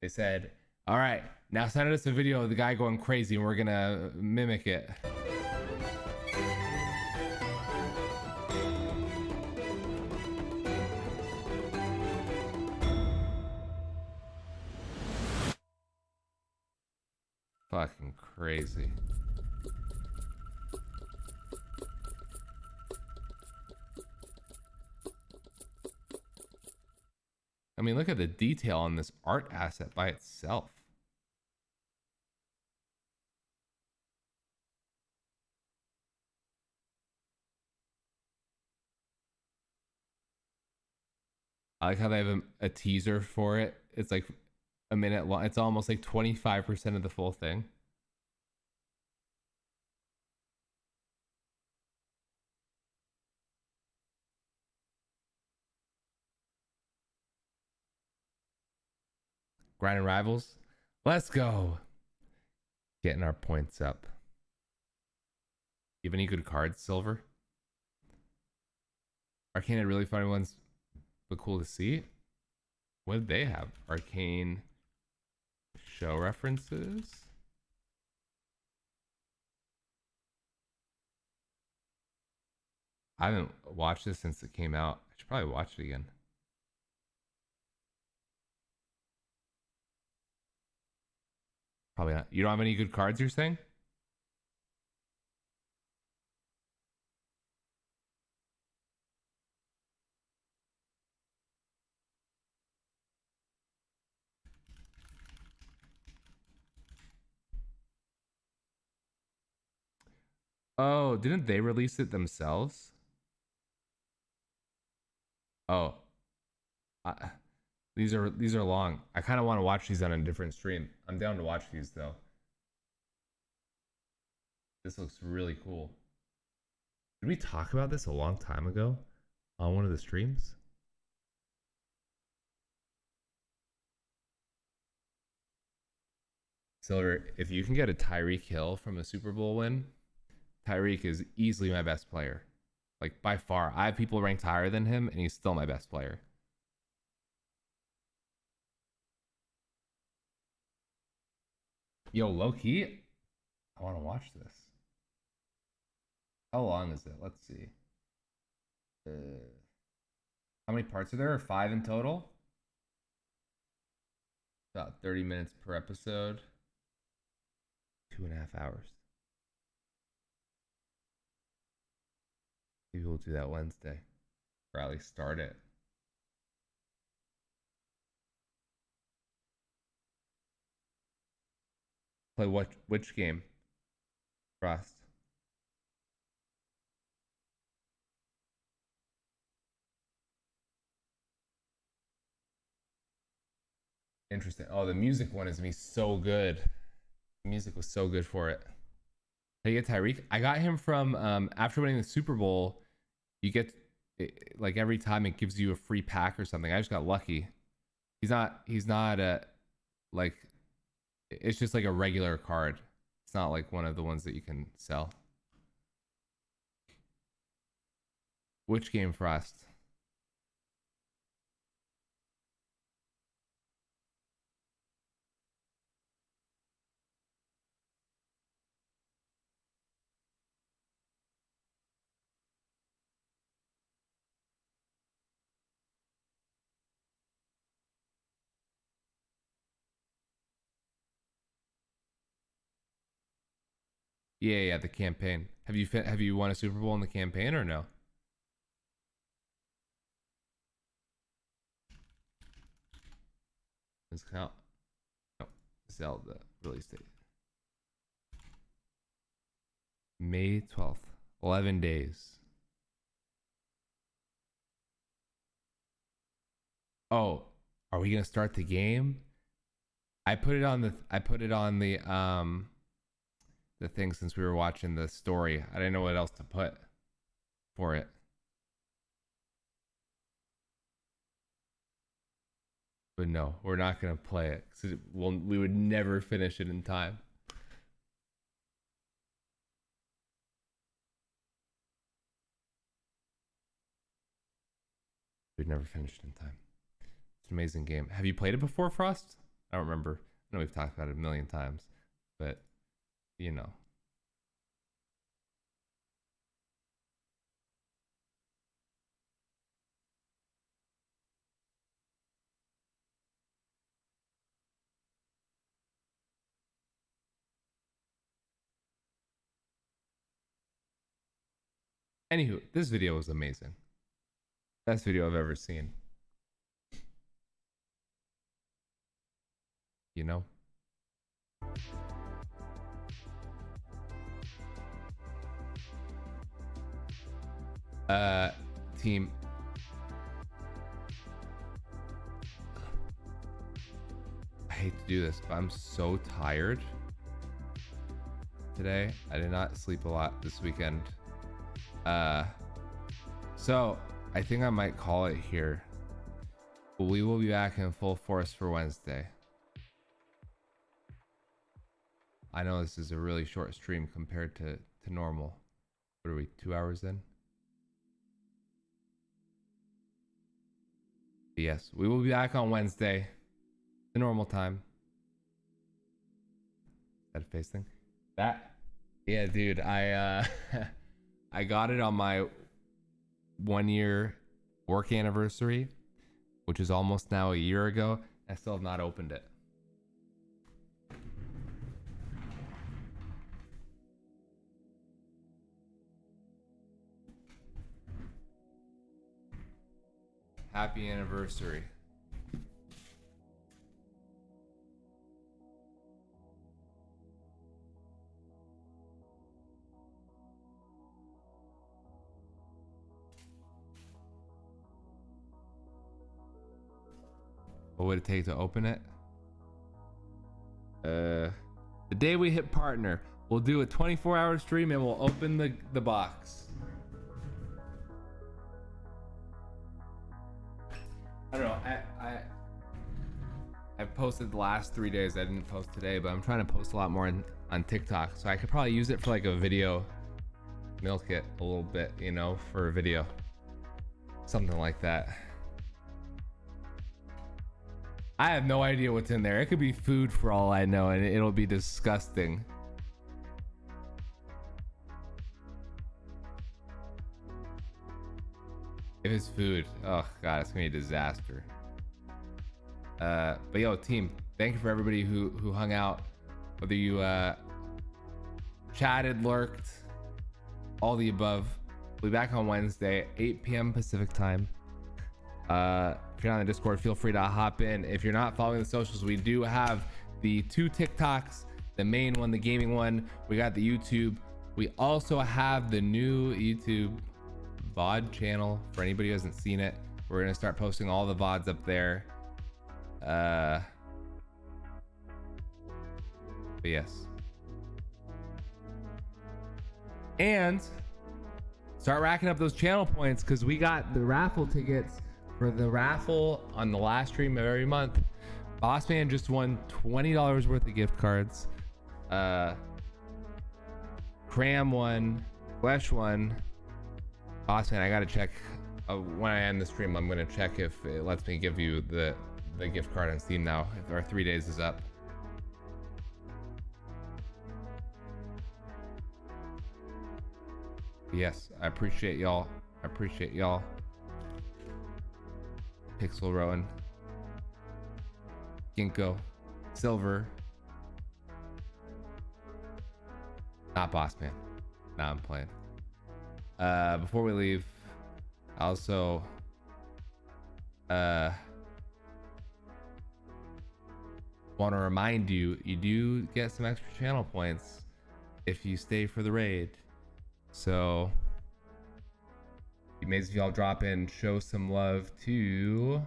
Speaker 1: They said, "All right, now send us a video of the guy going crazy, and we're gonna mimic it." Fucking crazy. I mean, look at the detail on this art asset by itself. I like how they have a teaser for it. It's like a minute long. It's almost like 25% of the full thing. Grinding Rivals. Let's go. Getting our points up. You have any good cards, Silver? Arcane had really funny ones, but cool to see. What did they have? Arcane show references. I haven't watched this since it came out. I should probably watch it again. Probably not. You don't have any good cards, you're saying? Oh, didn't they release it themselves? Oh, these are long. I kind of want to watch these on a different stream. I'm down to watch these though. This looks really cool. Did we talk about this a long time ago on one of the streams? Silver, if you can get a Tyreek Hill from a Super Bowl win, Tyreek is easily my best player. Like by far. I have people ranked higher than him and he's still my best player. Yo, low key, I want to watch this. How long is it? Let's see. How many parts are there? 5 in total? About 30 minutes per episode. 2.5 hours. Maybe we'll do that Wednesday. Or at least start it. Play which game? Frost. Interesting. Oh, the music one is gonna be so good. The music was so good for it. How you get Tyreek? I got him from after winning the Super Bowl. You get like every time it gives you a free pack or something. I just got lucky. He's not like it's just like a regular card. It's not like one of the ones that you can sell. Which game, Frost? Yeah, the campaign. Have you won a Super Bowl in the campaign or no? Let's count. No, Zelda release date. May 12th. 11 days. Oh, are we gonna start the game? I put it on the thing since we were watching the story. I didn't know what else to put for it. But no, we're not gonna play it because we would never finish it in time. We'd never finish it in time. It's an amazing game. Have you played it before, Frost? I don't remember. I know we've talked about it a million times, but you know. Anywho, this video was amazing. Best video I've ever seen. You know? Team. I hate to do this, but I'm so tired today. I did not sleep a lot this weekend. So I think I might call it here. But we will be back in full force for Wednesday. I know this is a really short stream compared to normal. What are we, 2 hours in? But yes, we will be back on Wednesday, the normal time. Is that a face thing? That, yeah, dude, I I got it on my 1 year work anniversary, which is almost now a year ago. I still have not opened it. Happy anniversary. What would it take to open it? The day we hit partner, we'll do a 24-hour stream and we'll open the box. I don't know. I've posted the last 3 days. I didn't post today, but I'm trying to post a lot more on TikTok, so I could probably use it for like a video, milk it a little bit, you know, for a video, something like that. I have no idea what's in there. It could be food for all I know, and it'll be disgusting. If it's food, oh god, it's gonna be a disaster. But yo, team, thank you for everybody who hung out, whether you chatted, lurked, all the above. We'll be back on Wednesday, 8 p.m. Pacific time. If you're on the Discord, feel free to hop in. If you're not following the socials, we do have the 2 TikToks, the main one, the gaming one. We got the YouTube. We also have the new YouTube VOD channel for anybody who hasn't seen it. We're gonna start posting all the VODs up there. But yes. And start racking up those channel points, because we got the raffle tickets for the raffle on the last stream of every month. Bossman just won $20 worth of gift cards. Cram won, Flesh won. Bossman, I gotta check when I end the stream. I'm gonna check if it lets me give you the gift card on Steam now, if our 3 days is up. Yes, I appreciate y'all. I appreciate y'all. Pixel Rowan, Ginkgo, Silver, not Bossman. Nah, I'm playing. Before we leave, I also want to remind you, you do get some extra channel points if you stay for the raid. So you may as well drop in, show some love to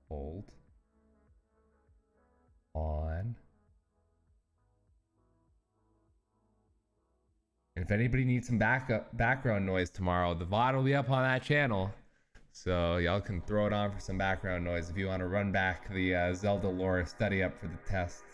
Speaker 1: hold on. And if anybody needs some background noise tomorrow, the VOD will be up on that channel. So y'all can throw it on for some background noise if you want to run back the Zelda lore, study up for the test.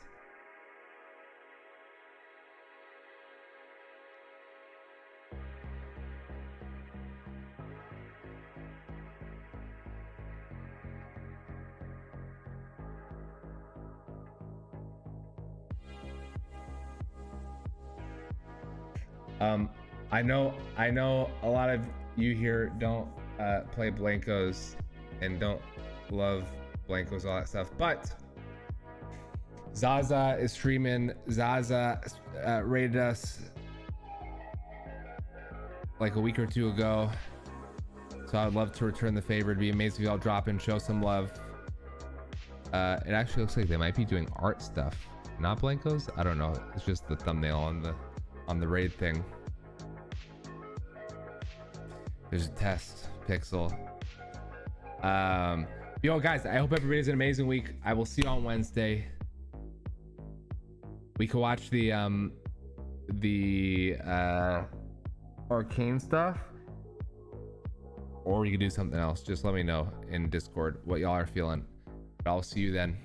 Speaker 1: I know a lot of you here don't play Blankos and don't love Blankos, all that stuff, but Zaza is streaming. Zaza rated us like a week or 2 ago, so I would love to return the favor. It'd be amazing if y'all drop in, show some love. It actually looks like they might be doing art stuff, not Blankos. I don't know, it's just the thumbnail on the raid thing. There's a test, Pixel. Yo, guys, I hope everybody has an amazing week. I will see you on Wednesday. We could watch the the arcane stuff, or you can do something else. Just let me know in Discord what y'all are feeling. But I'll see you then.